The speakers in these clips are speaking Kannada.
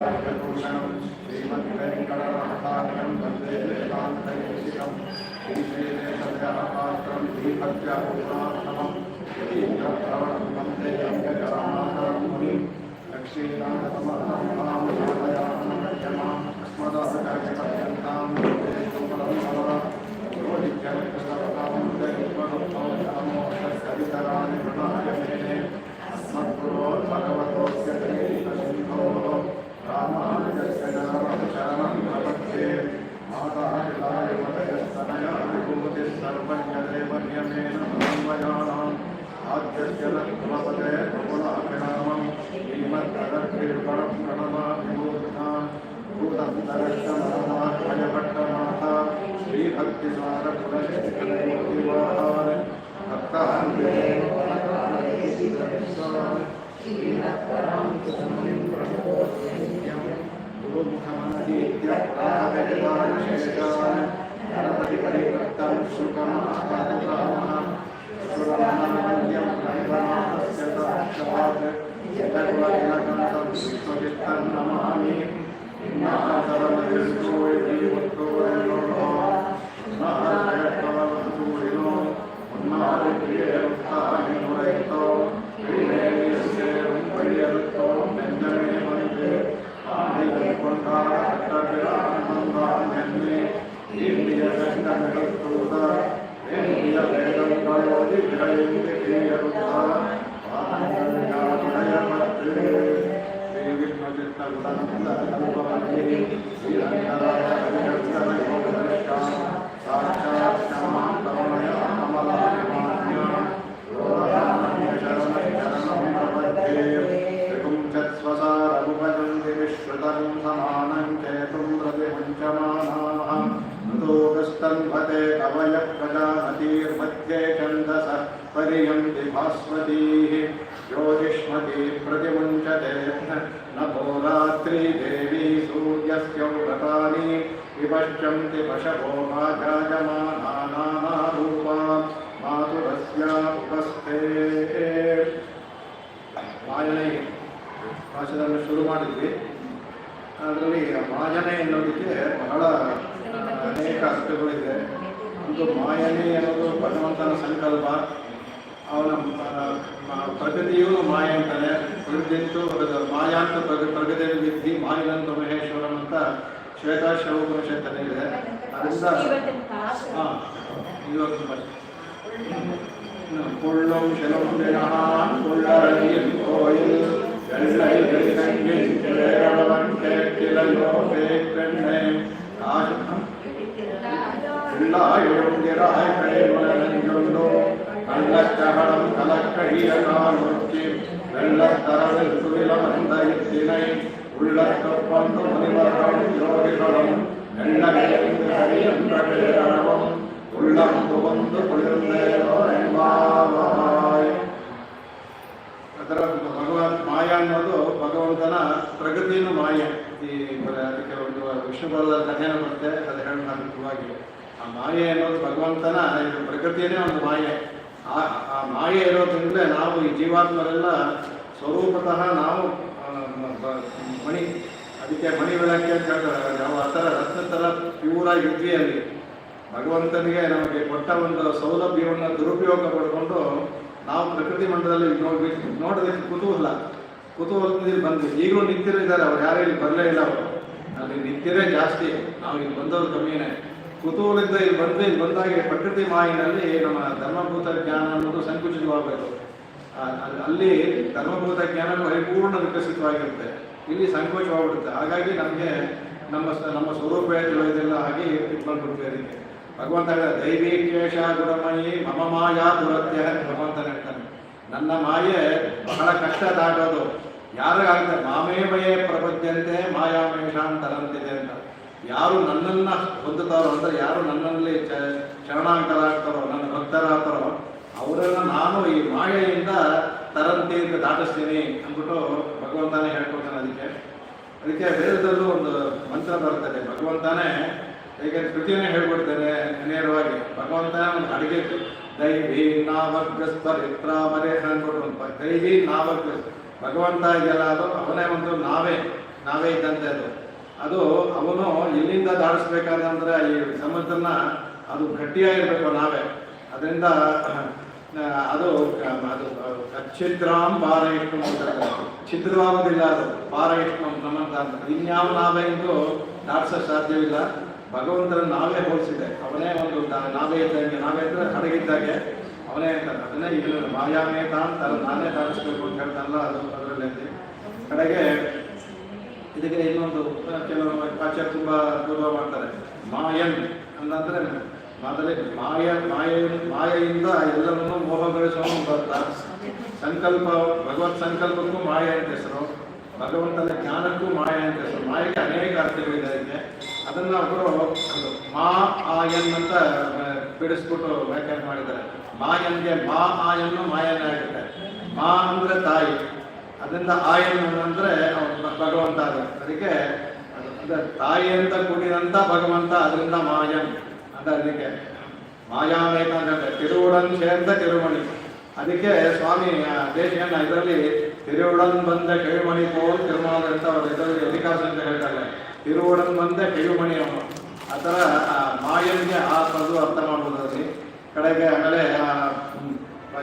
श्रीमद्वेङ्कटनाथाख्यं वन्दे वेदान्तदेशिकं श्रीशैलेशदयापात्रं श्रीभक्त्यापूर्णात्मकं यतीन्द्रप्रवणं वन्दे गङ्गजरामातरं मुनिं लक्ष्मीनाथसमरं शान्तयामनमध्यमां अस्मदाचार्यपर्यन्तां वन्दे गुरुपरम्परा योनित्यनुकृतपदां दैवमुत्तमोक्षसवितराणि प्रणाय मेने अस्मद्गुरोर्भगवतोऽस्य दैवसिन्धोः रामानुजस्य शरणं प्रपद्ये मातापिताय मदयस्तनया विभूतिः सर्वज्ञदेव नियमेन समन्वयानाम् आद्यस्य कुलपते प्रभुलाभिरामं श्रीमद्भगवद्गीतं प्रणमाभिभूतिनां भूतन्तरक्षमरणात्मयभट्टनाथ श्रीभक्तिसारकुलशेखरयोगिवाहान् गुरुमुखमनदीत्यप्रावेदानुशेषान् गणपतिपरिवृत्तं शुकमापादुरामः सुरमनवन्द्यं रङ्गनाथस्य साक्षात् यतकुलतिलकं संस्कृतचित्तं नमामि स्तंभते कवयः प्रजापतिर्मध्ये छन्दसः पर्यन्ति भास्वतीः ज्योतिष्मती प्रतिमुञ्चते नभोरात्रि देवी सूर्यस्य व्रतानि विपश्यन्ति पशवो माजायमाना नानारूपा मातुरस्य उपस्थे ಮಾಯನೆ ಭಾಷೆಯನ್ನು ಶುರು ಮಾಡಿದ್ವಿ. ಅದರಲ್ಲಿ ಮಾಯನೆ ಅನ್ನೋದಕ್ಕೆ ಬಹಳ ಅನೇಕ ಅರ್ಥಗಳಿದೆ. ಒಂದು ಮಾಯನೆ ಅನ್ನೋದು ಭಗವಂತನ ಸಂಕಲ್ಪ. ಅವನ ಪ್ರಗತಿಯೂ ಮಾಯ ಅಂತಾನೆ. ಪ್ರಗತಿಯಂತೂ ಮಾಯಾಂತ ಪ್ರಗತಿ ವಿಧಿ ಮಾಯನಂತ ಮಹೇಶ್ವರಂ ಅಂತ ಶ್ವೇತಾಶ್ವಪನಿಷತ್ತಲ್ಲಿ ಇದೆ. ಅದರಿಂದ ಇವತ್ತು புள்ளும் செலும் வினகான் புள்ளரையில் கோயில் வெள்ளை வெளிதங்கின் கிளையளவன் கேட்கிளையோ பேய்பெண்ணே பிள்ளாயிழுந்திராய் கைமுலனெஞ்சொண்டோ கள்ளச்சகடம் கலக்கழிய காலோக்கி வெள்ளத்தரவில் துயிலமர்ந்த இத்தினை உள்ளத்தொப்பந்து முனிவர்களும் யோகிகளும் எண்ணகைந்து ஹரியன்ற பேரளவும் உள்ளம் புகுந்து ಕುಳಿರ್ದೇನೋ ಎಂಬಾವಾಯ್. ಅದರ ಭಗವಂತ ಮಾಯ ಅನ್ನೋದು ಭಗವಂತನ ಪ್ರಗತಿನೂ ಮಾಯ. ಈ ಅದಕ್ಕೆ ಒಂದು ವಿಷ್ಣುಪುರದ ಕಥೆಯನ್ನು ಬರುತ್ತೆ, ಅದು ಹೇಳೋಣ ಮುಖ್ಯವಾಗಿ. ಆ ಮಾಯೆ ಅನ್ನೋದು ಭಗವಂತನ ಇದು ಪ್ರಗತಿಯೇ ಒಂದು ಮಾಯೆ. ಆ ಮಾಯೆ ಇರೋದ್ರಿಂದಲೇ ನಾವು ಈ ಜೀವಾತ್ಮರೆಲ್ಲ ಸ್ವರೂಪತಃ ನಾವು ಮಣಿ, ಅದಕ್ಕೆ ಮಣಿ ಬೆಳಕೆ ಅಂತ ಹೇಳ್ತಾರೆ. ನಾವು ಆ ಥರ ರತ್ನ ಥರ ಪ್ಯೂರಾಗಿ ಇದ್ವಿ ಅಲ್ಲಿ. ಭಗವಂತನಿಗೆ ನಮಗೆ ಕೊಟ್ಟ ಒಂದು ಸೌಲಭ್ಯವನ್ನು ದುರುಪಯೋಗ ಪಡ್ಕೊಂಡು ನಾವು ಪ್ರಕೃತಿ ಮಂಡಲದಲ್ಲಿ ನೋಡೋದಕ್ಕೆ ಕುತೂಹಲದಲ್ಲಿ ಬಂದ್ವಿ. ಈಗಲೂ ನಿಂತಿರೋ ಇದ್ದಾರೆ, ಅವ್ರು ಯಾರು ಇಲ್ಲಿ ಬರಲೇ ಇಲ್ಲ. ಅವರು ಅಲ್ಲಿ ನಿಂತಿರೇ ಜಾಸ್ತಿ, ನಾವು ಇಲ್ಲಿ ಬಂದವರು ಕಮ್ಮಿನೇ. ಕುತೂಹಲದಿಂದ ಇಲ್ಲಿ ಬಂದಾಗ ಪ್ರಕೃತಿ ಮಾಯಿನಲ್ಲಿ ನಮ್ಮ ಧರ್ಮಭೂತ ಜ್ಞಾನ ಅನ್ನೋದು ಸಂಕುಚಿತವಾಗಬೇಕು. ಅಲ್ಲಿ ಧರ್ಮಭೂತ ಜ್ಞಾನ ಪರಿಪೂರ್ಣ ವಿಕಸಿತವಾಗಿರುತ್ತೆ, ಇಲ್ಲಿ ಸಂಕೋಚವಾಗ್ಬಿಡುತ್ತೆ. ಹಾಗಾಗಿ ನಮಗೆ ನಮ್ಮ ಸ್ವರೂಪ ಇದೆಲ್ಲ ಹಾಗೆ ಇಟ್ಕೊಂಡ್ಬಿಡ್ತೀವಿ. ಅದಕ್ಕೆ ಭಗವಂತ ದೈವೀ ಕೇಶ ಗುಣಮಯಿ ಮಮ ಮಾಯಾ ದುರತ್ಯ ಭಗವಂತ ಹೇಳ್ತಾನೆ. ನನ್ನ ಮಾಯೆ ಬಹಳ ಕಷ್ಟ ದಾಟೋದು. ಯಾರಿಗಾಗುತ್ತೆ ಮಾಮೇಮಯೇ ಪ್ರಪದ್ಯಂತೆ ಮಾಯಾಮೇಷಾಂತರಂತಿದೆ ಅಂತ. ಯಾರು ನನ್ನನ್ನು ಹೊಂದುತ್ತಾರೋ ಅಂದರೆ ಯಾರು ನನ್ನಲ್ಲಿ ಶರಣಾಂತರಾಗ್ತಾರೋ, ನನ್ನ ಭಕ್ತರಾಗ್ತಾರೋ ಅವರನ್ನು ನಾನು ಈ ಮಾಯೆಯಿಂದ ತರಂತಿ ಅಂತ ದಾಟಿಸ್ತೀನಿ ಅಂದ್ಬಿಟ್ಟು ಭಗವಂತನೇ ಹೇಳ್ಕೊಳ್ತಾನೆ. ಅದಕ್ಕೆ ವೇದದಲ್ಲೂ ಒಂದು ಮಂತ್ರ ಬರ್ತದೆ. ಭಗವಂತನೇ ಹೇಗೆ ಕೃತಿಯನ್ನೇ ಹೇಳ್ಕೊಡ್ತೇನೆ ನೇರವಾಗಿ. ಭಗವಂತನ ಒಂದು ಅಡುಗೆ ದೈವಿ ನಾವಗ್ರಸ್ಪರಿತ್ರಾಮರೆ ಅಂದ್ಬಿಟ್ಟು ದೈವಿ ನಾವಗ್ರ ಭಗವಂತ ಇದೆಯಲ್ಲ ಅದು ಅವನೇ ಒಂದು ನಾವೇ ನಾವೇ ಇದ್ದಂತೆ ಅದು ಅವನು ಇಲ್ಲಿಂದ ದಾಳಿಸ್ಬೇಕಾದಂದ್ರೆ ಈ ಸಮುದ್ರನ ಅದು ಗಟ್ಟಿಯಾಗಿರ್ಬೇಕು ನಾವೇ. ಅದರಿಂದ ಅದು ಛಿದ್ರಾಂ ಪಾರಯಿಷ್ಣು ಅಂತ ಛಿದ್ರವಾಗುವುದಿಲ್ಲ, ಅದು ಪಾರಯಿಷ್ಣು ನಮ್ಮಂತ ಅಂತ ಇನ್ಯಾವ ನಾವೇ ಇಂದು ದಾಟಿಸೋ ಸಾಧ್ಯವಿಲ್ಲ. ಭಗವಂತನ ನಾವೇ ಹೋಲಿಸಿದೆ, ಅವನೇ ಒಂದು ನಾವೇ ಇದ್ದಂಗೆ, ನಾವೇ ಇದ್ರೆ ಹಡಗಿದ್ದಾಗೆ ಅವನೇ ಅಂತಾನೆ. ಅದನ್ನೇ ಈಗ ಮಾಯಾಮೇತ ಅಂತ ನಾನೇ ದಾಟಿಸ್ಬೇಕು ಅಂತ ಹೇಳ್ತಾನಲ್ಲ, ಅದು ಅದರಲ್ಲಿ ಕಡೆಗೆ ಇದಕ್ಕೆ ಇನ್ನೊಂದು ಕೆಲವು ಆಚಾರ್ಯ ತುಂಬ ಪೂರ್ವ ಮಾಡ್ತಾರೆ. ಮಾಯನ್ ಅಂತಂದ್ರೆ ಮೊದಲೇ ಮಾಯೆಯಿಂದ ಎಲ್ಲರನ್ನೂ ಮೋಹಗೊಳಿಸುವ ಬರ್ತಾ ಸಂಕಲ್ಪ, ಭಗವತ್ ಸಂಕಲ್ಪಕ್ಕೂ ಮಾಯ ಅಂತ ಹೆಸರು, ಭಗವಂತನ ಜ್ಞಾನಕ್ಕೂ ಮಾಯ ಅಂತ ಹೆಸರು. ಮಾಯಕ್ಕೆ ಅನೇಕ ಅರ್ಥಗಳಿದೆ. ಇದಕ್ಕೆ ಅದನ್ನು ಒಬ್ಬರು ಮಾ ಆಯನ್ ಅಂತ ಬಿಡಿಸ್ಬಿಟ್ಟು ವ್ಯಾಖ್ಯಾನ ಮಾಡಿದ್ದಾರೆ. ಮಾಯನ್ಗೆ ಮಾ ಆಯನ್ನು ಮಾಯನೇ ಆಗುತ್ತೆ. ಮಾ ಅಂದ್ರೆ ತಾಯಿ, ಅದರಿಂದ ಆಯನ್ ಅಂದ್ರೆ ಭಗವಂತ. ಅದಕ್ಕೆ ತಾಯಿ ಅಂತ ಕೂಡಿದಂತ ಭಗವಂತ, ಅದರಿಂದ ಮಾಯನ್ ಅಂತ. ಅದಕ್ಕೆ ಮಾಯಾಮೇತ ಅಂದ್ರೆ ತಿರುವುಡನ್ ಸೇರ್ದ ತಿರುಮಣಿ. ಅದಕ್ಕೆ ಸ್ವಾಮಿ ದೇಶಿಯನ್ನ ಇದರಲ್ಲಿ ತಿರುವುಡನ್ ಬಂದ ಕಿರುಮಣಿ ಪೋಲ್ ತಿರುಮಲ ಅಂತ ಅವರು ಇದರಲ್ಲಿ ಅಧಿಕಾಸ ಅಂತ ಹೇಳ್ತಾರೆ. ತಿರುವುಡನ್ ಬಂದ ಕಿರುಮಣಿ ಅವನು. ಆ ಥರ ಮಾಯನ್ಗೆ ಆ ಪದ ಅರ್ಥ ಮಾಡ್ಬೋದ್ರಲ್ಲಿ ಕಡೆಗೆ. ಆಮೇಲೆ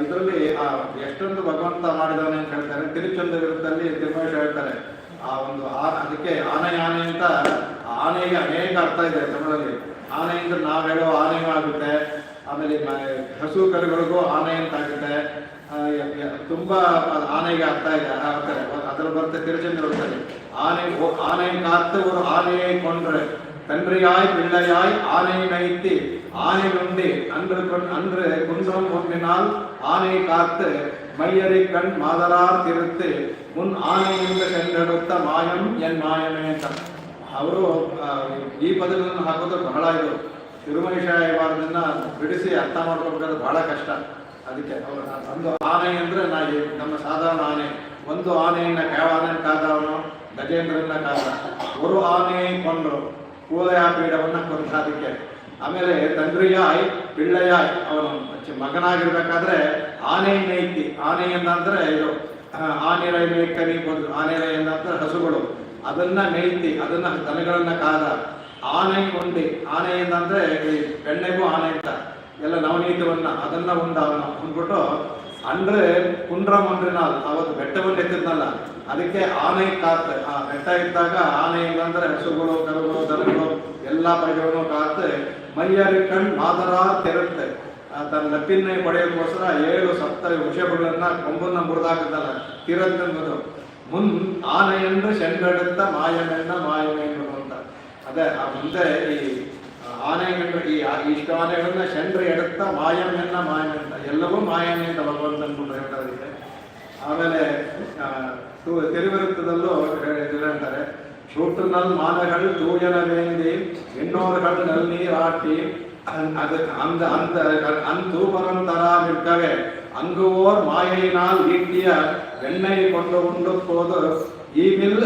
ಇದರಲ್ಲಿ ಎಷ್ಟೊಂದು ಭಗವಂತ ಮಾಡಿದವನೇ ಅಂತ ಹೇಳ್ತಾರೆ. ತಿರುಚಂದ್ರ ವಿರುದ್ಧದಲ್ಲಿ ತಿರುಮೇಶ ಹೇಳ್ತಾರೆ. ಆ ಒಂದು ಅದಕ್ಕೆ ಆನೆ ಅಂತ, ಆನೆಗೆ ಅನೇಕ ಅರ್ಥ ಇದೆ ತಮಿಳಲ್ಲಿ. ಆನೆಯಿಂದ ನಾವು ಹೇಳೋ ಆನೆಯೂ ಆಗುತ್ತೆ, ಆಮೇಲೆ ಹಸು ಕರುಗಳಿಗೂ ಆನೆ ಅಂತ ಆಗುತ್ತೆ. ತುಂಬಾ ಆನೆಗೆ ಅರ್ಥ ಇದೆ, ಅದ್ರ ಬರುತ್ತೆ ತಿರುಚಂದ್ರ ವಿರುದ್ಧದಲ್ಲಿ. ಆನೆ ಕಾத்து ஒரு ஆனையை கொன்று தன்றியாய் பிள்ளையாய் ஆனை நைத்தி ஆனை நுண்டி அன்று குன்றம் ஒன்றினால் ஆனை காத்து மையರಿ கண் மாதரார் திருத்து முன் ಆನೆಯಿಂದ ಕಂಡೆಡುತ್ತ ಮಾಯಂ ಎನ್ ಮಾಯಮೇ ಅಂತ ಅವರು ಈ ಪದಗಳನ್ನು ಹಾಕೋದು ಬಹಳ ಇದು ತಿರುಮೈಷಾಯವಾರದನ್ನ ಬಿಡಿಸಿ ಅರ್ಥ ಮಾಡ್ಕೋಬೇಕಾದ್ರೆ ಬಹಳ ಕಷ್ಟ. ಅದಕ್ಕೆ ಒಂದು ಆನೆ ಅಂದ್ರೆ ನಮ್ಮ ಸಾಧಾರಣ ಆನೆ, ಒಂದು ಆನೆಯನ್ನ ಆನೆಯನ್ನು ಕಾದವನು ಗಜೇಂದ್ರನ ಕಾದ, ಒಂದು ಆನೆ ಕೊಂಡ್ರು ಕೂದಯ ಪೀಠವನ್ನ ಕೊಂದ. ಅದಕ್ಕೆ ಆಮೇಲೆ ತಂದ್ರಿಯಾಯ್ ಪಿಳ್ಳೆಯಾಯ್ ಅವನು ಮಗನಾಗಿರ್ಬೇಕಾದ್ರೆ ಆನೆ ನೈತಿ, ಆನೆ ಎಂದಂದ್ರೆ ಇದು ಆನೆರ ಮೇಕನಿ ಬಂದು, ಆನೆರ ಎಂದಂದ್ರೆ ಹಸುಗಳು, ಅದನ್ನ ನೈತಿ, ಅದನ್ನ ದನಗಳನ್ನ ಕಾದ. ಆನೆ ಉಂಡಿ, ಆನೆ ಎಂದಂದ್ರೆ ಬೆಣ್ಣೆಗೂ ಆನೆ ಅಂತ ಎಲ್ಲ ನವನೀತವನ್ನ ಅದನ್ನ ಉಂಡ್ಬಿಟ್ಟು ಅಂದ್ರೆ ಕುಂಡ್ರಮಂಡ್ರಿನಾಲ್ ಅವತ್ತು ಬೆಟ್ಟವನ್ನು ಎತ್ತಿದ್ನಲ್ಲ, ಅದಕ್ಕೆ ಆನೆ ಕಾತ್. ಆ ಬೆಟ್ಟ ಇದ್ದಾಗ ಆನೆ ಇಲ್ಲಂದ್ರೆ ಹಸುಗಳು ಕರುಗಳು ದನಗಳು ಎಲ್ಲ ಪರಿಗಳನ್ನು ಕಾத்து ಮೈಯರಿ ಕಣ್ ಮಾದರ ತೆರುತ್ತೆ. ತನ್ನ ಲಪ್ಪಿನ ಪಡೆಯೋಕ್ಕೋಸ್ಕರ 7 ಸಪ್ತ ವಿಷಯಗಳನ್ನ ಕೊಂಬನ್ನ ಮುರಿದಾಕದಲ್ಲ ತಿರಂತಂಬುದು. ಮುನ್ ಆನೆ ಅಂದ್ರೆ ಶೆಂಗಡುತ್ತ ಮಾಯಮೆನ್ನ ಮಾಯಮೆನ್ನು ಅಂತ. ಅದೇ ಆ ಮುಂದೆ ಈ ಆನೆಗಳು ಇಷ್ಟು ಆನೆಗಳನ್ನ ಶಂಡ್ರ ಎಡುತ್ತ ಮಾಯಮೆನ್ನ ಮಾಯಮೆಂತ, ಎಲ್ಲವೂ ಮಾಯಮೆ ಅಂತ ಭಗವಂತನ ಹೇಳ್ತಾರೆ. ಆಮೇಲೆ ತಿರುವಿರುತ್ತದಲ್ಲೂ ಹೇಳ್ತಾರೆ, சூட்டுநல் மாதர்கள் தூயன வேந்தி இன்னொருகள் நல் நீர் ஆட்டி அது அந்த அந்த அந்தூபரம் தரா நிற்கவே அங்குவோர் மாயையினால் ஈட்டிய வெண்ணெய் கொண்டு உண்டு போது ஈவில்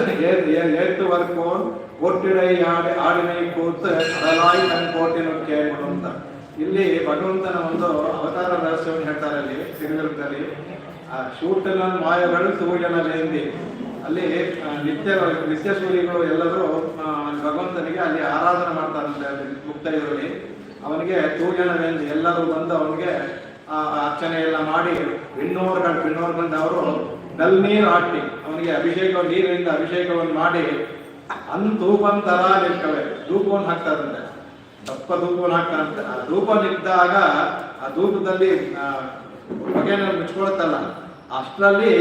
ஏற்றுவர்கோன் ಒಟ್ಟಿಡೈ ಆಡಿನೈ ಕೂತು ಅಡಲಾಯಿ ತನ್ನ ಕೋಟಿನಕ್ಕೆ ಅಂತ. ಇಲ್ಲಿ ಭಗವಂತನ ಒಂದು ಅವತಾರ ರಹಸ್ಯವನ್ನು ಹೇಳ್ತಾರೆ ಅಲ್ಲಿ ತಿರುವಿರುತ್ತಲ್ಲಿ. ಶೂಟನ ಮಾಯಗಳು ತೂಜನ ವೇಂದಿ, ಅಲ್ಲಿ ನಿತ್ಯ ಸೂರಿಗಳು ಎಲ್ಲರೂ ಭಗವಂತನಿಗೆ ಅಲ್ಲಿ ಆರಾಧನೆ ಮಾಡ್ತಾರಂತೆ. ಅಲ್ಲಿ ಮುಕ್ತಾಯದಲ್ಲಿ ಅವನಿಗೆ ತೂಜನ ವೇಂದಿ ಎಲ್ಲರೂ ಬಂದು ಅವನಿಗೆ ಅರ್ಚನೆ ಎಲ್ಲ ಮಾಡಿ ಬಿಣ್ಣೋರ್ ಬಂದು ಅವರು ನಲ್ ನೀರು ಹಾಕಿ ಅವನಿಗೆ ನೀರಿನಿಂದ ಅಭಿಷೇಕವನ್ನು ಮಾಡಿ ಧೂಪಂತರ ನಿಲ್ಕವೆ ಧೂಪವನ್ನು ಹಾಕ್ತಾರಂತೆ. ದಪ್ಪ ಧೂಪವನ್ನು ಹಾಕ್ತಾರಂತೆ. ಆ ಧೂಪ ನಿಂತಾಗ ಆ ಧೂಪದಲ್ಲಿ ಹೊಗೆನ ಮುಚ್ಕೊಳುತ್ತಲ್ಲ, ಅಷ್ಟರಲ್ಲಿ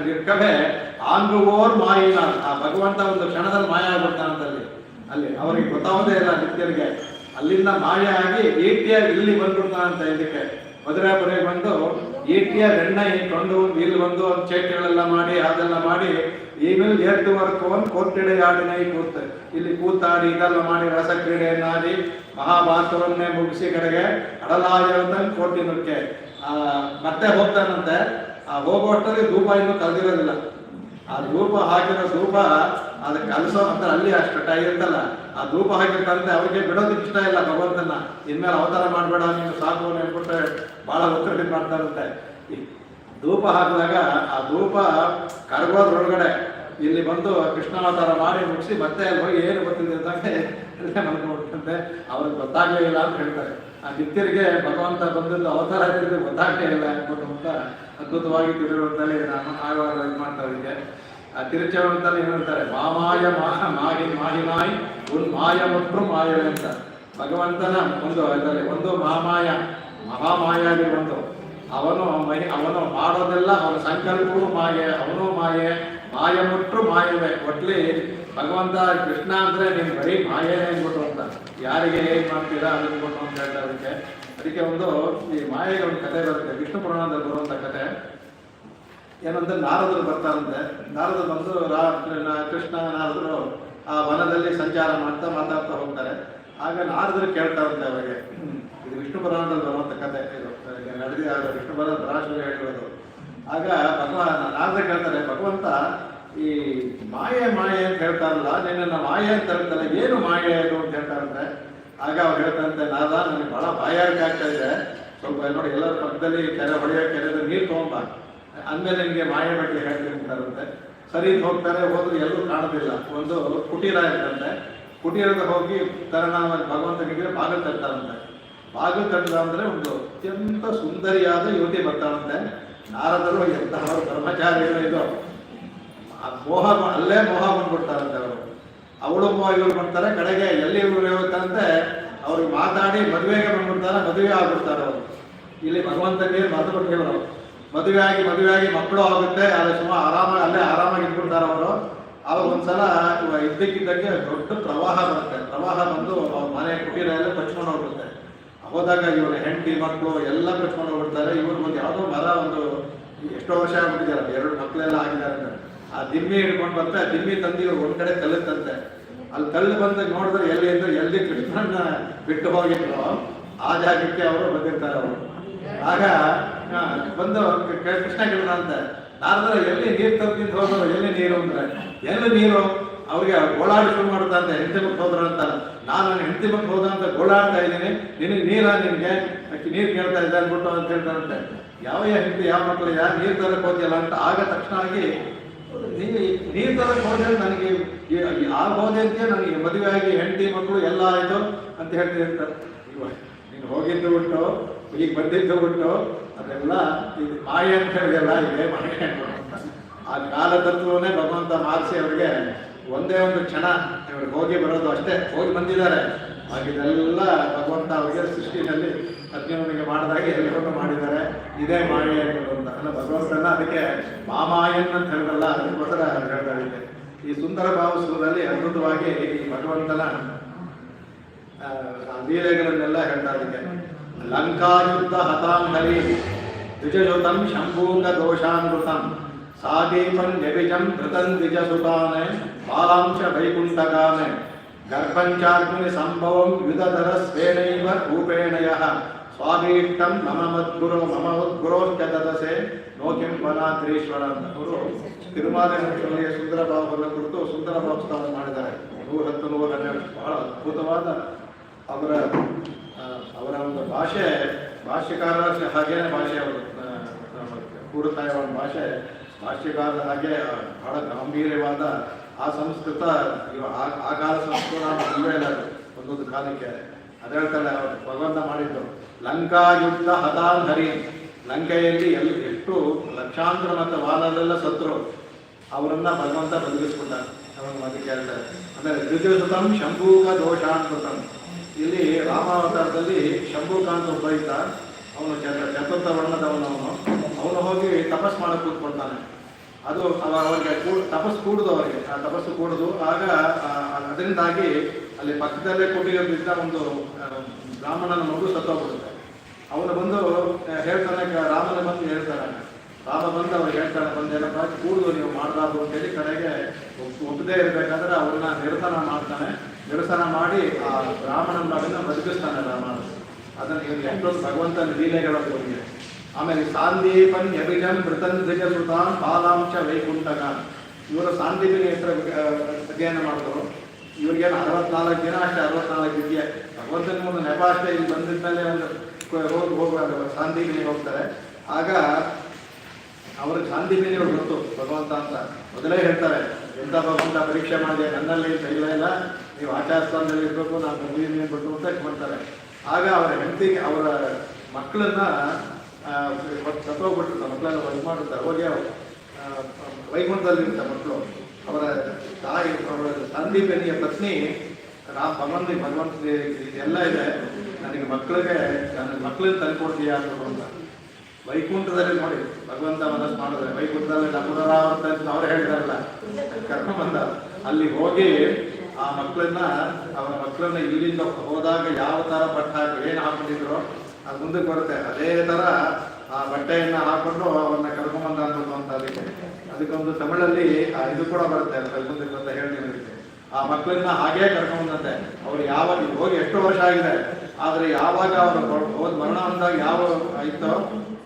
ನಿಲ್ಕವೆ ಆಂಗುವೋರ್ ಮಾಯಿನ, ಆ ಭಗವಂತ ಒಂದು ಕ್ಷಣದಲ್ಲಿ ಮಾಯ ಆಗ್ಬಿಡ್ತಾನಂತಲ್ಲಿ. ಅಲ್ಲಿ ಅವರಿಗೆ ಗೊತ್ತಾಗೋದೇ ಇಲ್ಲ ನಿತ್ಯರಿಗೆ. ಅಲ್ಲಿಂದ ಮಾಯ ಆಗಿ ಈಟಿಯ ಇಲ್ಲಿ ಬಂದ್ಬಿಡ್ತಾನಂತ. ಇದಕ್ಕೆ ಮಧುರಾಪುರಿಗೆ ಬಂದು ಈಟಿಯ ಎಣ್ಣೆ ಕೊಂಡು ಇಲ್ಲಿ ಬಂದು ಚೇಟೆಗಳೆಲ್ಲ ಮಾಡಿ ಅದೆಲ್ಲ ಮಾಡಿ ಈಮೇಲೆ ಏರ್ತುವರ್ಕೋನ್ ಕೋರ್ಟಿಡೆ ಆಡಿನ ಕೂತು ಇಲ್ಲಿ ಕೂತಾಡಿ ಇದೆಲ್ಲ ಮಾಡಿ ರಸಕ್ರೀಡೆಯನ್ನಾಡಿ ಮಹಾಭಾರತವನ್ನೇ ಮುಗಿಸಿ ಕಡೆಗೆ ಅಡಲಾಯತನ್ ಕೋಟಿನಕ್ಕೆ ಮತ್ತೆ ಹೋಗ್ತಾನಂತೆ. ಆ ಹೋಗುವಷ್ಟರಲ್ಲಿ ಧೂಪ ಇನ್ನೂ ಕಲ್ದಿರೋದಿಲ್ಲ. ಆ ಧೂಪ ಹಾಕಿರೋ ಧೂಪ ಅದಕ್ಕೆ ಕಲಸೋ ಅಂತ ಅಲ್ಲಿ ಅಷ್ಟು ಟೈಮ್ ಇರ್ತಲ್ಲ, ಆ ಧೂಪ ಹಾಕಿರ್ತಂತೆ. ಅವ್ರಿಗೆ ಬಿಡೋದಕ್ಕೆ ಇಷ್ಟ ಇಲ್ಲ ಭಗವಂತನ. ಇನ್ಮೇಲೆ ಅವತಾರ ಮಾಡಬೇಡ ನೀನು ಸಾಕು ಅನ್ಬಿಟ್ಟು ಬಹಳ ಒತ್ತಡ ಮಾಡ್ತಾರಂತೆ. ಧೂಪ ಹಾಕಿದಾಗ ಆ ಧೂಪ ಕರಗೋದ್ರೊಳಗಡೆ ಇಲ್ಲಿ ಬಂದು ಕೃಷ್ಣಾವತಾರ ಮಾಡಿ ಮುಗಿಸಿ ಮತ್ತೆ ಅಲ್ಲಿ ಹೋಗಿ ಏನು ಗೊತ್ತಿದೆ ಅಂತಾನೆ ಮಲ್ಕೊಂಡ್ಬಿಡ್ತಂತೆ. ಅವ್ರಿಗೆ ಗೊತ್ತಾಗ್ಲೇ ಇಲ್ಲ ಅಂತ ಹೇಳ್ತಾರೆ. ಆ ನಿತ್ಯರಿಗೆ ಭಗವಂತ ಬಂದದ್ದು ಅವತಾರ ಇದ್ದಿದ್ದು ಗೊತ್ತಾಗ್ಲೇ ಇಲ್ಲ ಅನ್ಕೊಂಡು ಅಂತ ಅದ್ಭುತವಾಗಿ ತಿರುಗುವಂತಲ್ಲಿ ನಾನು ಆವಾಗ ಇದು ಮಾಡ್ತಾ ಇದ್ದೆ. ಆ ತಿರುಚವಳಂತಲ್ಲಿ ಏನು ಹೇಳ್ತಾರೆ, ಮಾಮಾಯ ಮಾಹಿನಾಯ್ ಉನ್ ಮಾಯ ಮತ್ತು ಮಾಯವೇ ಅಂತ. ಭಗವಂತನ ಒಂದು ಮಹಾಮಾಯ ಮಹಾಮಾಯಾಗಿ ಬಂದು ಅವನು ಮಾಡೋದೆಲ್ಲ ಅವನ ಸಂಕಲ್ಪವೂ ಮಾಯೆ, ಅವನು ಮಾಯೆ, ಮಾಯ ಮುಟ್ರು ಮಾಯವೇ. ಒಟ್ಲಿ ಭಗವಂತ ಕೃಷ್ಣ ಅಂದ್ರೆ ನೀನು ಬರೀ ಮಾಯೇನೇ ಅಂದ್ಬಿಟ್ಟು ಅಂತ, ಯಾರಿಗೆ ಹೇಗೆ ಮಾಡ್ತೀರಾ ಅಂದ್ಬಿಟ್ಟು ಅಂತ ಹೇಳ್ತಾರೆ. ಅದಕ್ಕೆ ಒಂದು ಈ ಮಾಯೆಗೆ ಒಂದು ಕಥೆ ಬರುತ್ತೆ, ವಿಷ್ಣು ಪುರಾಣದಲ್ಲಿ ಬರುವಂಥ ಕಥೆ. ಏನಂದ್ರೆ ನಾರದರು ಬರ್ತಾರಂತೆ. ನಾರದರು ಬಂದು ಕೃಷ್ಣ ನಾರದರು ಆ ವನದಲ್ಲಿ ಸಂಚಾರ ಮಾಡ್ತಾ ಮಾತಾಡ್ತಾ ಹೋಗ್ತಾರೆ. ಆಗ ನಾರದರು ಕೇಳ್ತಾರಂತೆ ಅವರಿಗೆ, ಇದು ವಿಷ್ಣು ಪುರಾಣದಲ್ಲಿ ಬರುವಂಥ ಕಥೆ, ಇದು ನಡೆದಿ ಆಗ ವಿಷ್ಣು ಪುರಾಣ ಪರಾಶರ ಹೇಳಿರೋದು. ಆಗ ನಾರದರು ಕೇಳ್ತಾರೆ, ಭಗವಂತ ಈ ಮಾಯೆ ಅಂತ ಹೇಳ್ತಾರಲ್ಲ, ನಿನ್ನ ಮಾಯೆ ಅಂತ ಹೇಳ್ತಾರೆ, ಏನು ಮಾಯೆ ಅದು ಅಂತ ಹೇಳ್ತಾರಂತೆ. ಆಗ ಅವ್ರು ಹೇಳ್ತಾರಂತೆ, ನಾದ ನನಗೆ ಬಹಳ ಬಾಯಾರಿಕೆ ಆಗ್ತಾ ಇದೆ, ಸ್ವಲ್ಪ ನೋಡಿ ಎಲ್ಲರ ಪಕ್ಕದಲ್ಲಿ ಹೊಡೆಯೋ ಕೆರೆದ ನೀರು ತೊಗೊಂಬ, ಅಂದಮೇಲೆ ನಿಮಗೆ ಮಾಯೆ ಬಗ್ಗೆ ಹೇಳ್ತಿರ್ತಾರಂತೆ. ಸರಿ ಹೋಗ್ತಾರೆ. ಹೋದ್ರೆ ಎಲ್ಲೂ ಕಾಣೋದಿಲ್ಲ. ಒಂದು ಕುಟೀರ ಇರ್ತಂತೆ. ಕುಟೀರದ ಹೋಗಿ ಭಗವಂತನಿಗೆ ಬಾಗಿಲು ತರ್ತಾರಂತೆ. ಬಾಗಿಲು ತಟ್ಟದ ಅಂದ್ರೆ ಒಂದು ಅತ್ಯಂತ ಸುಂದರಿಯಾದ ಯುವತಿ ಬರ್ತಾರಂತೆ. ನಾರದರು ಎಂತಹವರು ಬ್ರಹ್ಮಚಾರಿಗಳು, ಇದು ಅಲ್ಲೇ ಮೋಹ ಬಂದ್ಬಿಡ್ತಾರಂತೆ ಅವರು. ಅವಳು ಇವ್ರು ಬರ್ತಾರೆ, ಕಡೆಗೆ ಎಲ್ಲಿ ಇವ್ರು ಹೇಳ್ತಾರಂತೆ, ಅವ್ರಿಗೆ ಮಾತಾಡಿ ಮದುವೆಗೆ ಬಂದ್ಬಿಡ್ತಾರೆ, ಮದುವೆ ಆಗ್ಬಿಡ್ತಾರೆ ಅವರು. ಇಲ್ಲಿ ಭಗವಂತನಿಗೆ ಮರೆತುಬಿಟ್ಟಿವರು. ಮದುವೆ ಆಗಿ ಮಕ್ಕಳು ಆಗುತ್ತೆ, ಅದು ಸುಮಾರು ಅಲ್ಲೇ ಆರಾಮಾಗಿ ಇದ್ಬಿಡ್ತಾರೆ ಅವರು. ಅವಾಗ ಒಂದ್ಸಲ ಇದ್ದಕ್ಕಿದ್ದಕ್ಕೆ ದೊಡ್ಡ ಪ್ರವಾಹ ಬರುತ್ತೆ. ಪ್ರವಾಹ ಬಂದು ಅವ್ರ ಮನೆ ಕುಟೀರ ಎಲ್ಲ ಕಚ್ಕೊಂಡು ಹೋಗ್ಬಿಡುತ್ತೆ. ಹೋದಾಗ ಇವ್ರ ಹೆಂಡತಿ ಮಕ್ಕಳು ಎಲ್ಲ ಕಚ್ಕೊಂಡು ಹೋಗ್ಬಿಡ್ತಾರೆ. ಇವ್ರು ಒಂದು ಯಾವುದೋ ಮರ, ಒಂದು ಎಷ್ಟೋ ವರ್ಷ ಆಗ್ಬಿಟ್ಟಿದ್ದಾರೆ, 2 ಮಕ್ಕಳೆಲ್ಲ ಆಗಿದ್ದಾರೆ. ಆ ದಿಮ್ಮಿ ಹಿಡ್ಕೊಂಡು ಬರ್ತಾರೆ. ಆ ದಿಮ್ಮಿ ತಂದು ಇವ್ರು ಒಂದ್ ಕಡೆ ಕಲ್ಲುತ್ತಂತೆ. ಅಲ್ಲಿ ಕಲ್ಲು ಬಂದಾಗ ನೋಡಿದ್ರೆ ಎಲ್ಲಿ ಕೃಷ್ಣನ ಬಿಟ್ಟು ಹೋಗಿದ್ರು ಆ ಜಾಗಕ್ಕೆ ಅವರು ಬಂದಿರ್ತಾರೆ ಅವರು. ಆಗ ಬಂದು ಕೃಷ್ಣ ಕೇಳ್ದಂತೆ, ನಾರದ್ರ ಎಲ್ಲಿ ನೀರು ತರ್ತಿದ್ದು ಹೋದ್ರು, ಎಲ್ಲಿ ನೀರು ಅಂದ್ರೆ, ಎಲ್ಲಿ ನೀರು ಅವ್ರಿಗೆ ಗೋಳಾಡಿ ಶುರು ಮಾಡುತ್ತಂತೆ. ಹೆಂಡತಿ ಮಕ್ಕಳು ಹೋದ್ರು ಅಂತ, ನಾನು ಹೆಂಡತಿ ಮಕ್ಕಳು ಹೋದ ಅಂತ ಗೋಳಾಡ್ತಾ ಇದ್ದೀನಿ, ನಿನಗೆ ನಿನಗೆ ನೀರು ಕೇಳ್ತಾ ಇದ್ದೆ ಅಂದ್ಬಿಟ್ಟು ಅಂತ ಹೇಳ್ತಾರಂತೆ. ಯಾವ ಹೆಂಡತಿ ಯಾವ ಮಕ್ಕಳು ಯಾರು ನೀರು ತರಕ್ಕೆ ಹೋದ್ಯಲ್ಲ ಅಂತ. ಆಗ ತಕ್ಷಣ ಆಗಿ ನೀರು ತರಕ್ಕೆ ಹೋದ್ರೆ ನನಗೆ ಹೋದೆ ಅಂತ ನನಗೆ ಮದುವೆ ಆಗಿ ಹೆಂಡತಿ ಮಕ್ಕಳು ಎಲ್ಲ ಆಯ್ತು ಅಂತ ಹೇಳ್ತಿರ್ತಾರೆ. ನೀನು ಹೋಗಿದ್ದು ಬಿಟ್ಟು ಈಗ ಬಂದಿದ್ದು ಬಿಟ್ಟು ಅದೆಲ್ಲ ಇದು ಮಾಯೆ ಅಂತ ಹೇಳಿದೆಲ್ಲ ಇದೆ ಮಾಯೆ ಅಂತ. ಆ ಕಾಲ ತತ್ವವನ್ನೇ ಭಗವಂತ ಮಾರಿಸಿ ಅವ್ರಿಗೆ ಒಂದೇ ಒಂದು ಕ್ಷಣ ಇವ್ರಿಗೆ ಹೋಗಿ ಬರೋದು ಅಷ್ಟೇ. ಹೋಗಿ ಬಂದಿದ್ದಾರೆ, ಹಾಗಿದೆಲ್ಲ ಭಗವಂತ ಅವರಿಗೆ ಸೃಷ್ಟಿನಲ್ಲಿ ಅರ್ಜುನನಿಗೆ ಮಾಡಿದಾಗೆ ಎಲ್ಲರೂ ಮಾಡಿದ್ದಾರೆ. ಇದೇ ಮಾಯೆ ಅಂತ ಅಲ್ಲ ಭಗವಂತನ. ಅದಕ್ಕೆ ಮಾಮಾಯನ್ ಅಂತ ಹೇಳಿದ್ರಲ್ಲ, ಅದಕ್ಕೋಸ್ಕರ ಹೇಳ್ತಾ ಇದೆ. ಈ ಸುಂದರ ಭಾವಸೂರಲ್ಲಿ ಅದ್ಭುತವಾಗಿ ಈ ಭಗವಂತನ ಲೀಲೆಗಳನ್ನೆಲ್ಲ ಹೇಳ್ತಾ ಇದಕ್ಕೆ. ಲಂಕಾಯುದ್ಧ ಹತಾಂಗರಿ ದ್ವಿಜಯುತಂ ಶಂಭೂಂಗ ದೋಷಾನ್ವೃತಂ ಸಾದೀಪನ್ ಯವಿಜಂ ಧೃತಂ ದ್ವಿಜಸುತಾನೆ ಬಾಲಾಂಶ ವೈಕುಂಠಗಾನೆ ಗರ್ಭಂಚಾಗ್ನಿ ಸಂಭವಂ ಯುಧಧರ ಸ್ವೇನೈವ ರೂಪೇಣಯಃ ಸ್ವಾಭೀಷ್ಟಂ ಮಮ ಉದ್ಗುರೋಶ್ಚ ದದಸೆ ನೋಕಿಂ ವನಾದ್ರೀಶ್ವರ ಅಂತ. ಅವರು ತಿರುಮಾದೇಶ್ವರಿಯ ಸುಂದರ ಭಾವವನ್ನು ಕುರಿತು ಸುಂದರ ಭಾವಸ್ಥಾನ ಮಾಡಿದ್ದಾರೆ. 110-112 ಬಹಳ ಅದ್ಭುತವಾದ ಅವರ ಒಂದು ಭಾಷ್ಯಕಾರ ಹಾಗೇನೆ ಭಾಷೆ ಅವರು ಕೂರುತ್ತಾಯ ಭಾಷೆ. ಭಾಷ್ಯಕಾರದ ಹಾಗೆ ಬಹಳ ಗಾಂಭೀರ್ಯವಾದ ಆ ಸಂಸ್ಕೃತ ಆ ಕಾಲ ಸಂಸ್ಕೃತ ಇಲ್ಲೇ ಇಲ್ಲ ಒಂದೊಂದು ಕಾಲಕ್ಕೆ. ಅದು ಹೇಳ್ತಾರೆ ಭಗವಂತ ಮಾಡಿದ್ದು. ಲಂಕಾಯುದ್ಧ ಹತಾನ್ ಹರಿ, ಲಂಕೆಯಲ್ಲಿ ಎಷ್ಟು ಲಕ್ಷಾಂತರ ಮತ್ತು ವಾನರೆಲ್ಲ ಸತ್ರು, ಅವರನ್ನ ಭಗವಂತ ಬದಲಿಸ್ಬಿಟ್ಟ. ಅದಕ್ಕೆ ಹೇಳ್ತಾರೆ. ಆಮೇಲೆ ದ್ವಿಜಸುತಂ ಶಂಭೂಕ ದೋಷಾನ್ಕೃತಂ, ಇಲ್ಲಿ ರಾಮಾವತಾರದಲ್ಲಿ ಶಂಭೂಕ ಅಂತ ಒಬ್ಬ ಇದ್ದ, ಅವನು ಚತುರ್ಥ ವರ್ಣದವನು. ಅವನು ಹೋಗಿ ತಪಸ್ ಮಾಡಕ್ಕೆ ಕೂತ್ಕೊಳ್ತಾನೆ. ಅದು ಅವರಿಗೆ ತಪಸ್ಸು ಕೂಡುದು, ಅವರಿಗೆ ಆ ತಪಸ್ಸು ಕೂಡುದು. ಆಗ ಅದರಿಂದಾಗಿ ಅಲ್ಲಿ ಪಕ್ಕದಲ್ಲೇ ಕೊಟ್ಟಿರೋದ್ರಿಂದ ಒಂದು ಬ್ರಾಹ್ಮಣನ ಮಗು ಸತ್ತೋಗ್ಬಿಡುತ್ತೆ. ಅವನು ಬಂದು ಹೇಳ್ತಾನೆ, ರಾಮನ ಬಂದು ಹೇಳ್ತಾನೆ. ರಾಮ ಬಂದು ಅವ್ರು ಹೇಳ್ತಾನೆ, ಬಂದೇನಪ್ಪ ಕೂಡುದು ನೀವು ಮಾಡಬಾರ್ದು ಅಂತೇಳಿ ಕಡೆಗೆ ಒಪ್ಪದೇ ಇರಬೇಕಾದ್ರೆ ಅವ್ರನ್ನ ನಿರಸನ ಮಾಡ್ತಾನೆ. ನಿರಸನ ಮಾಡಿ ಆ ಬ್ರಾಹ್ಮಣನ ಮಗನ ಬದುಕಿಸ್ತಾನೆ ರಾಮ. ಅದನ್ನು ಇವರು ಎಷ್ಟೊಂದು ಭಗವಂತನ ಲೀಲೆಗಳನ್ನು ಅವರಿಗೆ. ಆಮೇಲೆ ಸಾಂದೀಪನ್ ಯಬಿಜನ್ ಮೃತನ್ ದ್ವಿಜ ಸುತಾನ್ ಬಾಲಾಂಶ ವೈಕುಂಠಗ, ಇವರು ಸಾಂದೀಪಿನ ಹೆಸರು ಅಧ್ಯಯನ ಮಾಡಿದ್ರು. ಇವ್ರಿಗೇನು 64 ದಿನ ಅಷ್ಟೇ, 64 ವಿದ್ಯೆ. ಭಗವಂತನ ಒಂದು ನೆಪ ಅಷ್ಟೇ. ಇಲ್ಲಿ ಬಂದಿದ್ಮೇಲೆ ಒಂದು ಹೋಗುವಾಗ ಸಾಂದೀಪಿನಿಗೆ ಹೋಗ್ತಾರೆ. ಆಗ ಅವ್ರಿಗೆ ಸಾಂದೀಪಿನಿಗಳು ಗೊತ್ತು ಭಗವಂತ ಅಂತ ಮೊದಲೇ ಹೇಳ್ತಾರೆ. ಎಂಥ ಭಗವಂತ ಪರೀಕ್ಷೆ ಮಾಡಿದೆ ನನ್ನಲ್ಲಿ ಇಲ್ಲ ಇಲ್ಲ, ನೀವು ಆಚಾರ ಸ್ಥಾನದಲ್ಲಿ ಇರಬೇಕು, ನಾನು ಬಂದಿದ್ದೀನಿ ಅಂದ್ಬಿಟ್ಟು ಅಂತ ಮಾಡ್ತಾರೆ. ಆಗ ಅವರ ಹೆಂಡತಿಗೆ ಅವರ ಮಕ್ಕಳನ್ನ ಸತ್ತೋಗ್ಬಿಟ್ಟಿರ್ತಾರೆ, ಮಕ್ಕಳೆಲ್ಲ ಇದು ಮಾಡಿರ್ತಾರೆ. ಹೋಗಿ ವೈಕುಂಠದಲ್ಲಿರ್ತಾರೆ ಮಕ್ಕಳು. ಅವರ ತಾಯಿ, ಅವರ ಸಂದೀಪನಿಯ ಪತ್ನಿ ಭಗವಂತ ಇದೆಲ್ಲ ಇದೆ, ನನಗೆ ಮಕ್ಕಳಿಗೆ ನನ್ನ ಮಕ್ಕಳನ್ನ ತಂದುಕೊಡ್ತೀಯಾ ಅಂತ ವೈಕುಂಠದಲ್ಲಿ ನೋಡಿ ಭಗವಂತ ಮನಸ್ಸು ಮಾಡಿದ್ರೆ. ವೈಕುಂಠದಲ್ಲಿ ಪುನರಾವರ್ತ ಅಂತ ಅವ್ರು ಹೇಳಿದಾರಲ್ಲ, ಕರ್ಮ ಬಂದ ಅಲ್ಲಿ ಹೋಗಿ ಆ ಮಕ್ಕಳನ್ನ ಇಲ್ಲಿಂದ ಹೋದಾಗ ಯಾವ ತರ ಬಟ್ಟೆ ಹಾಕಿ ಏನು ಹಾಕೊಂಡಿದ್ರು ಅದು ಮುಂದಕ್ಕೆ ಬರುತ್ತೆ. ಅದೇ ತರ ಆ ಬಟ್ಟೆಯನ್ನ ಹಾಕೊಂಡು ಅವ್ರನ್ನ ಕರ್ಕೊಂಬಂದ ಅನ್ಬೋದು ಅಂತ. ಅದಕ್ಕೊಂದು ತಮಿಳಲ್ಲಿ ಇದು ಕೂಡ ಬರುತ್ತೆ, ಮುಂದಕ್ಕೆ ಅಂತ ಹೇಳ್ತೀನಿ. ಆ ಮಕ್ಕಳನ್ನ ಹಾಗೇ ಕರ್ಕೊಂಬಂದಂತೆ. ಅವ್ರು ಯಾವಾಗ ಹೋಗಿ ಎಷ್ಟು ವರ್ಷ ಆಗಿದೆ, ಆದ್ರೆ ಯಾವಾಗ ಅವರು ಹೋದ್ ಮರಣ ಅಂದಾಗ ಯಾವ ಇತ್ತೋ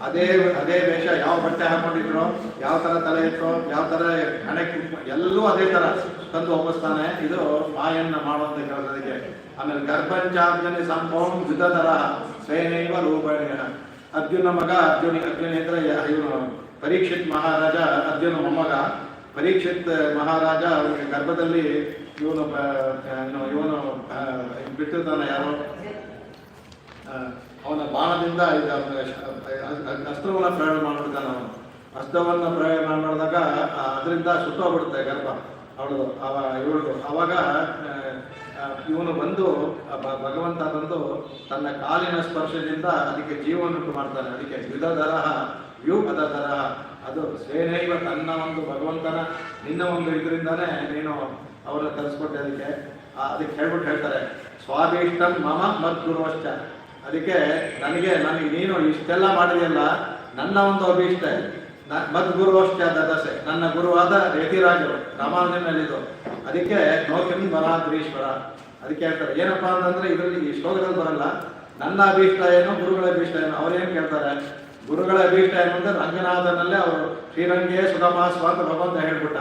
ಅದೇ ವೇಷ, ಯಾವ ಬಟ್ಟೆ ಹಾಕೊಂಡಿದ್ರು, ಯಾವ ತರ ತಲೆ ಇತ್ತು, ಯಾವ ತರ ಹಣೆ ಎಲ್ಲೂ ಅದೇ ತರ ತಂದು ಒಪ್ಪಿಸ್ತಾನೆ. ಇದು ಮಾಯನ್ನ ಮಾಡುವಂತ ಕೆಲಸದಕ್ಕೆ. ಆಮೇಲೆ ಗರ್ಭಂಚಾರ್ಜನೆ ಸಂಭವಂ ಯುದ್ಧ ತರ ಸ್ವಯನೈವ ರೂಪೇಣ. ಅರ್ಜುನ ಮಗ ಅರ್ಜುನ ಅಂದ್ರೆ ಇವನು ಪರೀಕ್ಷಿತ್ ಮಹಾರಾಜ, ಅರ್ಜುನ ಮೊಮ್ಮಗ ಪರೀಕ್ಷಿತ್ ಮಹಾರಾಜ. ಅವನಿಗೆ ಗರ್ಭದಲ್ಲಿ ಇವನು ಬಿಟ್ಟಿರ್ತಾನೆ, ಯಾರೋ ಅವನ ಬಾಣದಿಂದ ಅಸ್ತ್ರವನ್ನ ಪ್ರಯೋಗ ಮಾಡಿಬಿಡ್ತಾನೆ. ಅವನು ಅಸ್ತ್ರವನ್ನ ಪ್ರಯೋಗ ಮಾಡಿದಾಗ ಅದರಿಂದ ಸುಟ್ಟೋಗ್ಬಿಡುತ್ತೆ ಗರ್ಭ ಅವಳದು, ಇವಳದು. ಅವಾಗ ಇವನು ಬಂದು ಭಗವಂತ ಬಂದು ತನ್ನ ಕಾಲಿನ ಸ್ಪರ್ಶದಿಂದ ಅದಕ್ಕೆ ಜೀವವನ್ನು ಮಾಡ್ತಾನೆ. ಅದಕ್ಕೆ ಯುಧಧರಹ ವ್ಯೂಪಧರಹ. ಅದು ಸೇನೈವ ತನ್ನ ಒಂದು ಭಗವಂತನ ನಿನ್ನ ಒಂದು ಇದರಿಂದಾನೇ ನೀನು ಅವರನ್ನು ತರಿಸ್ಕೊಟ್ಟೆ. ಅದಕ್ಕೆ ಹೇಳ್ತಾರೆ ಸ್ವಾಭೀಷ್ಟಂ ಮಮ ಮದ್ಗುರುವಶ್ಚ. ಅದಕ್ಕೆ ನನಗೆ ನೀನು ಇಷ್ಟೆಲ್ಲ ಮಾಡಿದೆಯಲ್ಲ, ನನ್ನ ಒಂದು ಅಭೀಷ್ಟ ಮದ್ಗುರುವಶ್ಚ ದದಸೆ, ನನ್ನ ಗುರುವಾದ ಯತಿರಾಜರು ರಾಮಾನುಜನಲ್ಲಿದ್ದು. ಅದಕ್ಕೆ ನೋಕಿಂ ಬಲಾದ್ರೀಶ್ವರ. ಅದಕ್ಕೆ ಹೇಳ್ತಾರೆ ಏನಪ್ಪಾ ಅಂತಂದ್ರೆ ಇದರಲ್ಲಿ ಈ ಶ್ಲೋಕದಲ್ಲಿ ಬರಲ್ಲ ನನ್ನ ಅಭೀಷ್ಟ ಏನು ಗುರುಗಳ ಅಭೀಷ್ಟ ಏನು. ಅವ್ರೇನು ಕೇಳ್ತಾರೆ, ಗುರುಗಳ ಅಭೀಷ್ಟ ಏನು ಅಂದ್ರೆ ರಂಗನಾಥನಲ್ಲೇ ಅವರು ಶ್ರೀರಂಗೇ ಸುಗಮಾಸ್ವ ಅಂತ ಭಗವಂತ ಹೇಳ್ಬಿಟ್ಟ.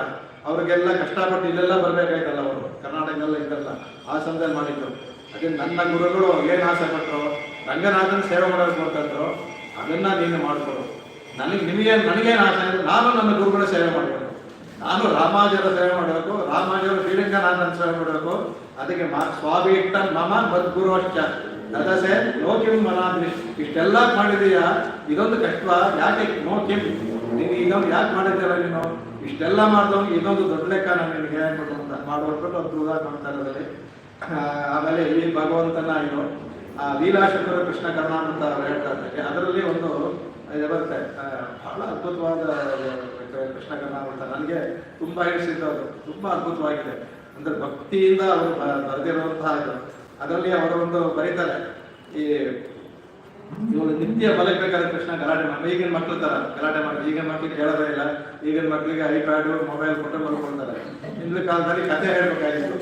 ಅವ್ರಿಗೆಲ್ಲ ಕಷ್ಟಪಟ್ಟು ಇಲ್ಲೆಲ್ಲ ಬರ್ಬೇಕಾಯ್ತಲ್ಲ, ಅವರು ಕರ್ನಾಟಕದಲ್ಲ ಇದ್ದಲ್ಲ ಹಾಸನದಲ್ಲಿ ಮಾಡಿದ್ರು. ಅದೇ ನನ್ನ ಗುರುಗಳು ಏನು ಆಸೆ ಪಟ್ಟರು, ರಂಗನಾಥನ ಸೇವೆ ಮಾಡೋದು ಅಂತಂದ್ರು, ಅದನ್ನ ನೀನು ಮಾಡ್ಕೊಡು. ನನಗೇನು ಆಸೆ ಅಂದ್ರೆ ನಾನು ನನ್ನ ಗುರುಗಳ ಸೇವೆ ಮಾಡಬೇಕು, ನಾನು ರಾಮಾಜರ ಸೇವೆ ಮಾಡಬೇಕು, ರಾಮಾಜರು ಶ್ರೀರಂಗನಾಥನ ಸೇವೆ ಮಾಡಬೇಕು. ಅದಕ್ಕೆ ಸ್ವಾಭೀಷ್ಟ ಮಮ ಮದ್ಗುರು ಅಷ್ಟ ದದಸೆ ನೋಕಿಂ ಮನಾದ್ರಿ. ಇಷ್ಟೆಲ್ಲ ಮಾಡಿದೀಯಾ, ಇದೊಂದು ಕಷ್ಟ ಯಾಕೆ ನೋಕಿಂ, ನೀನು ಇದೊಂದು ಯಾಕೆ ಮಾಡಿದ್ದೀರ ನೀನು, ಇಷ್ಟೆಲ್ಲ ಮಾಡಿದವನು ಇದೊಂದು ದೊಡ್ಡ ಲೆಕ್ಕ ನಾನು ನಿನಗೆ ಹೇಳ್ಬಿಟ್ಟು ಅಂತ ಮಾಡ್ಬಿಟ್ಟು ಅದು ಮಾಡ್ತಾ ಇರೋದ್ರಲ್ಲಿ. ಆಮೇಲೆ ಈ ಭಗವಂತನ ಇದು ಲೀಲಾಶಂಕರ ಕೃಷ್ಣ ಕರ್ಣಾಮೃತ ಹೇಳ್ತಾ ಇದ್ದಾರೆ. ಅದರಲ್ಲಿ ಒಂದು ಬರುತ್ತೆ ಬಹಳ ಅದ್ಭುತವಾದ ಕೃಷ್ಣ ಕರ್ಣಾಮೃತ. ನನಗೆ ತುಂಬ ಹಿಡಿಸಿದ್ದು, ಅದು ತುಂಬ ಅದ್ಭುತವಾಗಿದೆ. ಅಂದ್ರೆ ಭಕ್ತಿಯಿಂದ ಅವರು ಬರೆದಿರುವಂತಹ ಇದು. ಅದರಲ್ಲಿ ಅವರು ಒಂದು ಬರೀತಾರೆ, ಈ ಇವರು ನಿತ್ಯ ಬಲಬೇಕಾದ್ರೆ ಕೃಷ್ಣ ಗಲಾಟೆ ಮಾಡಿ, ಈಗಿನ ಮಕ್ಳು ತರ ಗಲಾಟೆ ಮಾಡಿ. ಈಗಿನ ಮಕ್ಳಿಗೆ ಹೇಳೋದೇ ಇಲ್ಲ, ಈಗಿನ ಮಕ್ಳಿಗೆ ಐಪ್ಯಾಡು ಮೊಬೈಲ್ ಕೊಟ್ಟು ಮಲ್ಕೊಳ್ತಾರೆ. ಹಿಂದಿನ ಕಾಲದಲ್ಲಿ ಕತೆ ಹೇಳ್ಬೇಕಾಗಿತ್ತು,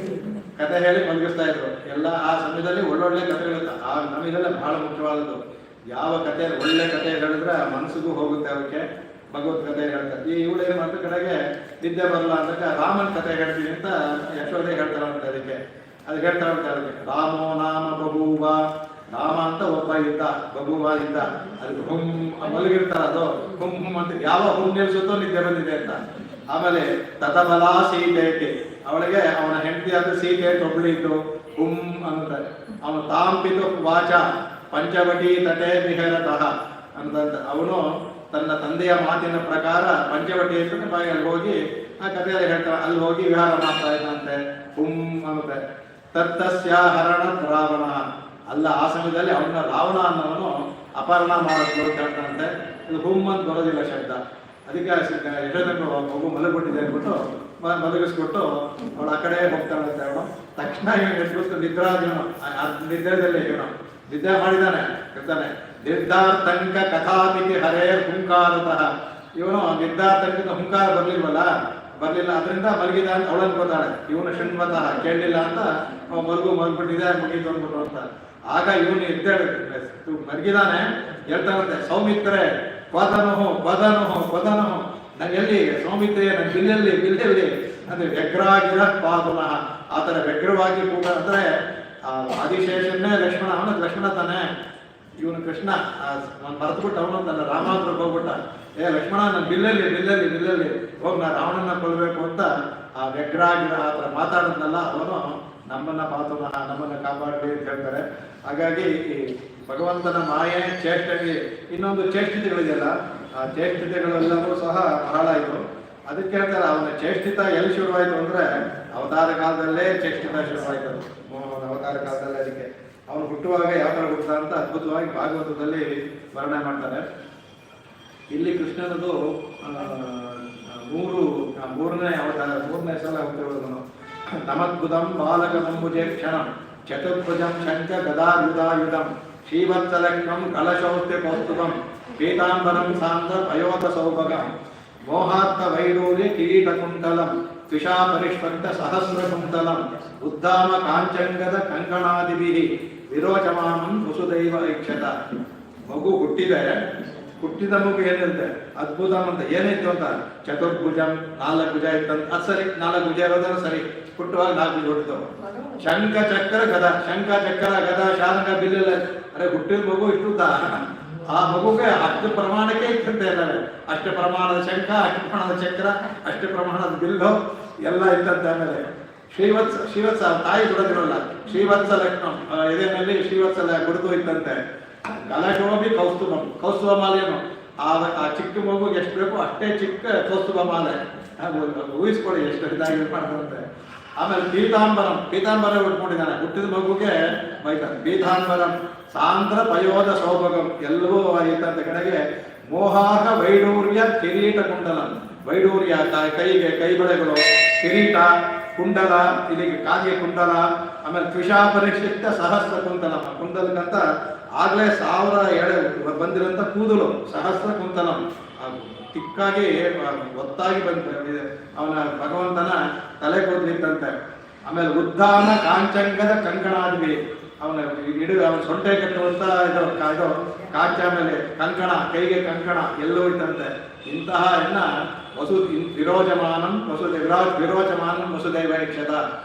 ಕತೆ ಹೇಳಿ ಮಲಗಿಸ್ತಾ ಇದ್ರು ಎಲ್ಲ. ಆ ಸಮಯದಲ್ಲಿ ಒಳ್ಳೊಳ್ಳೆ ಕಥೆಗಳು ಆ ನಮಗೆಲ್ಲ ಬಹಳ ಮುಖ್ಯವಾದದ್ದು. ಯಾವ ಕತೆ ಒಳ್ಳೆ ಕತೆ ಹೇಳಿದ್ರೆ ಆ ಮನಸ್ಸಿಗೂ ಹೋಗುತ್ತೆ. ಅವಕ್ಕೆ ಭಗವತ್ ಕತೆ ಹೇಳ್ತಾರೆ. ಈ ಇವಳು ಏನು ಮಾಡ್ತಾರೆ, ಕಡೆಗೆ ನಿದ್ದೆ ಬರಲ್ಲ ಅಂದಾಗ ರಾಮನ ಕತೆ ಹೇಳ್ತೀನಿ ಅಂತ ಯಶೋದೆ ಹೇಳ್ತಾರಂತೆ. ಅದಕ್ಕೆ ಹೇಳ್ತಾರಂತೆ, ಅದಕ್ಕೆ ರಾಮೋ ನಾಮ ಬಭೂವ. ರಾಮ ಅಂತ ಒಬ್ಬ ಇದ್ದ, ಬಭೂವ ಇದ್ದ. ಅದಕ್ಕೆ ಹುಮ್ ಮಲಗಿರ್ತಾರ, ಅದು ಹುಮ್ ಅಂತ ಯಾವ ಹುಮ್ ನಿಲ್ಸುತ್ತೋ ನಿದ್ದೆ ಬಂದಿದೆ ಅಂತ. ಆಮೇಲೆ ತತಬಲ ಸೀತೆ, ಅವಳಿಗೆ ಅವನ ಹೆಂಡತಿಯಾದ ಸೀತೆ ಒಬ್ಬಳಿದ್ದು ಹುಮ್ ಅಂತ. ಅವನು ತಾಂಪಿತು ವಾಚ ಪಂಚವಟಿ ತಟೆ ವಿಹರತಃ ಅಂತಂತ. ಅವನು ತನ್ನ ತಂದೆಯ ಮಾತಿನ ಪ್ರಕಾರ ಪಂಚವಟಿ ಅಂತ ಬಾಯಲ್ಲಿ ಹೋಗಿ ಆ ಕಥೆಯಲ್ಲಿ ಹೇಳ್ತಾರೆ, ಅಲ್ಲಿ ಹೋಗಿ ವಿಹಾರ ಮಾಡ್ತಾ ಇದ್ದಂತೆ. ಹುಮ್ ಅನ್ನುತ್ತೆ. ತತ್ತಸ್ಯ ಹರಣ ರಾವಣ. ಅಲ್ಲ, ಆ ಸಮಯದಲ್ಲಿ ಅವನ ರಾವಣ ಅನ್ನೋನು ಅಪಹರಣ ಮಾಡೋದು ಹೇಳ್ತಾನಂತೆ. ಇದು ಹುಮ್ ಅಂತ ಬರೋದಿಲ್ಲ ಶಬ್ದ. ಅದಕ್ಕೆ ಯಶೋಧನ್ನು ಮಗು ಮಲಗಿಬಿಟ್ಟಿದೆ ಅಂದ್ಬಿಟ್ಟು ಮಲಗಿಸ್ಬಿಟ್ಟು ಅವಳು ಆ ಕಡೆ ಹೋಗ್ತಾನಂತೆ. ಅವನು ತಕ್ಷಣ ಇವನು ಎಟ್ಬಿಟ್ಟು ನಿದ್ರೆದಲ್ಲಿ ಇವನು ನಿದ್ದೆ ಮಾಡಿದಾನೆ ಇರ್ತಾನೆ. ನಿರ್ಧಾರ್ತಂಕ ಕಥಾಮಿತಿ ಹರೇ ಹುಂಕಾರತಃ. ಇವನು ನಿರ್ಧಾರ್ತಂಕದ ಹುಂಕಾರ ಬರ್ಲಿಲ್ಲ. ಅದರಿಂದ ಮಲಗಿದ ಅಂತ ಅವಳು ಅನ್ಕೋತಾಳೆ. ಇವನು ಶೃಣ್ವತಃ ಕೇಳಲಿಲ್ಲ ಅಂತ ಮಲಗ್ಬಿಟ್ಟಿದೆ, ಮುಗಿದು ಅಂದ್ಬಿಟ್ಟು ಅಂತ. ಆಗ ಇವನು ಎದ್ದೇಳ ಮಲಗಿದಾನೆ, ಹೇಳ್ತಾನಂತೆ, ಸೌಮಿತ್ರೆ ಪದನಹು ಪದನಹು ಪದನಹು. ನಾನು ಎಲ್ಲಿ ಸೌಮಿತ್ರೆ, ನನ್ನ ಬಿಲ್ಲೆಲ್ಲಿ ಅಂದ್ರೆ ವ್ಯಗ್ರಾಗಿರ ಪಾದನಃ. ಆ ಥರ ವ್ಯಗ್ರವಾಗಿ ಕೂಡ ಅಂದ್ರೆ ಆದಿಶೇಷನ್ನೇ ಲಕ್ಷ್ಮಣ, ಅವನ ಲಕ್ಷ್ಮಣ ತಾನೆ. ಇವನು ಕೃಷ್ಣ ಮರೆತುಬಿಟ್ಟು ಅವನು ತನ್ನ ರಾಮಾತ್ರಕ್ಕೆ ಹೋಗ್ಬಿಟ್ಟ. ಲಕ್ಷ್ಮಣ, ನನ್ನ ಬಿಲ್ಲಲ್ಲಿ ಹೋಗಿ ನಾ ರಾವಣನ ಕೊಲ್ಲಬೇಕು ಅಂತ ಆ ವ್ಯಗ್ರಾಗಿ ಆ ಥರ ಮಾತಾಡಿದ್ನಲ್ಲ ಅವನು ನಮ್ಮನ್ನು ಕಾಪಾಡಲಿ ಅಂತ ಹೇಳ್ತಾರೆ. ಹಾಗಾಗಿ ಈ ಭಗವಂತನ ಮಾಯೆ ಚೇಷ್ಟೆಗೆ ಇನ್ನೊಂದು ಚೇಷ್ಟಿತೆಗಳಿದೆಯಲ್ಲ, ಆ ಚೇಷ್ಟಿತೆಗಳೆಲ್ಲವೂ ಸಹ ಬಹಳ ಇದು. ಅದಕ್ಕೆ ಹೇಳ್ತಾರೆ ಅವನ ಚೇಷ್ಟಿತ ಎಲ್ಲಿ ಶುರುವಾಯಿತು ಅಂದರೆ ಅವತಾರ ಕಾಲದಲ್ಲೇ ಚೇಷ್ಟಿತ ಶುರುವಾಯಿತು. ಅವತಾರ ಕಾಲದಲ್ಲೇ. ಅದಕ್ಕೆ ಅವನು ಹುಟ್ಟುವಾಗ ಯಾವ ಥರ ಹುಟ್ಟ ಅಂತ ಅದ್ಭುತವಾಗಿ ಭಾಗವತದಲ್ಲಿ ವರ್ಣನೆ ಮಾಡ್ತಾರೆ. ಇಲ್ಲಿ ಕೃಷ್ಣನದು ಮೂರನೇ ಅವತಾರ, ಮೂರನೇ ಸಲ ಹುಟ್ಟಿರೋದನು. ನಮದ್ಭುತಂ ಬಾಲಕಮಂಬುಜೆ ಕ್ಷಣಂ ಚತುರ್ಭುಜಂ ಶಂಖ ಗದಾಯುಧಾಯುಧಂ ಶ್ರೀವತ್ಸಲಕ್ಷ್ಮಂ ಕಲಶೌಸ್ತ್ಯ ಕೌಸ್ತುಭಂ ಪೀತಾಂಬರಂ ಸಾಂದ್ರ ಪಯೋಧ ಸೌಭಗಂ ಮೋಹಾತ್ತ ವೈಡೂರ್ಯ ಕಿರೀಟಕುಂಡಲಂ ತ್ವಿಷಾ ಪರಿಷ್ಪಂತ ಸಹಸ್ರಕುಂಡಲಂ ಉದ್ದಾಮ ಕಾಂಚಂಗದ ಕಂಕಣಾದಿಭಿಃ ವಿರೋಚಮಾನಂ ವಸುದೈವ ಐಕ್ಷತ. ಮಗು ಹುಟ್ಟಿದ ಮಗು ಏನಿರುತ್ತೆ ಅದ್ಭುತಂ ಅಂತ ಏನಿತ್ತು ಅಂತ ಚತುರ್ಭುಜಂ 4 ಭುಜ ಇತ್ತಂತ. ಅದು ಸರಿ, 4 ಭುಜ ಇರೋದ್ರೆ ಸರಿ. ಹುಟ್ಟುವಾಗ 4 ಭುಜ ಹುಟ್ಟಿತು. ಶಂಖ ಚಕ್ರ ಗದ ಶಾಂಗ ಬಿಲ್ಲೆಲ್ಲ. ಅರೆ ಹುಟ್ಟಿದ ಮಗು ಇಷ್ಟುದ್ದ. ಆ ಮಗುಗೆ ಅಷ್ಟು ಪ್ರಮಾಣಕ್ಕೆ ಇತ್ತಂತೆ ಇದ್ದಾರೆ. ಅಷ್ಟು ಪ್ರಮಾಣದ ಶಂಖ, ಅಷ್ಟು ಪ್ರಮಾಣದ ಚಕ್ರ, ಅಷ್ಟು ಪ್ರಮಾಣದ ಬಿಲ್ಲು ಎಲ್ಲ ಇತ್ತಂತೆ. ಆಮೇಲೆ ಶ್ರೀವತ್ಸ ತಾಯಿ ಬಿಡೋದಿರಲ್ಲ. ಶ್ರೀವತ್ಸ ಲಕ್ಷ್ಮಂ ಎದೆನಲ್ಲಿ ಶ್ರೀವತ್ಸಲ ಗುರುತು ಇತ್ತಂತೆ. ಕಲಶೋಭಿ ಕೌಸ್ತುಭ ಮಾಲೆಯನ್ನು ಆ ಚಿಕ್ಕ ಮಗುಗೆ ಎಷ್ಟು ಬೇಕು ಅಷ್ಟೇ ಚಿಕ್ಕ ಕೌಸ್ತುಭ ಮಾಲೆ. ಊಹಿಸ್ಕೊಳ್ಳಿ ಎಷ್ಟು ಇದಾಗಿ ಮಾಡ್ತಾರಂತೆ. ಆಮೇಲೆ ಪೀತಾಂಬರ ಉಟ್ಕೊಂಡಿದ್ದಾನೆ. ಹುಟ್ಟಿದ ಮಗುಗೆ ಬೈತಾನೆ. ಪೀತಾಂಬರಂ ಸಾಂದ್ರ ಪಯೋಧ ಸೌಭಗಂ ಎಲ್ಲವೂ ಇದ್ದಂತ ಕಡೆಗೆ ಮೋಹಾಹ ವೈಡೂರ್ಯ ಕಿರೀಟ ಕುಂಡಲ. ವೈಡೂರ್ಯ ಕೈಗೆ ಕೈಬಳೆಗಳು, ಕಿರೀಟ, ಕುಂಡಲ, ಇಲ್ಲಿಗೆ ಕಾಗೆ ಕುಂಡಲ. ಆಮೇಲೆ ತ್ವಿಷಾ ಪರಿಶಿಷ್ಟ ಸಹಸ್ರ ಕುಂಡಲಕ್ಕಂತ ಆಗ್ಲೇ 1000 ಎಳೆ ಬಂದಿರೋಂಥ ಕೂದಲು ಸಹಸ್ರ ಕುಂತಲಂ. ತಿಕ್ಕಾಗಿ ಒತ್ತಾಗಿ ಬಂದಿದೆ ಅವನ ಭಗವಂತನ ತಲೆ ಕೂದಲಿತ್ತಂತೆ. ಆಮೇಲೆ ಉದ್ದಾನ ಕಾಂಚಂಗದ ಕಂಕಣಾದ್ವಿ. ಅವನ ಸೊಂಟೆ ಕಟ್ಟುವಂತ ಇದು ಕಾಂಚ, ಮೇಲೆ ಕಂಕಣ, ಕೈಗೆ ಕಂಕಣ ಎಲ್ಲವೂ ಇತ್ತಂತೆ. ಇಂತಹ ವಿರೋಚಮಾನಂ ವಸುದೈವ ಐಕ್ಷತ.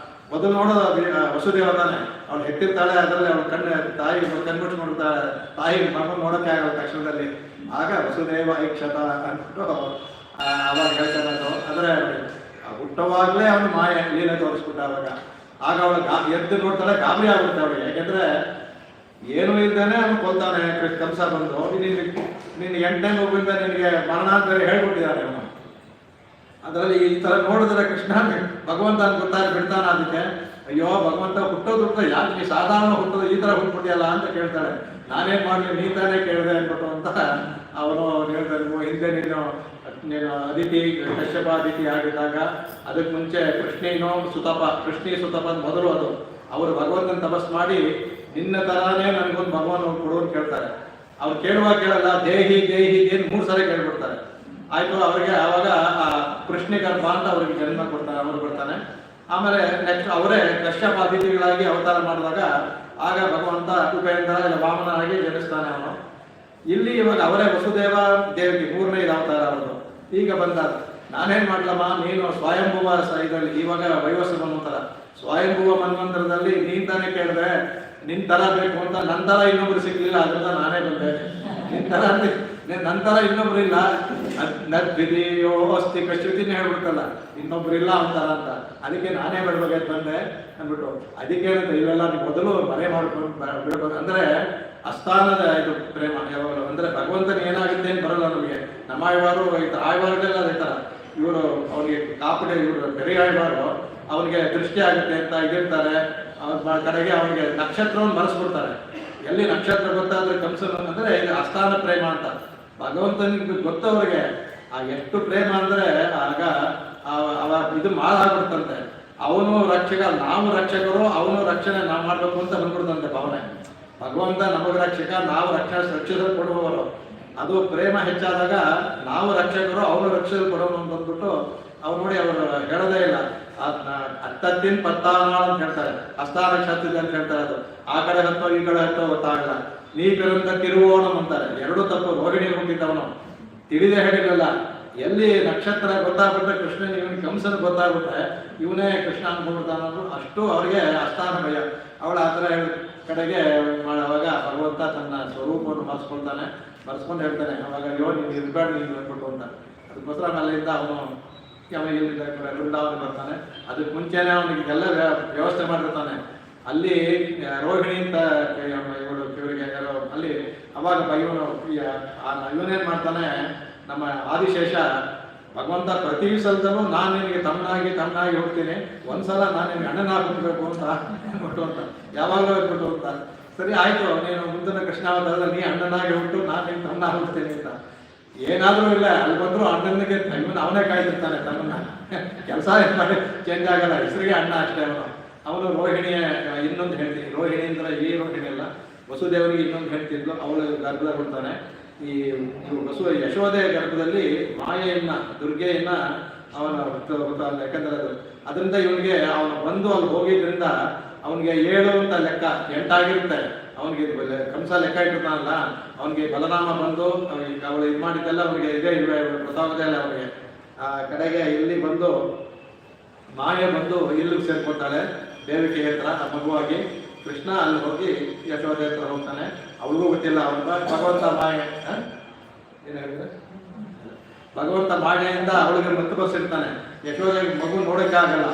ಮೊದಲು ನೋಡೋದು ವಸುದೇವ ತಾನೆ. ಅವಳು ಹೆಟ್ಟಿರ್ತಾಳೆ, ಅದರಲ್ಲಿ ಅವಳು ತಾಯಿ ಕಣ್ಬಿಟ್ಟು ನೋಡ್ತಾಳೆ. ತಾಯಿ ಮಗು ನೋಡೋಕ್ಕೆ ಆಗಲ್ಲ ತಕ್ಷಣದಲ್ಲಿ. ಆಗ ವಸುದೇವ ಐಕ್ಷತ ಅಂದ್ಬಿಟ್ಟು ಅವಾಗ ಹೇಳ್ತಾನೆ. ಆದರೆ ಹುಟ್ಟುವಾಗಲೇ ಅವನು ಮಾಯ ಲೀಲೆ ತೋರಿಸ್ಬಿಟ್ಟ. ಆಗ ಅವಳು ಎದ್ದು ನೋಡ್ತಾಳೆ, ಗಾಬರಿ ಆಗ್ಬಿಡ್ತಾಳೆ ಅವಳಿಗೆ. ಯಾಕೆಂದ್ರೆ ಏನೂ ಇದ್ದಾನೆ ಅವನು ಕೊಲ್ತಾನೆ. ಕಂಸ ಬಂದು ನಿನ್ನ 8ನೇ ಮಗುವಿಂದ ನಿನಗೆ ಮರಣ ಅಂತ ಹೇಳ್ಬಿಟ್ಟಿದ್ದಾನೆ ಅವನು. ಅದರಲ್ಲಿ ಈ ಥರ ನೋಡಿದ್ರೆ ಕೃಷ್ಣ ಭಗವಂತ ಬಿಡ್ತಾನ. ಅದಕ್ಕೆ ಅಯ್ಯೋ ಭಗವಂತ ಹುಟ್ಟೋದು ಯಾಕೆ ನೀ ಸಾಧಾರಣ ಹುಟ್ಟೋದು ಈ ಥರ ಹುಟ್ಬಿಟ್ಟಿಯಲ್ಲ ಅಂತ ಕೇಳ್ತಾಳೆ. ನಾನೇನು ಮಾಡಲಿ, ನೀ ತಾನೇ ಕೇಳಿದೆ ಅಂದ್ಬಿಟ್ಟು ಅಂತ ಅವನು ಹೇಳ್ತಾನೆ. ಹಿಂದೆ ನೀನು ಅದಿತಿ ಕಶ್ಯಪಾದಿತಿ ಆಗಿದ್ದಾಗ ಅದಕ್ಕೆ ಮುಂಚೆ ಕೃಷ್ಣಿ ಸುತಪ ಮೊದಲು ಅದು ಅವರು ಭಗವಂತನ ತಪಸ್ ಮಾಡಿ ನಿನ್ನ ತರಾನೇ ನನಗೊಂದು ಭಗವಾನ್ ಕೊಡುವಂತ ಕೇಳ್ತಾರೆ. ಅವ್ರು ಕೇಳಲ್ಲ, ದೇಹಿ ಏನು 3 ಸಲ ಕೇಳ್ಬಿಡ್ತಾರೆ. ಆಯ್ತು, ಅವರಿಗೆ ಆವಾಗ ಕೃಷ್ಣ ಗರ್ಭ ಅಂತ ಅವ್ರಿಗೆ ಜನ್ಮ ಕೊಡ್ತಾನೆ, ಅವರು ಬರ್ತಾನೆ. ಆಮೇಲೆ ನೆಕ್ಸ್ಟ್ ಅವರೇ ಕಶ್ಯಪ ಅತಿಥಿಗಳಾಗಿ ಅವತಾರ ಮಾಡಿದಾಗ ಆಗ ಭಗವಂತ ಉಪೇಂದ್ರ ವಾಮನಾಗಿ ಜನಿಸ್ತಾನೆ ಅವನು. ಇಲ್ಲಿ ಇವಾಗ ಅವರೇ ವಸುದೇವ ದೇವಿಗೆ 3ನೇ ಅವತಾರ ಅವರದು. ಈಗ ಬಂದಾಗ ನಾನೇನ್ ಮಾಡ್ಲಮ್ಮ, ನೀನು ಸ್ವಯಂಭುವ ಇದರಲ್ಲಿ ಇವಾಗ ವೈವಸ್ಸು ಮನ್ವಂತರ ಸ್ವಯಂಭುವ ಮನ್ವಂತರದಲ್ಲಿ ನೀನ್ ತಾನೇ ಕೇಳಿದ್ರೆ ನಿನ್ ತರ ಬೇಕು ಅಂತ. ನಂತರ ಇನ್ನೊಬ್ರು ಸಿಗ್ಲಿಲ್ಲ, ಅದ್ರಿಂದ ನಾನೇ ಬಂದೆ. ನಂತರ ಇನ್ನೊಬ್ರು ಇಲ್ಲ, ನದ್ವಿಧಿಯೋ ಅಸ್ತಿ ಕಶ್ಯುತಿನೇ ಹೇಳ್ಬಿಡ್ತಲ್ಲ, ಇನ್ನೊಬ್ರು ಇಲ್ಲ ಅಂತಾರ ಅಂತ. ಅದಕ್ಕೆ ನಾನೇ ಬಿಡ್ಬೇಕಾಯ್ತು ಬಂದೆ ಅಂದ್ಬಿಟ್ಟು. ಅದಕ್ಕೆ ಇವೆಲ್ಲ ನೀವು ಮೊದಲು ಮನೆ ಮಾಡ್ಕೊಂಡು ಬಿಡ್ಬೇಕು. ಅಂದ್ರೆ ಅಸ್ಥಾನದ ಇದು ಪ್ರೇಮ ಯಾವಾಗಲೂ. ಅಂದ್ರೆ ಭಗವಂತನ ಏನಾಗುತ್ತೆ ಅಂತ ಬರಲ್ಲ ನಮಗೆ. ನಮ್ಮ ಆಳ್ವಾರು ಆಳ್ವಾರಗಳೆಲ್ಲ ಇರ್ತಾರ. ಇವರು ಅವ್ರಿಗೆ ಕಾಪಡೆ, ಇವರು ಬೆರೆ ಆಳ್ವಾರು ಅವನಿಗೆ ದೃಷ್ಟಿ ಆಗುತ್ತೆ ಅಂತ ಇದಿರ್ತಾರೆ. ಅವ್ರ ಕಡೆಗೆ ಅವನಿಗೆ ನಕ್ಷತ್ರವನ್ನು ಮರೆಸ್ಬಿಡ್ತಾರೆ. ಎಲ್ಲಿ ನಕ್ಷತ್ರ ಗೊತ್ತಾದ್ರೆ ಕಂಸನ ಅಂದ್ರೆ ಇದು ಅಸ್ಥಾನ ಪ್ರೇಮ ಅಂತ. ಭಗವಂತನಿಗೆ ಗೊತ್ತವ್ರಿಗೆ ಎಷ್ಟು ಪ್ರೇಮ ಅಂದ್ರೆ ಆಗ ಇದು ಮಾಲಾಗ್ಬಿಡ್ತಂತೆ. ಅವನು ರಕ್ಷಕ, ನಾವು ರಕ್ಷಕರು, ಅವನು ರಕ್ಷಣೆ ನಾವು ಮಾಡ್ಬೇಕು ಅಂತ ಬಂದ್ಬಿಡ್ತಂತೆ ಭಾವನೆ. ಭಗವಂತ ನಮಗ ರಕ್ಷಕ, ನಾವು ರಕ್ಷಿಸಲು ಕೊಡುವವರು. ಅದು ಪ್ರೇಮ ಹೆಚ್ಚಾದಾಗ ನಾವು ರಕ್ಷಕರು, ಅವನು ರಕ್ಷಿಸಲು ಕೊಡೋನು ಅಂತ ಬಂದ್ಬಿಟ್ಟು ಅವ್ರು ನೋಡಿ ಅವರು ಹೇಳೋದೇ ಇಲ್ಲ. ಹತ್ತತ್ತಿನ 14 ಅಂತ ಹೇಳ್ತಾರೆ, ಅಸ್ಥಾನ ಕ್ಷತ್ರಿಯ ಅಂತ ಹೇಳ್ತಾರೆ. ಅದು ಆ ಕಡೆ ಹತ್ತೋ ಈ ಕಡೆ ಹತ್ತೋ ಗೊತ್ತಾಗಲ್ಲ. ನೀ ಪಿರಂತ ತಿರುವೋಣಂ ಅಂತಾರೆ. 2 ತಪ್ಪು. ರೋಹಿಣಿ ಹುಟ್ಟಿದ್ದವನು ತಿಳಿದೇ ಹೇಳಿರಲ್ಲ. ಎಲ್ಲಿ ನಕ್ಷತ್ರ ಗೊತ್ತಾಗ್ಬಿಟ್ರೆ ಕೃಷ್ಣನ್ ಇವನಿಗೆ ಕಂಸನ ಗೊತ್ತಾಗ್ಬಿಟ್ರೆ ಇವನೇ ಕೃಷ್ಣ ಅನ್ಕೊಂಡ್ಬಿಡ್ತಾನ. ಅಷ್ಟು ಅವ್ರಿಗೆ ಅಸ್ಥಾನ ಭಯ. ಅವಳು ಆ ಥರ ಕಡೆಗೆ ಮಾಡುವಾಗ ಭಗವಂತ ತನ್ನ ಸ್ವರೂಪವನ್ನು ಮರೆಸ್ಕೊಂಡು ಹೇಳ್ತಾನೆ. ಅವಾಗ ಅಯ್ಯೋ ನೀನು ಇರ್ಬೇಡ ನೀನು ಅಂದ್ಬಿಟ್ಟು ಅಂತ. ಅದಕ್ಕೋಸ್ಕರ ಅಲ್ಲಿಂದ ಅವನು ಎಲ್ಲಿಂದ ವೃಂದಾವನ ಬರ್ತಾನೆ. ಅದಕ್ಕೆ ಮುಂಚೆನೇ ಅವನಿಗೆ ಎಲ್ಲ ವ್ಯವಸ್ಥೆ ಮಾಡಿರ್ತಾನೆ. ಅಲ್ಲಿ ರೋಹಿಣಿ ಅಂತ ಇವರಿಗೆ ಅಲ್ಲಿ ಅವಾಗ ಇವನೇನು ಮಾಡ್ತಾನೆ, ನಮ್ಮ ಆದಿಶೇಷ ಭಗವಂತ ಪ್ರತಿ ಸಲದಲ್ಲೂ ನಾನು ನಿನಗೆ ತಮ್ಮನಾಗಿ ಹೋಗ್ತೀನಿ, ಒಂದ್ಸಲ ನಾನು ನಿನಗೆ ಅಣ್ಣನಾಗಿ ಹುಟ್ಟಬೇಕು ಅಂತ ಬಿಟ್ಟು ಅಂತ ಯಾವಾಗಲೂ ಬಿಟ್ಟು ಅಂತ. ಸರಿ ಆಯ್ತು, ನೀನು ಮುಂದಿನ ಕೃಷ್ಣಾವತಾರದಲ್ಲಿ ನೀ ಅಣ್ಣನಾಗಿ ಹುಟ್ಟು, ನಾನು ನಿನ್ನ ತಮ್ಮನಾಗಿ ಹೋಗ್ತೀನಿ ಅಂತ. ಏನಾದರೂ ಇಲ್ಲ, ಅಲ್ಲಿ ಬಂದರೂ ಅಣ್ಣನಿಗೆ ಅವನೇ ಕಾಯ್ತಿರ್ತಾನೆ ತಮ್ಮನ್ನ. ಕೆಲಸ ಮಾಡಿ ಚೇಂಜ್ ಆಗಲ್ಲ, ಹೆಸರಿಗೆ ಅಣ್ಣ ಅಷ್ಟೇ ಅವನು ರೋಹಿಣಿಯ ಇನ್ನೊಂದು ಹೆಂಡತಿ, ರೋಹಿಣಿ ಅಂದ್ರೆ ಈ ರೋಹಿಣಿ ಅಲ್ಲ, ವಸುದೇವನಿಗೆ ಇನ್ನೊಂದು ಹೆಂಡತಿದ್ಲು, ಅವಳು ಗರ್ಭದಲ್ಲಿ ಹುಡ್ತಾನೆ. ಈ ಯಶೋದೆ ಗರ್ಭದಲ್ಲಿ ಮಾಯೆಯನ್ನ, ದುರ್ಗೆಯನ್ನ ಅವನ ಯಾಕಂದ್ರೆ ಅದರಿಂದ ಇವನಿಗೆ ಅವನು ಬಂದು ಅಲ್ಲಿ ಹೋಗಿದ್ರಿಂದ ಅವನಿಗೆ 7 ಅಂತ ಲೆಕ್ಕ 8 ಆಗಿರುತ್ತೆ. ಅವನಿಗೆ ಕಂಸ ಲೆಕ್ಕ ಇಟ್ಟಿರ್ತಾನಲ್ಲ, ಅವನಿಗೆ ಬಲರಾಮ ಬಂದು ಅವಳು ಇದು ಮಾಡಿದ್ದೆಲ್ಲ ಅವನಿಗೆ ಇದೇ ಗೊತ್ತಾಗೋದೇ ಇಲ್ಲ ಅವನಿಗೆ. ಆ ಕಡೆಗೆ ಇಲ್ಲಿ ಬಂದು ಮಾಯೆ ಬಂದು ಇಲ್ಲಿಗೆ ಸೇರ್ಕೊತಾಳೆ ದೇವಿಕೆ ಹತ್ರ ಮಗುವಾಗಿ. ಕೃಷ್ಣ ಅಲ್ಲಿ ಹೋಗಿ ಯಶೋದೆ ಹತ್ರ ಹೋಗ್ತಾನೆ, ಅವಳಿಗೂ ಗೊತ್ತಿಲ್ಲ ಅವನು ಭಗವಂತ ಮಾಯೆ ಏನು ಹೇಳಿದ್ರೆ ಭಗವಂತ ಮಾಯೆಯಿಂದ ಅವಳಿಗೆ ಮತ್ತೆ ಬರ್ಸಿರ್ತಾನೆ. ಯಶೋದೆ ಮಗು ನೋಡೋಕ್ಕೆ ಆಗಲ್ಲ.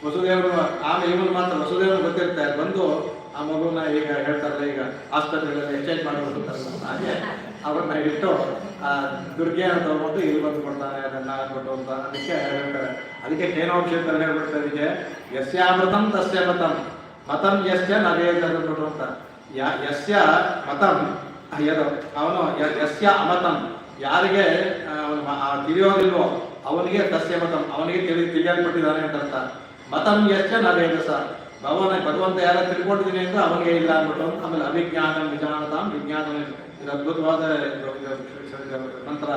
ವಸುದೇವರು ಆಮೇಲೆ ಇವನು ಮಾತ್ರ ವಸುದೇವರು ಗೊತ್ತಿರ್ತಾರೆ, ಬಂದು ಆ ಮಗುನ ಈಗ ಹೇಳ್ತಾರಲ್ಲ, ಈಗ ಆಸ್ಪತ್ರೆಗಳಲ್ಲಿ ಎಕ್ಸ್ಚೇಂಜ್ ಮಾಡಿಬಿಡ್ತಾರಲ್ಲ, ಹಾಗೆ ಅವ್ರನ್ನ ಇಟ್ಟು ಆ ದುರ್ಗೆಯನ್ನು ತಗೊಂಡು ಇಲ್ಲಿ ಬಂದು ಕೊಡ್ತಾನೆ ಅದನ್ನ ಕೊಟ್ಟು ಅಂತ. ಅದಕ್ಕೆ ಹೇಳ್ತಾರೆ, ಅದಕ್ಕೆ ಕೇನೋಪನಿಷತ್ತಲ್ಲಿ ಹೇಳ್ಬಿಡ್ತಾರೆ, ಅದಕ್ಕೆ ಯಸ್ಯಾಮೃತಂ ತಸ್ಯ ಮತಂ ಮತಂ ಯಸ್ಯ ನವೇದರು ಅಂತ. ಯಸ್ಯ ಮತಂ ಅವನು ಯಸ್ಯ ಅಮತಂ, ಯಾರಿಗೆ ಅವನು ತಿಳಿಯೋದಿಲ್ವೋ ಅವನಿಗೆ ತಸ್ಯ ಮತಂ, ಅವನಿಗೆ ತಿಳಿಯಲ್ಪಟ್ಟಿದ್ದಾನೆ ಅಂತ ಅರ್ಥ. ಮತಂ ಯಸ್ಯ ನವೇದಸ, ಭಗವಂತ ಯಾರ ತಿಳ್ಕೊಂಡಿದ್ದೀನಿ ಅಂದ್ರೆ ಅವನಿಗೆ ಇಲ್ಲ ಅಂದ್ಬಿಟ್ಟು. ಆಮೇಲೆ ಅವಿಜ್ಞಾನಂ ವಿಜಾನತಾಂ ವಿಜ್ಞಾನ, ಇದು ಅದ್ಭುತವಾದ ಮಂತ್ರ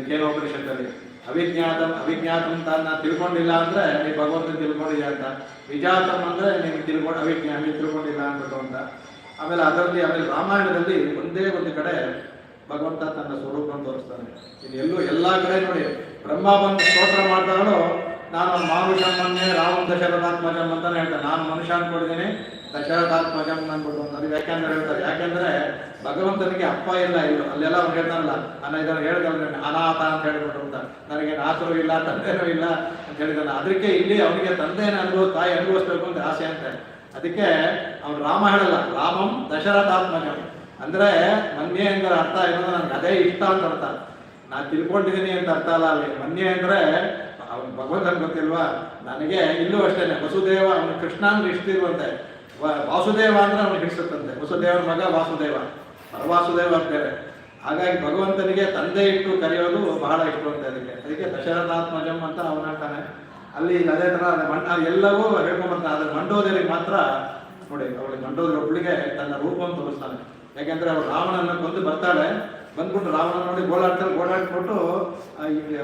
ಕೇನೋಪನಿಷತ್ತಲ್ಲಿ. ಅವಿಜ್ಞಾತಂ ತಾನು ತಿಳ್ಕೊಂಡಿಲ್ಲ ಅಂದ್ರೆ ನೀ ಭಗವಂತನ ತಿಳ್ಕೊಂಡಿಲ್ಲ ಅಂತ. ವಿಜಾತಂ ಅಂದ್ರೆ ನೀನು ತಿಳ್ಕೊಂಡಿಲ್ಲ ಅಂದ್ಬಿಟ್ಟು ಅಂತ. ಆಮೇಲೆ ರಾಮಾಯಣದಲ್ಲಿ ಒಂದೇ ಒಂದು ಕಡೆ ಭಗವಂತ ತನ್ನ ಸ್ವರೂಪವನ್ನು ತೋರಿಸ್ತಾನೆ. ಎಲ್ಲೂ ಎಲ್ಲಾ ಕಡೆ ನೋಡಿ, ಬ್ರಹ್ಮ ಬಂದು ಸ್ತೋತ್ರ ಮಾಡಿದವನು ನಾನು ಮಾನುಷಮ್ಮನ್ನೇ ರಾಮಂ ದಶರಥಾತ್ಮಜಂ ಅಂತಾನೆ ಹೇಳ್ತಾನೆ. ನಾನು ಮನುಷ್ಯ ಅನ್ಕೊಂಡಿದ್ದೀನಿ, ದಶರಥಾತ್ಮಜಂ ಅಂದ್ಬಿಟ್ಟು ಅಂತ. ಅದು ಯಾಕೆಂದ್ರೆ ಹೇಳ್ತಾರೆ, ಯಾಕೆಂದ್ರೆ ಭಗವಂತನಿಗೆ ಅಪ್ಪ ಇಲ್ಲ. ಅಲ್ಲೆಲ್ಲ ಅವ್ನು ಹೇಳ್ತಾನಲ್ಲ, ಇದನ್ನು ಹೇಳಿದವನು ಅನಾಥ ಅಂತ ಹೇಳ್ಬಿಟ್ಟು ಅಂತ, ನನಗೆ ನಾಥರು ಇಲ್ಲ, ತಂದೆನೂ ಇಲ್ಲ ಅಂತ ಹೇಳಿದಾನೆ. ಅದಕ್ಕೆ ಇಲ್ಲಿ ಅವನಿಗೆ ತಂದೆಯನ್ನು ತಾಯಿ ಅನುಭವಿಸ್ಬೇಕು ಅಂತ ಆಸೆ ಅಂತ. ಅದಕ್ಕೆ ಅವನು ರಾಮ ಹೇಳಲ್ಲ, ರಾಮಂ ದಶರಥಾತ್ಮಜಂ ಅಂದ್ರೆ ಮನ್ಯೆ ಅಂದ್ರೆ ಅರ್ಥ ಏನಂದ್ರೆ ನನಗೆ ಅದೇ ಇಷ್ಟ ಅಂತ ಅರ್ಥ. ನಾನು ತಿಳ್ಕೊಂಡಿದ್ದೀನಿ ಅಂತ ಅರ್ಥ ಅಲ್ಲ ಅಲ್ಲಿ. ಮನ್ಯೆ ಅಂದ್ರೆ ಅವನು ಭಗವಂತನ ಗೊತ್ತಿಲ್ವಾ. ನನಗೆ ಇಲ್ಲೂ ಅಷ್ಟೇನೆ, ವಸುದೇವ ಅವನು ಕೃಷ್ಣ ಅಂದ್ರೆ ಇಷ್ಟ ಇರುವಂತೆ, ವಾಸುದೇವ ಅಂದ್ರೆ ಅವನಿಗೆ ಹಿಡಿಸುತ್ತಂತೆ. ವಸುದೇವನ ಮಗ ವಾಸುದೇವ, ಪರವಾಸುದೇವ ಬೇರೆ. ಹಾಗಾಗಿ ಭಗವಂತನಿಗೆ ತಂದೆ ಇಟ್ಟು ಕರೆಯೋದು ಬಹಳ ಇಷ್ಟ ಅಂತ. ಅದಕ್ಕೆ ದಶರಥಾತ್ಮಜಂ ಅಂತ ಅವನು ಹೇಳ್ತಾನೆ. ಅಲ್ಲಿ ಅದೇ ತರ ಎಲ್ಲವೂ ಹೇಳ್ಕೊಂಡ್ಬರ್ತಾನೆ. ಆದ್ರೆ ಮಂಡೋದರಿಗೆ ಮಾತ್ರ ನೋಡಿ, ಅವಳಿಗೆ ಮಂಡೋದರ ಒಬ್ಬಳಿಗೆ ತನ್ನ ರೂಪವನ್ನು ತೋರಿಸ್ತಾನೆ. ಯಾಕೆಂದ್ರೆ ಅವಳು ರಾವಣನ ಕೊಂದು ಬರ್ತಾಳೆ, ಬಂದ್ಬಿಟ್ಟು ರಾವಣ ನೋಡಿ ಗೋಳಾಡ್ಬಿಟ್ಟು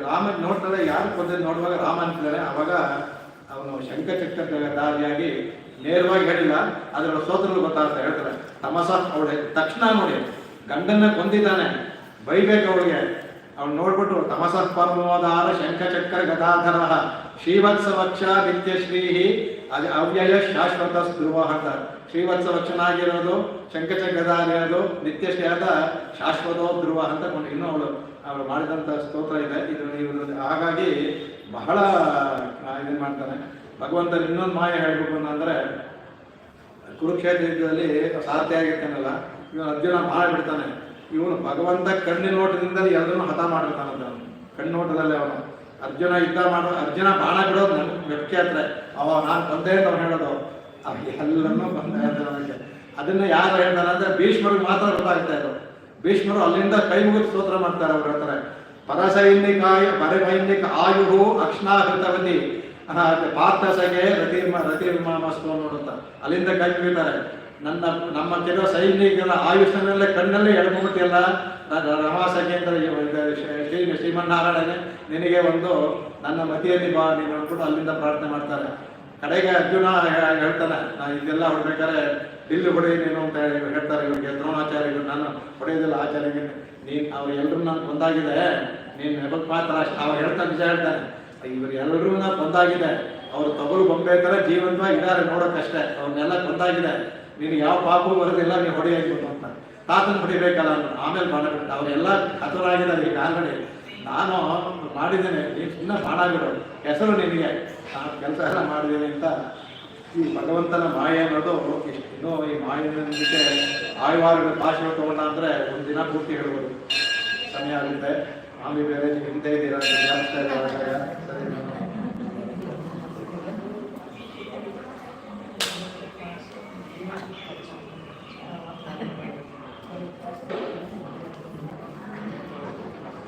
ರಾಮನ್ ನೋಡ್ತಾಳೆ. ಯಾರು ಕೊಂದಿದ್ದು ನೋಡುವಾಗ ರಾಮ ಅಂತಾಳೆ. ಅವಾಗ ಅವನು ಶಂಖಚಕ್ರಧಾರಿಯಾಗಿ ನೇರವಾಗಿ ಹೇಳಿಲ್ಲ, ಅದ್ರ ಸೋದರರು ಗೊತ್ತಾಗ್ತಾ ಹೇಳ್ತಾರೆ. ತಮಸ ಅವಳೆ ತಕ್ಷಣ ನೋಡಿ ಗಂಡನ್ನ ಕೊಂದಿದ್ದಾನೆ, ಬೈಬೇಕು ಅವಳಿಗೆ. ಅವ್ನು ನೋಡ್ಬಿಟ್ಟು ತಮಸಃ ಪರಮೋದಾರ ಶಂಖಚಕ್ರ ಗದಾಧರ ಶ್ರೀವತ್ಸವಕ್ಷ ನಿತ್ಯಶ್ರೀಹಿ ಅವ್ಯಯ ಶಾಶ್ವತ ಧ್ರುವ ಅಂತ. ಶ್ರೀವತ್ಸವಕ್ಷನಾಗಿರೋದು, ಶಂಖಚಕ್ರಧಾರಿರೋದು, ನಿತ್ಯಶ್ರೀಯಾದ ಶಾಶ್ವತೋ ಧ್ರುವ ಅಂತ ಇನ್ನೂ ಅವಳು ಮಾಡಿದಂಥ ಸ್ತೋತ್ರ ಇದೆ ಇದು. ಹಾಗಾಗಿ ಬಹಳ ಇದನ್ನು ಮಾಡ್ತಾನೆ ಭಗವಂತನ. ಇನ್ನೊಂದು ಮಾಯ ಹೇಳಬೇಕು ಅಂತಂದ್ರೆ, ಕುರುಕ್ಷೇತ್ರ ಯುದ್ಧದಲ್ಲಿ ಸಾರಥಿಯಾಗಿರ್ತಾನಲ್ಲ, ಇವನು ಅರ್ಜುನ ಮಾಡಿಬಿಡ್ತಾನೆ. ಇವನು ಭಗವಂತ ಕಣ್ಣಿನ ನೋಟದಿಂದಲೇ ಎಲ್ಲರನ್ನೂ ಹತ ಮಾಡಿರ್ತಾನಂತ. ಕಣ್ಣೋಟದಲ್ಲಿ ಅವನು ಅರ್ಜುನ ಬಾಣ ಬಿಡೋದು ನನ್ಗೆ ವ್ಯಕ್ತಿಯಾತ್ರೆ. ನಾನು ಬಂದೆ ಅಂತ ಅವ್ನು ಹೇಳೋದು, ಎಲ್ಲರನ್ನೂ ಬಂದ ಹೇಳ್ತಾನೆ. ಅದನ್ನ ಯಾರು ಹೇಳ್ತಾರೆ ಅಂದ್ರೆ ಭೀಷ್ಮರಿಗೆ ಮಾತ್ರ ಗೊತ್ತಾಗ್ತಾ ಇದ್ರು. ಭೀಷ್ಮರು ಅಲ್ಲಿಂದ ಕೈ ಮುಗಿದು ಸ್ತೋತ್ರ ಮಾಡ್ತಾರೆ. ಅವ್ರು ಹೇಳ್ತಾರೆ, ಪರಸೈನಿಕ ಆಯುಹು ಅಕ್ಷ್ಣಾಹೃತವತಿ ಪಾರ್ಥಸಗೆ ರತಿರ್ಮಸ್ತು ನೋಡುತ್ತ ಅಲ್ಲಿಂದ ಕೈ ಮುಗಿತಾರೆ. ನಮ್ಮ ಕೆಲವು ಸೈನಿಕರ ಆಯುಷ್ಯನಲ್ಲೇ ಕಣ್ಣಲ್ಲೇ ಎಳ್ಕೊಂಡ್ಬಿಟ್ಟಿಲ್ಲ. ರಮಾಸಕೇಂದ್ರ ಶ್ರೀಮನ್ನಾರಾಯಣ ನಿನಗೆ ಒಂದು ನನ್ನ ಮತಿಯಲ್ಲಿ ಬಾ ನೀನು ಅಂದ್ಬಿಟ್ಟು ಅಲ್ಲಿಂದ ಪ್ರಾರ್ಥನೆ ಮಾಡ್ತಾರೆ. ಕಡೆಗೆ ಅರ್ಜುನ ಹೇಳ್ತಾನೆ, ನಾನು ಇದೆಲ್ಲ ಹೊಡ್ಬೇಕಾದ್ರೆ ದಿಲ್ಲಿ ಹೊಡೆ ನೀನು ಅಂತ ಹೇಳ್ತಾರೆ ಇವರಿಗೆ ದ್ರೋಣಾಚಾರ್ಯರು. ನಾನು ಹೊಡೆಯೋದಿಲ್ಲ ಆಚಾರ್ಯಗೆ, ನೀನು ಅವ್ರು ಎಲ್ಲರೂ ನಾನು ಕೊಂದಾಗಿದೆ, ನೀನು ನೆಬಕ್ ಮಾತ್ರ ಅಷ್ಟು ಅವ್ರು ಹೇಳ್ತಾನೆ. ನಿಜ ಹೇಳ್ತಾನೆ, ಇವರು ಎಲ್ಲರೂ ನಾನು ಕೊಂದಾಗಿದೆ, ಅವ್ರು ತಗೊಳು ಬೊಂಬೆ ಥರ ಜೀವಂತವಾಗಿ ಇದ್ದಾರೆ ನೋಡೋಕ್ಕಷ್ಟೇ, ಅವ್ರನ್ನೆಲ್ಲ ಕೊಂದಾಗಿದೆ, ನೀನು ಯಾವ ಪಾಪು ಬರೋದಿಲ್ಲ, ನೀವು ಹೊಡೆಯಾಗಿತ್ತು ಅಂತ. ತಾತನ ಹೊಡಿಬೇಕಲ್ಲ ಅಂದ್ರು. ಆಮೇಲೆ ಮಾಡಿಬಿಟ್ಟು ಅವರೆಲ್ಲ ಹತರಾಗಿದ್ದಾರೆ. ಈಗ ಆಲ್ರೆಡಿ ನಾನು ಮಾಡಿದ್ದೇನೆ, ನೀನು ಸುಮ್ಮನೆ ಮಾಡಾಗಿರೋ ಹೆಸರು ನಿನಗೆ, ನಾನು ಕೆಲಸ ಎಲ್ಲ ಮಾಡಿದ್ದೀನಿ ಅಂತ. ಈ ಭಗವಂತನ ಮಾಯೆ ಅನ್ನೋದು ಇನ್ನೂ ಈ ಮಾಯನೊಂದಿಗೆ ಆಯುವಾರ ಭಾಷೆ ತಗೊಂಡ ಅಂದರೆ ಒಂದು ದಿನ ಪೂರ್ತಿ ಹೇಳ್ಬೋದು, ಸಮಯ ಆಗುತ್ತೆ. ಆಮೇಲೆ ಬೇರೆ ನೀವು ಹಿಂದೆ ಇದ್ದೀರಾ ಸರಿ.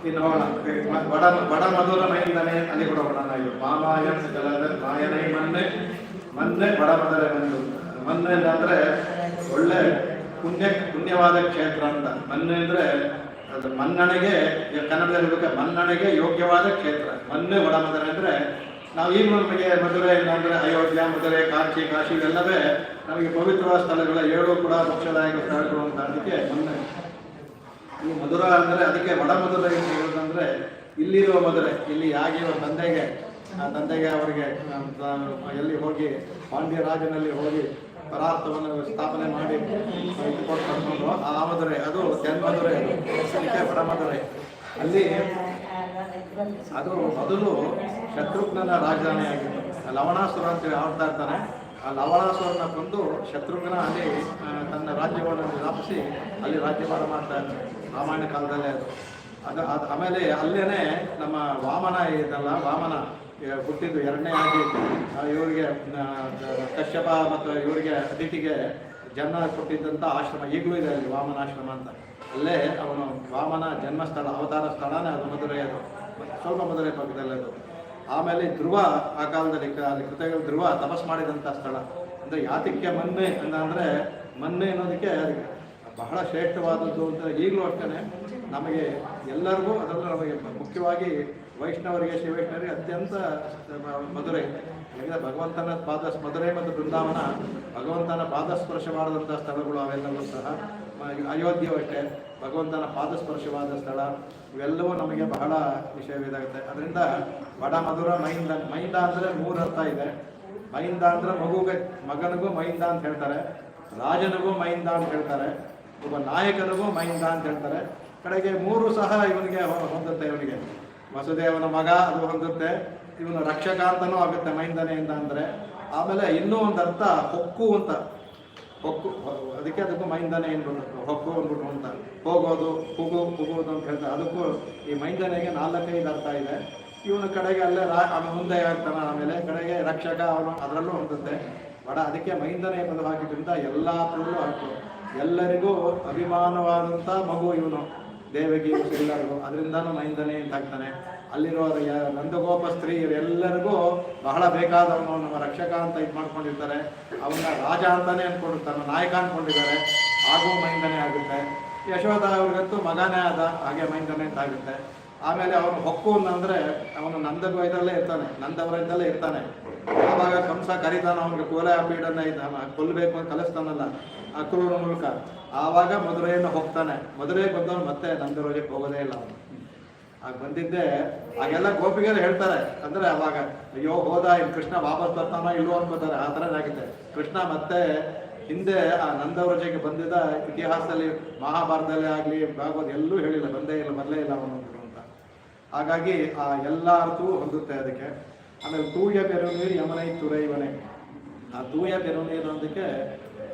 ಇನ್ನು ಬಡ ಮಧುರ ಮೈಂದನೆ ಅಲ್ಲಿ ಕೂಡ ಮಾಮಾಯನ್ ಜಲದ ಮಾಯನೈ ಮನ್ನೆ ಬಡ ಮಧುರೆ ಮನ್ನೆ ಅಂದರೆ ಒಳ್ಳೆ ಪುಣ್ಯವಾದ ಕ್ಷೇತ್ರ ಅಂತ. ಮನ್ನೆ ಅಂದರೆ ಅದು ಮನ್ನಣೆಗೆ, ಕನ್ನಡದಲ್ಲಿ ಇರಬೇಕು, ಮನ್ನಣೆಗೆ ಯೋಗ್ಯವಾದ ಕ್ಷೇತ್ರ. ಮನ್ನೆ ಬಡ ಮಧುರೆ ಅಂದರೆ ನಾವು ಈಗಲೂ ನಮಗೆ ಮಧುರೆ ಅಂದರೆ ಅಯೋಧ್ಯ, ಮಧುರೆ, ಕಾಶಿ ಇವೆಲ್ಲವೇ ನಮಗೆ ಪವಿತ್ರವಾದ ಸ್ಥಳಗಳ 7 ಕೂಡ ಮೋಕ್ಷದಾಯಕ ಸ್ಥಳಗಳು ಅಂತ. ಅದಕ್ಕೆ ಮೊನ್ನೆ ಈ ಮಧುರ ಅಂದರೆ ಅದಕ್ಕೆ ವಡ ಮಧುರ ಹೇಳೋದಂದರೆ ಇಲ್ಲಿರುವ ಮಧುರೆ. ಇಲ್ಲಿ ಆಗಿರೋ ತಂದೆಗೆ ಅವರಿಗೆ ಎಲ್ಲಿ ಹೋಗಿ ಪಾಂಡ್ಯ ರಾಜನಲ್ಲಿ ಹೋಗಿ ಪದಾರ್ಥವನ್ನು ಸ್ಥಾಪನೆ ಮಾಡಿ ಇಟ್ಟುಕೊಂಡು ಕರ್ಕೊಂಡು ಆ ಮಧುರೆ, ಅದು ಜನ್ಮಧುರೆ, ಅದಕ್ಕೆ ವಡ ಮಧುರೆ. ಅಲ್ಲಿ ಅದು ಮೊದಲು ಶತ್ರುಘ್ನನ ರಾಜಧಾನಿಯಾಗಿತ್ತು. ಲವಣಾಸುರ ಅಂತ ಆಡ್ತಾ ಇರ್ತಾನೆ. ಆ ಲವಣಾಸುರನ ಕೊಂದು ಶತ್ರುಘ್ನ ಅಲ್ಲಿ ತನ್ನ ರಾಜ್ಯವನ್ನು ಸ್ಥಾಪಿಸಿ ಅಲ್ಲಿ ರಾಜ್ಯಭಾರ ಮಾಡ್ತಾ ಇದ್ದಾರೆ ರಾಮಾಯಣ ಕಾಲದಲ್ಲೇ. ಅದು ಆಮೇಲೆ ಅಲ್ಲೇನೆ ನಮ್ಮ ವಾಮನ ಇದಲ್ಲ, ವಾಮನ ಹುಟ್ಟಿದ್ದು 2ನೇ ಆಗಿ ಇವರಿಗೆ ಕಶ್ಯಪ ಮತ್ತು ಇವರಿಗೆ ಅದಿತಿಗೆ ಜನ್ಮ ಕೊಟ್ಟಿದ್ದಂಥ ಆಶ್ರಮ ಈಗಲೂ ಇದೆ ಅಲ್ಲಿ, ವಾಮನಾಶ್ರಮ ಅಂತ. ಅಲ್ಲೇ ಅವನು ವಾಮನ ಜನ್ಮಸ್ಥಳ, ಅವತಾರ ಸ್ಥಳನೇ ಅದು ಮಧುರೆ. ಅದು ಸ್ವಲ್ಪ ಮಧುರೆ ಪಕ್ಕದಲ್ಲೇ ಅದು. ಆಮೇಲೆ ಧ್ರುವ ಆ ಕಾಲದಲ್ಲಿ ಅಲ್ಲಿ ಕೃತಗಳು ಧ್ರುವ ತಪಸ್ ಮಾಡಿದಂಥ ಸ್ಥಳ. ಅಂದರೆ ಯಾತಕ್ಕೆ ಮನ್ನೆ ಅಂದರೆ ಮನ್ನೆ ಅನ್ನೋದಕ್ಕೆ ಬಹಳ ಶ್ರೇಷ್ಠವಾದದ್ದು ಅಂತ. ಈಗಲೂ ಅಷ್ಟೇ ನಮಗೆ ಎಲ್ಲರಿಗೂ, ಅದರಲ್ಲೂ ನಮಗೆ ಮುಖ್ಯವಾಗಿ ವೈಷ್ಣವರಿಗೆ, ಶ್ರೀವೈಷ್ಣವರಿಗೆ ಅತ್ಯಂತ ಮಧುರೆ. ಯಾಕಂದರೆ ಭಗವಂತನ ಮಧುರೆ ಮತ್ತು ಬೃಂದಾವನ ಭಗವಂತನ ಪಾದಸ್ಪರ್ಶವಾದಂಥ ಸ್ಥಳಗಳು ಅವೆಲ್ಲವೂ ಸಹ. ಅಯೋಧ್ಯೆ ಅಷ್ಟೇ ಭಗವಂತನ ಪಾದಸ್ಪರ್ಶವಾದ ಸ್ಥಳ. ಇವೆಲ್ಲವೂ ನಮಗೆ ಬಹಳ ವಿಷಯವಿದಾಗುತ್ತೆ. ಅದರಿಂದ ವಡ ಮಧುರ ಮೈಂದ ಅಂದರೆ 3 ಅರ್ಥ ಇದೆ. ಮೈಂದ ಅಂದರೆ ಮಗನಿಗೂ ಮೈಂದ ಅಂತ ಹೇಳ್ತಾರೆ, ರಾಜನಿಗೂ ಮೈಂದ ಅಂತ ಹೇಳ್ತಾರೆ, ಒಬ್ಬ ನಾಯಕನಿಗೂ ಮೈಂದ ಅಂತ ಹೇಳ್ತಾರೆ. ಕಡೆಗೆ 3 ಸಹ ಇವನಿಗೆ ಹೊಂದುತ್ತೆ. ಇವನಿಗೆ ವಸುದೇವನ ಮಗ ಅದು ಹೊಂದುತ್ತೆ, ಇವನು ರಕ್ಷಕ ಅಂತನೂ ಆಗುತ್ತೆ ಮೈಂದನೆಯಿಂದ ಅಂದರೆ. ಆಮೇಲೆ ಇನ್ನೂ ಒಂದು ಅರ್ಥ ಹೊಕ್ಕು ಅಂತ, ಹೊಕ್ಕು, ಅದಕ್ಕೆ ಅದಕ್ಕೂ ಮೈಂದನೆ ಏನು ಹೊಕ್ಕು ಅಂದ್ಬಿಟ್ಟು ಅಂತ. ಹೋಗೋದು, ಕುಗುವುದು ಅಂತ ಹೇಳ್ತಾರೆ. ಅದಕ್ಕೂ ಈ ಮೈಂದನೆಗೆ 4-5 ಅರ್ಥ ಇದೆ. ಇವನ ಕಡೆಗೆ ಅಲ್ಲೇ ಮುಂದೆ ಆಗ್ತಾನೆ. ಆಮೇಲೆ ಕಡೆಗೆ ರಕ್ಷಕ ಅವನು, ಅದರಲ್ಲೂ ಹೊಂದುತ್ತೆ ಬಡ. ಅದಕ್ಕೆ ಮೈಂದನೆ ಪದ ಹಾಕಿದ್ರಿಂದ ಎಲ್ಲ ಹಾಕು, ಎಲ್ಲರಿಗೂ ಅಭಿಮಾನವಾದಂಥ ಮಗು ಇವನು, ದೇವಗಿ ಎಲ್ಲರಿಗೂ. ಅದರಿಂದನೂ ಮೈಂದನೆ ಅಂತ ಆಗ್ತಾನೆ. ಅಲ್ಲಿರೋ ನಂದಗೋಪ ಸ್ತ್ರೀಯರೆಲ್ಲರಿಗೂ ಬಹಳ ಬೇಕಾದವನು, ನಮ್ಮ ರಕ್ಷಕ ಅಂತ ಇದು ಮಾಡ್ಕೊಂಡಿರ್ತಾರೆ. ಅವನ್ನ ರಾಜ ಅಂತಾನೆ ಅಂದ್ಕೊಂಡಿರ್ತಾರೆ, ನಾಯಕ ಅಂದ್ಕೊಂಡಿದ್ದಾರೆ, ಹಾಗೂ ಮೈಂದನೆ ಆಗುತ್ತೆ. ಯಶೋಧ ಅವ್ರಿಗಂತೂ ಮಗನೇ ಆದ, ಹಾಗೆ ಮೈಂದನೆ ಅಂತ ಆಗುತ್ತೆ. ಆಮೇಲೆ ಅವನು ಹೊಕ್ಕು ಅಂದರೆ ಅವನು ಇದರಲ್ಲೇ ಇರ್ತಾನೆ, ನಂದವರದ್ದಲ್ಲೇ ಇರ್ತಾನೆ. ಆವಾಗ ಕಂಸ ಕರೀತಾನ, ಅವನಿಗೆ ಕೋಲೆ ಪೀಡನ್ನ ಇದ್ದಾನ ಕೊಲ್ಲಬೇಕು ಅಂತ ಕಲಿಸ್ತಾನಲ್ಲ ಅಕ್ರೂರ ಮೂಲಕ. ಆವಾಗ ಮಧುರೆಯನ್ನು ಹೋಗ್ತಾನೆ. ಮಧುರೆಗೆ ಬಂದವನು ಮತ್ತೆ ನಂದರೋಜಕ್ಕೆ ಹೋಗೋದೇ ಇಲ್ಲ ಅವನು. ಆಗ ಬಂದಿದ್ದೆ ಆಗೆಲ್ಲ ಗೋಪಿಗೆಲ್ಲ ಹೇಳ್ತಾರೆ. ಅಂದರೆ ಅವಾಗ ಅಯ್ಯೋ ಹೋದ, ಇಲ್ಲಿ ಕೃಷ್ಣ ವಾಪಸ್ ಬರ್ತಾನೋ ಇಲ್ಲೋ ಅನ್ಕೋತಾರೆ. ಆ ಥರ ಆಗಿದೆ. ಕೃಷ್ಣ ಮತ್ತೆ ಹಿಂದೆ ಆ ನಂದವ್ರಜೆಗೆ ಬಂದಿದ್ದ ಇತಿಹಾಸದಲ್ಲಿ, ಮಹಾಭಾರತದಲ್ಲೇ ಆಗಲಿ ಭಾಗವತ ಎಲ್ಲೂ ಹೇಳಿಲ್ಲ, ಬರಲೇ ಇಲ್ಲ ಅವನು ಅಂತ. ಹಾಗಾಗಿ ಆ ಎಲ್ಲ ಅರ್ಥವೂ ಹೊಂದುತ್ತೆ ಅದಕ್ಕೆ. ಆಮೇಲೆ ತೂಯ ಪೆರುನೀರು ಯಮನೈ ತುರೈವನೆ. ಆ ತೂಯ ಪೆರುನೀರು ಅನ್ನೋದಕ್ಕೆ,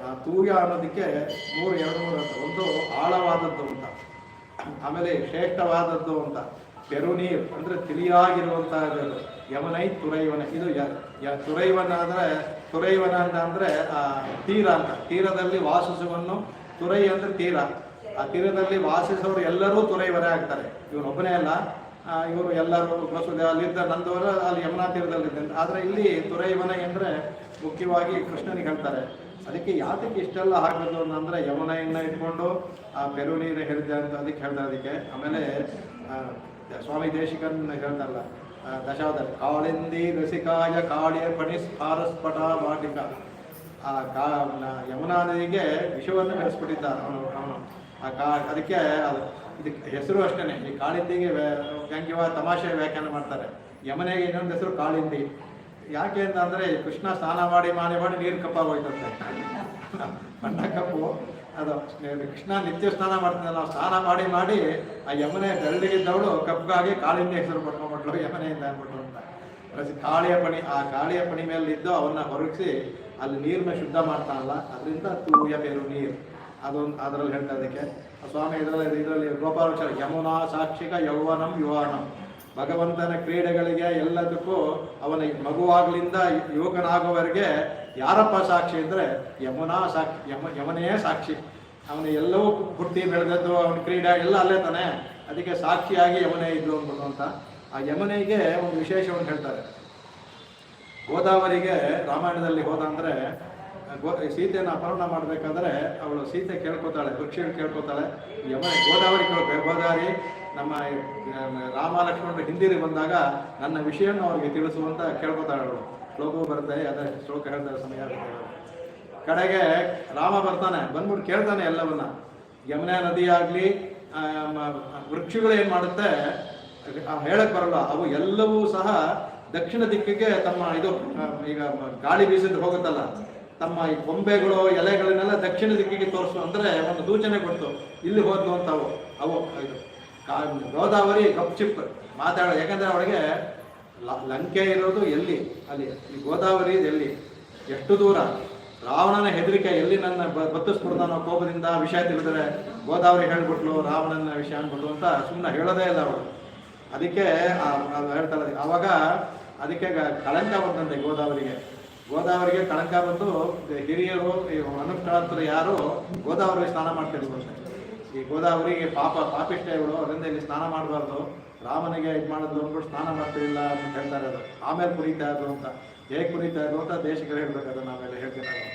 ಆ ತೂಯ ಅನ್ನೋದಕ್ಕೆ 2 ಅರ್ಥ. ಒಂದು ಆಳವಾದದ್ದು ಅಂತ, ಆಮೇಲೆ ಶ್ರೇಷ್ಠವಾದದ್ದು ಅಂತ. ಪೆರುನೀರು ಅಂದರೆ ತಿಳಿಯಾಗಿರುವಂತಹ ಯಮನೈ ತುರೈವನೆ. ಇದು ತುರೈವನ ಅಂದರೆ, ತುರೈವನ ಅಂದರೆ ತೀರ ಅಂತ. ತೀರದಲ್ಲಿ ವಾಸಿಸುವನ್ನು, ತುರೈ ಅಂದರೆ ತೀರ. ಆ ತೀರದಲ್ಲಿ ವಾಸಿಸೋರು ಎಲ್ಲರೂ ತುರೈವರೇ ಆಗ್ತಾರೆ. ಇವನೊಬ್ಬನೇ ಅಲ್ಲ, ಇವರು ಎಲ್ಲರೂ ವಸುದೇವ ಅಲ್ಲಿದ್ದ ನಂದವರು ಅಲ್ಲಿ ಯಮುನಾ ತೀರದಲ್ಲಿದ್ದಂತೆ. ಆದರೆ ಇಲ್ಲಿ ತುರೈವನ ಅಂದರೆ ಮುಖ್ಯವಾಗಿ ಕೃಷ್ಣನಿಗೆ ಹೇಳ್ತಾರೆ. ಅದಕ್ಕೆ ಯಾತಕ್ಕೆ ಇಷ್ಟೆಲ್ಲ ಹಾಕೋದು ಅಂದರೆ ಯಮುನೆಯನ್ನು ಇಟ್ಕೊಂಡು ಆ ಪೆರುನೀರು ಹೇಳಿದೆ ಅಂತ ಅದಕ್ಕೆ ಹೇಳ್ತಾರೆ ಅದಕ್ಕೆ. ಆಮೇಲೆ ಸ್ವಾಮಿ ದೇಶಿಕನ್ ಹೇಳ್ತಾರಲ್ಲ ದಶಾವತಾರ, ಕಾಳಿಂದಿ ರಸಿಕಾಯ ಕಾಳಿಯ ಪಣಿಸ್ಫಾರಸ್ಫಟ ವಾಟಿಕ. ಆ ಯಮುನಾ ನದಿಗೆ ವಿಷವನ್ನು ಬೆಳೆಸ್ಬಿಟ್ಟಿದ್ದಾನೆ ಅವನು. ಅದಕ್ಕೆ ಇದಕ್ಕೆ ಹೆಸರು ಅಷ್ಟೇ. ಈ ಕಾಳಿಂದಿಗೆ ವ್ಯಂಗ್ಯವಾದ ತಮಾಷೆ ವ್ಯಾಖ್ಯಾನ ಮಾಡ್ತಾರೆ. ಯಮನೆಗೆ ಇನ್ನೊಂದು ಹೆಸರು ಕಾಳಿಂದಿ. ಯಾಕೆ ಅಂತಂದರೆ ಕೃಷ್ಣ ಸ್ನಾನ ಮಾಡಿ ನೀರು ಕಪ್ಪಾಗೋಯ್ತಂತೆ. ಬಣ್ಣ ಕಪ್ಪು ಅದು ಕೃಷ್ಣ ನಿತ್ಯ ಸ್ನಾನ ಮಾಡ್ತಾನೆ, ನಾವು ಸ್ನಾನ ಮಾಡಿ ಮಾಡಿ ಆ ಯಮುನೆ ಬೆಳ್ಳಿಗಿದ್ದವಳು ಕಪ್ಗಾಗಿ ಕಾಳಿಂದ ಹೆಸರು ಪಡ್ಕೊಂಡ್ಬಿಟ್ಲು ಯಮನೆಯಿಂದ ಅಂದ್ಬಿಟ್ರು ಅಂತ. ಕಾಳಿಯ ಪಣಿ, ಆ ಕಾಳಿಯ ಪಣಿ ಮೇಲೆ ಇದ್ದು ಅವನ್ನ ಹೊರಗಿಸಿ ಅಲ್ಲಿ ನೀರನ್ನ ಶುದ್ಧ ಮಾಡ್ತಾನಲ್ಲ, ಅದರಿಂದ ತೂಯ ಬೇರು ನೀರು ಅದೊಂದು ಅದರಲ್ಲಿ ಹೇಳ್ತಾ ಅದಕ್ಕೆ ಸ್ವಾಮಿ ಇದರಲ್ಲಿ ಗೋಪಾಲಕ್ಷರ ಯಮುನಾ ಸಾಕ್ಷಿಕ ಯೌವನಂ ಯುವಾನಂ, ಭಗವಂತನ ಕ್ರೀಡೆಗಳಿಗೆ ಎಲ್ಲದಕ್ಕೂ ಅವನ ಮಗುವಾಗ್ಲಿಂದ ಯುವಕನಾಗುವವರೆಗೆ ಯಾರಪ್ಪ ಸಾಕ್ಷಿ ಅಂದರೆ ಯಮುನಾ ಸಾಕ್ಷಿ, ಯಮನೆಯೇ ಸಾಕ್ಷಿ. ಅವನು ಎಲ್ಲವೂ ಹುಟ್ಟಿ ಬೆಳೆದದ್ದು ಅವನ ಕ್ರೀಡೆ ಎಲ್ಲ ಅಲ್ಲೇ ತಾನೆ, ಅದಕ್ಕೆ ಸಾಕ್ಷಿಯಾಗಿ ಯಮುನೆ ಇದ್ಲು ಅಂದ್ಬಿಟ್ಟು ಅಂತ. ಆ ಯಮುನೆಗೆ ಒಂದು ವಿಶೇಷವನ್ನು ಹೇಳ್ತಾರೆ. ಗೋದಾವರಿಗೆ ರಾಮಾಯಣದಲ್ಲಿ ಹೋದ ಅಂದರೆ ಸೀತೆಯನ್ನು ಅಪಹರಣ ಮಾಡಬೇಕಾದ್ರೆ ಅವಳು ಸೀತೆ ಕೇಳ್ಕೊತಾಳೆ, ಪಕ್ಷಿಗಳು ಕೇಳ್ಕೊತಾಳೆ, ಯಮನೆ ಗೋದಾವರಿ ಗೋದಾವರಿ ನಮ್ಮ ರಾಮ ಲಕ್ಷ್ಮಣರು ಹಿಂದಿರಿ ಬಂದಾಗ ನನ್ನ ವಿಷಯವನ್ನು ಅವ್ರಿಗೆ ತಿಳಿಸುವಂತ ಕೇಳ್ಕೊತಾಳೆ ಅವಳು. ಶ್ಲೋಕವು ಬರುತ್ತೆ, ಅದೇ ಶ್ಲೋಕ ಹೇಳ್ತಾರೆ ಸಮಯ ಆಗುತ್ತೆ. ಕಡೆಗೆ ರಾಮ ಬರ್ತಾನೆ, ಬಂದ್ಬಿಟ್ಟು ಕೇಳ್ತಾನೆ ಎಲ್ಲವನ್ನ. ಯಮುನಾ ನದಿ ಆಗಲಿ ವೃಕ್ಷಗಳು ಏನು ಮಾಡುತ್ತೆ ಹೇಳಕ್ ಬರಲ್ಲ, ಅವು ಎಲ್ಲವೂ ಸಹ ದಕ್ಷಿಣ ದಿಕ್ಕಿಗೆ ತಮ್ಮ ಇದು ಈಗ ಗಾಳಿ ಬೀಸಿದ್ರೆ ಹೋಗುತ್ತಲ್ಲ, ತಮ್ಮ ಈ ಕೊಂಬೆಗಳು ಎಲೆಗಳನ್ನೆಲ್ಲ ದಕ್ಷಿಣ ದಿಕ್ಕಿಗೆ ತೋರಿಸು ಅಂದರೆ ಒಂದು ಸೂಚನೆ ಕೊಡ್ತು, ಇಲ್ಲಿ ಹೋದ್ಲು ಅಂತ. ಅವು ಇದು ಗೋದಾವರಿ ಗಪ್ಚಿಪ್ ಮಾತಾಡೋ, ಯಾಕಂದ್ರೆ ಅವಳಿಗೆ ಲಂಕೆ ಇರೋದು ಎಲ್ಲಿ, ಅಲ್ಲಿ ಈ ಗೋದಾವರಿ ಎಲ್ಲಿ, ಎಷ್ಟು ದೂರ, ರಾವಣನ ಹೆದರಿಕೆ ಎಲ್ಲಿ ನನ್ನ ಬತ್ತಿಸ್ಬಿಡ್ತಾನೋ ಕೋಪದಿಂದ, ವಿಷಯ ತಿಳಿದ್ರೆ ಗೋದಾವರಿ ಹೇಳ್ಬಿಟ್ಲು ರಾವಣನ ವಿಷಯ ಅಂದ್ಬಿಟ್ಲು ಅಂತ ಸುಮ್ಮನೆ ಹೇಳೋದೇ ಇಲ್ಲ ಅವಳು. ಅದಕ್ಕೆ ಹೇಳ್ತಾರೆ ಆವಾಗ ಅದಕ್ಕೆ ಕಳಂಕ ಬಂದಂತೆ ಗೋದಾವರಿಗೆ ಕಳಂಕ ಬಂದು ಹಿರಿಯರು ಅನುಷ್ಠಾತರು ಯಾರು ಗೋದಾವರಿಗೆ ಸ್ನಾನ ಮಾಡ್ತಿರ್ಬಂತೆ. ಈ ಗೋದಾವರಿಗೆ ಪಾಪಿಷ್ಟ ಇವಳು, ಅದರಿಂದ ಇಲ್ಲಿ ಸ್ನಾನ ಮಾಡಬಾರ್ದು, ರಾಮನಿಗೆ ಇದು ಮಾಡೋದು ಅಂದ್ಬಿಟ್ಟು ಸ್ನಾನ ಮಾಡ್ತಿರಲಿಲ್ಲ ಅಂತ ಹೇಳ್ತಾರೆ. ಅದು ಆಮೇಲೆ ಕುರಿತಾ ಇದ್ರು ಅಂತ, ಹೇಗೆ ಕುರಿತಾ ಇದ್ರು ಅಂತ ದೇಶಕ್ಕೆ ಹೇಳ್ಬೇಕು, ಅದು ನಾವೆಲ್ಲ ಹೇಳ್ತೀನಿ.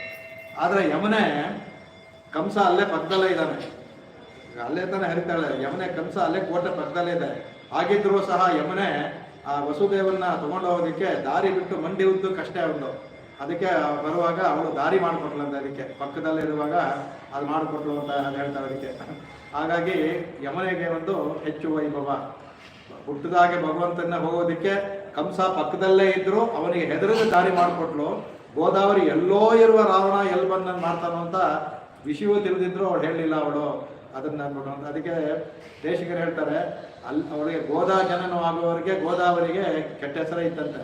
ಆದರೆ ಯಮುನೆ ಕಂಸ ಅಲ್ಲೇ ಪಕ್ಕದಲ್ಲೇ ಇದ್ದಾನೆ, ಅಲ್ಲೇ ತಾನೇ ಹರಿತಾಳೆ ಯಮುನೆ. ಕಂಸ ಅಲ್ಲೇ ಕೋಟೆ ಪಕ್ಕದಲ್ಲೇ ಇದೆ. ಹಾಗಿದ್ರೂ ಸಹ ಯಮುನೆ ಆ ವಸುದೇವನ್ನ ತಗೊಂಡು ಹೋಗೋದಕ್ಕೆ ದಾರಿ ಬಿಟ್ಟು ಮಂಡಿ ಉದ್ದು ಕಷ್ಟ ಒಂದು. ಅದಕ್ಕೆ ಬರುವಾಗ ಅವಳು ದಾರಿ ಮಾಡಿಕೊಟ್ಲು ಅಂತ, ಅದಕ್ಕೆ ಪಕ್ಕದಲ್ಲೇ ಇರುವಾಗ ಅದು ಮಾಡಿಕೊಟ್ಲು ಅಂತ ಅದು ಹೇಳ್ತಾರೆ ಅದಕ್ಕೆ. ಹಾಗಾಗಿ ಯಮುನೆಗೆ ಒಂದು ಹೆಚ್ಚು ವೈಭವ. ಹುಟ್ಟಿದಾಗೆ ಭಗವಂತನ ಹೋಗೋದಕ್ಕೆ ಕಂಸ ಪಕ್ಕದಲ್ಲೇ ಇದ್ರು, ಅವನಿಗೆ ಹೆದರದ ದಾರಿ ಮಾಡಿಕೊಟ್ಲು. ಗೋದಾವರಿ ಎಲ್ಲೋ ಇರುವ ರಾವಣ ಎಲ್ಲಿ ಬಂದು ಮಾಡ್ತಾನೋ ಅಂತ ವಿಷಯವೂ ತಿಳಿದಿದ್ರು ಅವಳು ಹೇಳಲಿಲ್ಲ ಅವಳು ಅದನ್ನ ಅಂದ್ಬಿಟ್ಟು ಅಂತ. ಅದಕ್ಕೆ ದೇಶಿಕರು ಹೇಳ್ತಾರೆ, ಅವಳಿಗೆ ಗೋದಾ ಜನನ ಆಗುವವರೆಗೆ ಗೋದಾವರಿಗೆ ಕೆಟ್ಟ ಹೆಸರೇ ಇತ್ತಂತೆ.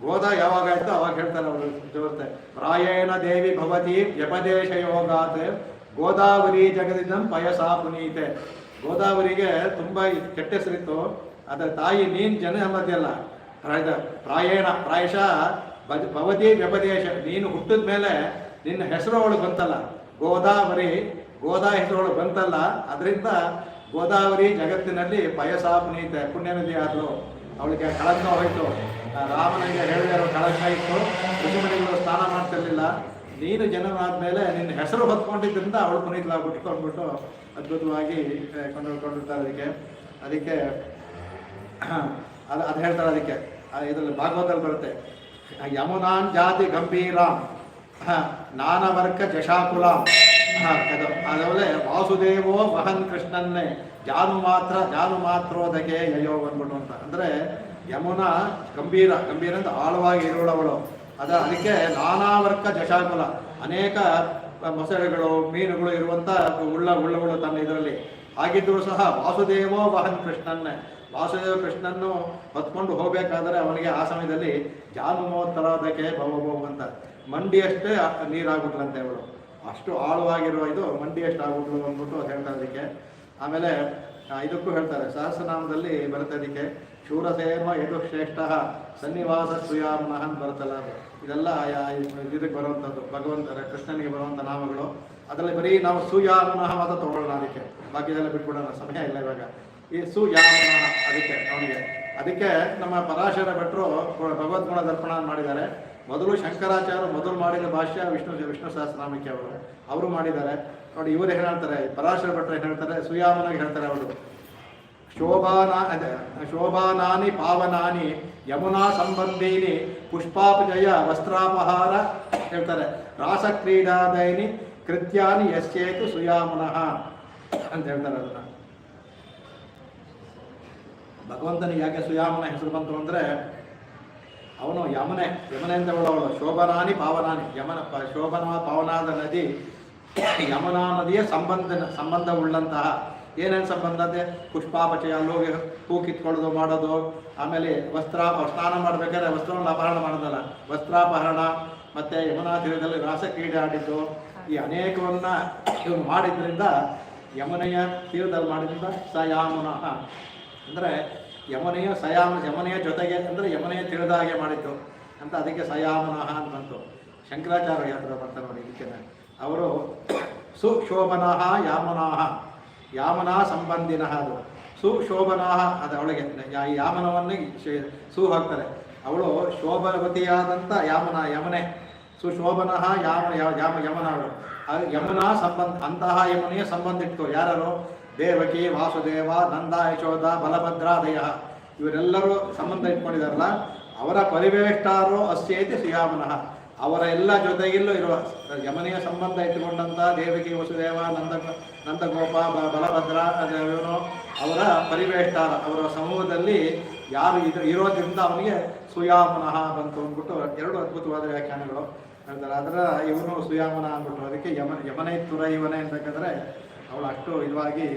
ಗೋದಾ ಯಾವಾಗ ಆಯ್ತು ಅವಾಗ ಹೇಳ್ತಾರೆ ಅವರು ಜೋರ್ತೆ, ಪ್ರಾಯೇಣ ದೇವಿ ಭವತಿ ವ್ಯಪದೇಶ ಯೋಗಾತ್ ಗೋದಾವರಿ ಜಗದಿದಂ ಪಯಸಾ ಪುನೀತೆ. ಗೋದಾವರಿಗೆ ತುಂಬಾ ಕೆಟ್ಟ ಹೆಸರಿತ್ತು, ಅದರ ತಾಯಿ ನೀನ್ ಜನ ಮಧ್ಯಲ್ಲ ಪ್ರಾಯಶಃ ಭವತಿ ವ್ಯಪದೇಶ, ನೀನು ಹುಟ್ಟಿದ ಮೇಲೆ ನಿನ್ನ ಹೆಸರು ಅವಳು ಬಂತಲ್ಲ, ಗೋದಾ ಹೆಸರು ಅವಳು ಬಂತಲ್ಲ, ಅದರಿಂದ ಗೋದಾವರಿ ಜಗತ್ತಿನಲ್ಲಿ ಪಯಸಾ ಪುನೀತೆ, ಪುಣ್ಯ ನದಿ ಆದಳು. ಅವಳಿಗೆ ಕಳಂಕ ಹೋಯ್ತು, ರಾಮನಿಗೆ ಹೇಳಿದ ಕಳಂಕ ಇತ್ತು, ಋಷಿಮುನಿಗಳು ಸ್ನಾನ ಮಾಡ್ತಿರ್ಲಿಲ್ಲ. ನೀನು ಜನನಾದ್ಮೇಲೆ ನಿನ್ನ ಹೆಸರು ಹೊತ್ಕೊಂಡಿದ್ದರಿಂದ ಅವಳು ಪುನೀತಲಾಗ್ಬಿಟ್ಟು ಅಂದ್ಬಿಟ್ಟು ಅದ್ಭುತವಾಗಿ ಕೊಂಡ್ಕೊಂಡಿರ್ತಾರೆ. ಅದಕ್ಕೆ ಅದು ಹೇಳ್ತಾರೆ. ಅದಕ್ಕೆ ಇದರಲ್ಲಿ ಭಾಗವತದಲ್ಲಿ ಬರುತ್ತೆ, ಯಮುನಾನ್ ಜಾತಿ ಗಂಭೀರಾಂ ನಾನವರ್ಕ ಜಶಾಕುಲಾಂ. ಅದವೇ ವಾಸುದೇವೋ ವಹನ್ ಕೃಷ್ಣನ್ನೇ ಜಾನು ಮಾತ್ರೋದಕ್ಕೆ ಯಯೋ ಬಂದ್ಬಿಟ್ಟು ಅಂತ. ಅಂದರೆ ಯಮುನಾ ಗಂಭೀರ ಅಂತ ಆಳವಾಗಿ ಇರೋಳವಳು. ಅದಕ್ಕೆ ನಾನಾವರ್ಕ ಜಶಾಕುಲ, ಅನೇಕ ಮೊಸಳೆಗಳು ಮೀನುಗಳು ಇರುವಂಥ ಉಳ್ಳಗಳು ತನ್ನ ಇದರಲ್ಲಿ. ಹಾಗಿದ್ದರೂ ಸಹ ವಾಸುದೇವೋ ವಹನ್ ಕೃಷ್ಣನ್ನೇ, ವಾಸುದೇವ ಕೃಷ್ಣನ್ನು ಹೊತ್ಕೊಂಡು ಹೋಗಬೇಕಾದ್ರೆ ಅವನಿಗೆ ಆ ಸಮಯದಲ್ಲಿ ಜಾನುಮೋತ್ತರೋದಕ್ಕೆ ಭವ ಅಂತ ಮಂಡಿಯಷ್ಟೇ ನೀರಾಗ್ಬಿಟ್ಲಂತೆ ಅವಳು. ಅಷ್ಟು ಆಳವಾಗಿರುವ ಇದು ಮಂಡಿಯಷ್ಟು ಆಗ್ಬಿಟ್ಲು ಅಂದ್ಬಿಟ್ಟು ಹೇಳ್ತಾರೆ ಅದಕ್ಕೆ. ಆಮೇಲೆ ಇದಕ್ಕೂ ಹೇಳ್ತಾರೆ, ಸಹಸ್ರನಾಮದಲ್ಲಿ ಬರುತ್ತೆ ಅದಕ್ಕೆ, ಶೂರಸೇನ ಯದು ಶ್ರೇಷ್ಠ ಸನ್ನಿವಾಸ ಸುಯಾಮನಃ ಅಂತ ಬರುತ್ತಲ್ಲ, ಇದೆಲ್ಲ ಇದಕ್ಕೆ ಬರುವಂಥದ್ದು ಭಗವಂತರ ಕೃಷ್ಣನಿಗೆ ಬರುವಂಥ ನಾಮಗಳು. ಅದರಲ್ಲಿ ಬರೀ ನಾವು ಸುಯಾಮನಃ ಮಾತ್ರ ತಗೊಳ್ಳೋಣ, ಅದಕ್ಕೆ ಬಾಕಿದೆಲ್ಲ ಬಿಟ್ಬಿಡೋಣ, ಸಮಯ ಇಲ್ಲ ಇವಾಗ. ಈ ಸುಯಾಮನಃ ಅದಕ್ಕೆ ನಮ್ಮ ಪರಾಶರ ಭಟ್ರು ಭಗವದ್ಗುಣ ದರ್ಪಣ ಮಾಡಿದ್ದಾರೆ. ಮೊದಲು ಶಂಕರಾಚಾರ್ಯರು ಮೊದಲು ಮಾಡಿದ ಭಾಷ್ಯ ವಿಷ್ಣು ಸಹಸ್ರನಾಮಕ್ಕೆ ಅವರು ಮಾಡಿದ್ದಾರೆ ನೋಡಿ. ಇವರು ಏನು ಹೇಳ್ತಾರೆ, ಪರಾಶರ ಭಟ್ರು ಏನು ಹೇಳ್ತಾರೆ, ಸುಯಾಮನಾಗಿ ಹೇಳ್ತಾರೆ ಅವರು, ಶೋಭಾನಾನಿ ಪಾವನಾನಿ ಯಮುನಾ ಸಂಬಂಧೀನಿ ಪುಷ್ಪಾಪಜಯ ವಸ್ತ್ರಾಪಹಾರ ಹೇಳ್ತಾರೆ, ರಾಸಕ್ರೀಡಾದೈನಿ ಕೃತ್ಯಾನಿ ಯಶ್ಚೇತು ಸುಯಾಮನಃ ಅಂತ ಹೇಳ್ತಾರೆ. ಅದನ್ನ ಭಗವಂತನಿಗೆ ಯಾಕೆ ಸುಯಾಮನ ಹೆಸರು ಬಂತು ಅಂದರೆ, ಅವನು ಯಮನೆ ಅಂತ ಅವಳು ಶೋಭನಾನಿ ಪಾವನಾನಿ, ಶೋಭನ ಪಾವನಾದ ನದಿ ಯಮುನಾ ನದಿಯ ಸಂಬಂಧವುಳ್ಳಂತಹ ಏನೇನು ಸಂಬಂಧ ಅಂದರೆ ಪುಷ್ಪಾಪಚಯ ಲೋಗಿ ಹೂ ಕಿತ್ಕೊಳ್ಳೋದು ಮಾಡೋದು, ಆಮೇಲೆ ಸ್ನಾನ ಮಾಡಬೇಕಾದ್ರೆ ವಸ್ತ್ರವನ್ನು ಅಪಹರಣ ಮಾಡೋದಲ್ಲ, ವಸ್ತ್ರಾಪಹರಣ, ಮತ್ತು ಯಮುನಾ ತೀರದಲ್ಲಿ ರಾಸ ಕ್ರೀಡೆ ಆಡಿದ್ದು, ಈ ಅನೇಕವನ್ನ ಇವನು ಮಾಡಿದ್ರಿಂದ ಯಮುನೆಯ ತೀರದಲ್ಲಿ ಮಾಡಿದ್ರಿಂದ ಸಯಾಮುನಃ ಅಂದರೆ ಯಮುನೆಯ ಜೊತೆಗೆ ಅಂದರೆ ಯಮುನೆಯ ತೀರದ ಹಾಗೆ ಮಾಡಿದ್ದು ಅಂತ, ಅದಕ್ಕೆ ಸಯಾಮುನಃ ಅಂತ ಬಂತು. ಶಂಕರಾಚಾರ್ಯ ಯಾತ್ರ ಬರ್ತಾರೆ ನೋಡಿ ಇದಕ್ಕೆ. ಅವರು ಸುಶೋಭನಃ ಯಾಮನಾ ಸಂಬಂಧಿನಃ, ಅದು ಸುಶೋಭನಃ ಅದು ಅವಳಿಗೆ ಯಾಮನವನ್ನೇ ಸು ಹಾಕ್ತಾರೆ. ಅವಳು ಶೋಭವತಿಯಾದಂಥ ಯಮನೆ, ಸುಶೋಭನಃ ಯಮನ ಅವಳು. ಯಮುನಾ ಸಂಬಂಧ, ಅಂತಹ ಯಮುನೆಯ ಸಂಬಂಧ ಇಟ್ಟು ಯಾರು? ದೇವಕಿ, ವಾಸುದೇವ, ನಂದ, ಯಶೋಧ, ಬಲಭದ್ರಾದಯ ಇವರೆಲ್ಲರೂ ಸಂಬಂಧ ಇಟ್ಕೊಂಡಿದಾರಲ್ಲ, ಅವರ ಪರಿವೇಷ್ಟಾರೋ ಅಸ್ಯೇತಿ ಸುಯಾಮನಃ, ಅವರ ಎಲ್ಲ ಜೊತೆಗಿಲ್ಲೂ ಇರುವ ಯಮನೆಯ ಸಂಬಂಧ ಇಟ್ಟುಕೊಂಡಂಥ ದೇವಕಿ, ವಸುದೇವ, ನಂದಗೋಪ, ಬಲಭದ್ರ ಇವನು ಅವರ ಪರಿವೇಷ್ಟಾರ, ಅವರ ಸಮೂಹದಲ್ಲಿ ಯಾರು ಇರೋದ್ರಿಂದ ಅವನಿಗೆ ಸುಯಾಮನಃ ಬಂತು ಅಂದ್ಬಿಟ್ಟು ಎರಡು ಅದ್ಭುತವಾದ ವ್ಯಾಖ್ಯಾನಗಳು ಹೇಳ್ತಾರೆ. ಅದರ ಇವನು ಸುಯಾಮನ ಅಂದ್ಬಿಟ್ಟು ಅದಕ್ಕೆ ಯಮನೆ ತುರ ಇವನೇ ಅಂತಕ್ಕಂದ್ರೆ ಅವಳು ಅಷ್ಟು ಇದವಾಗಿ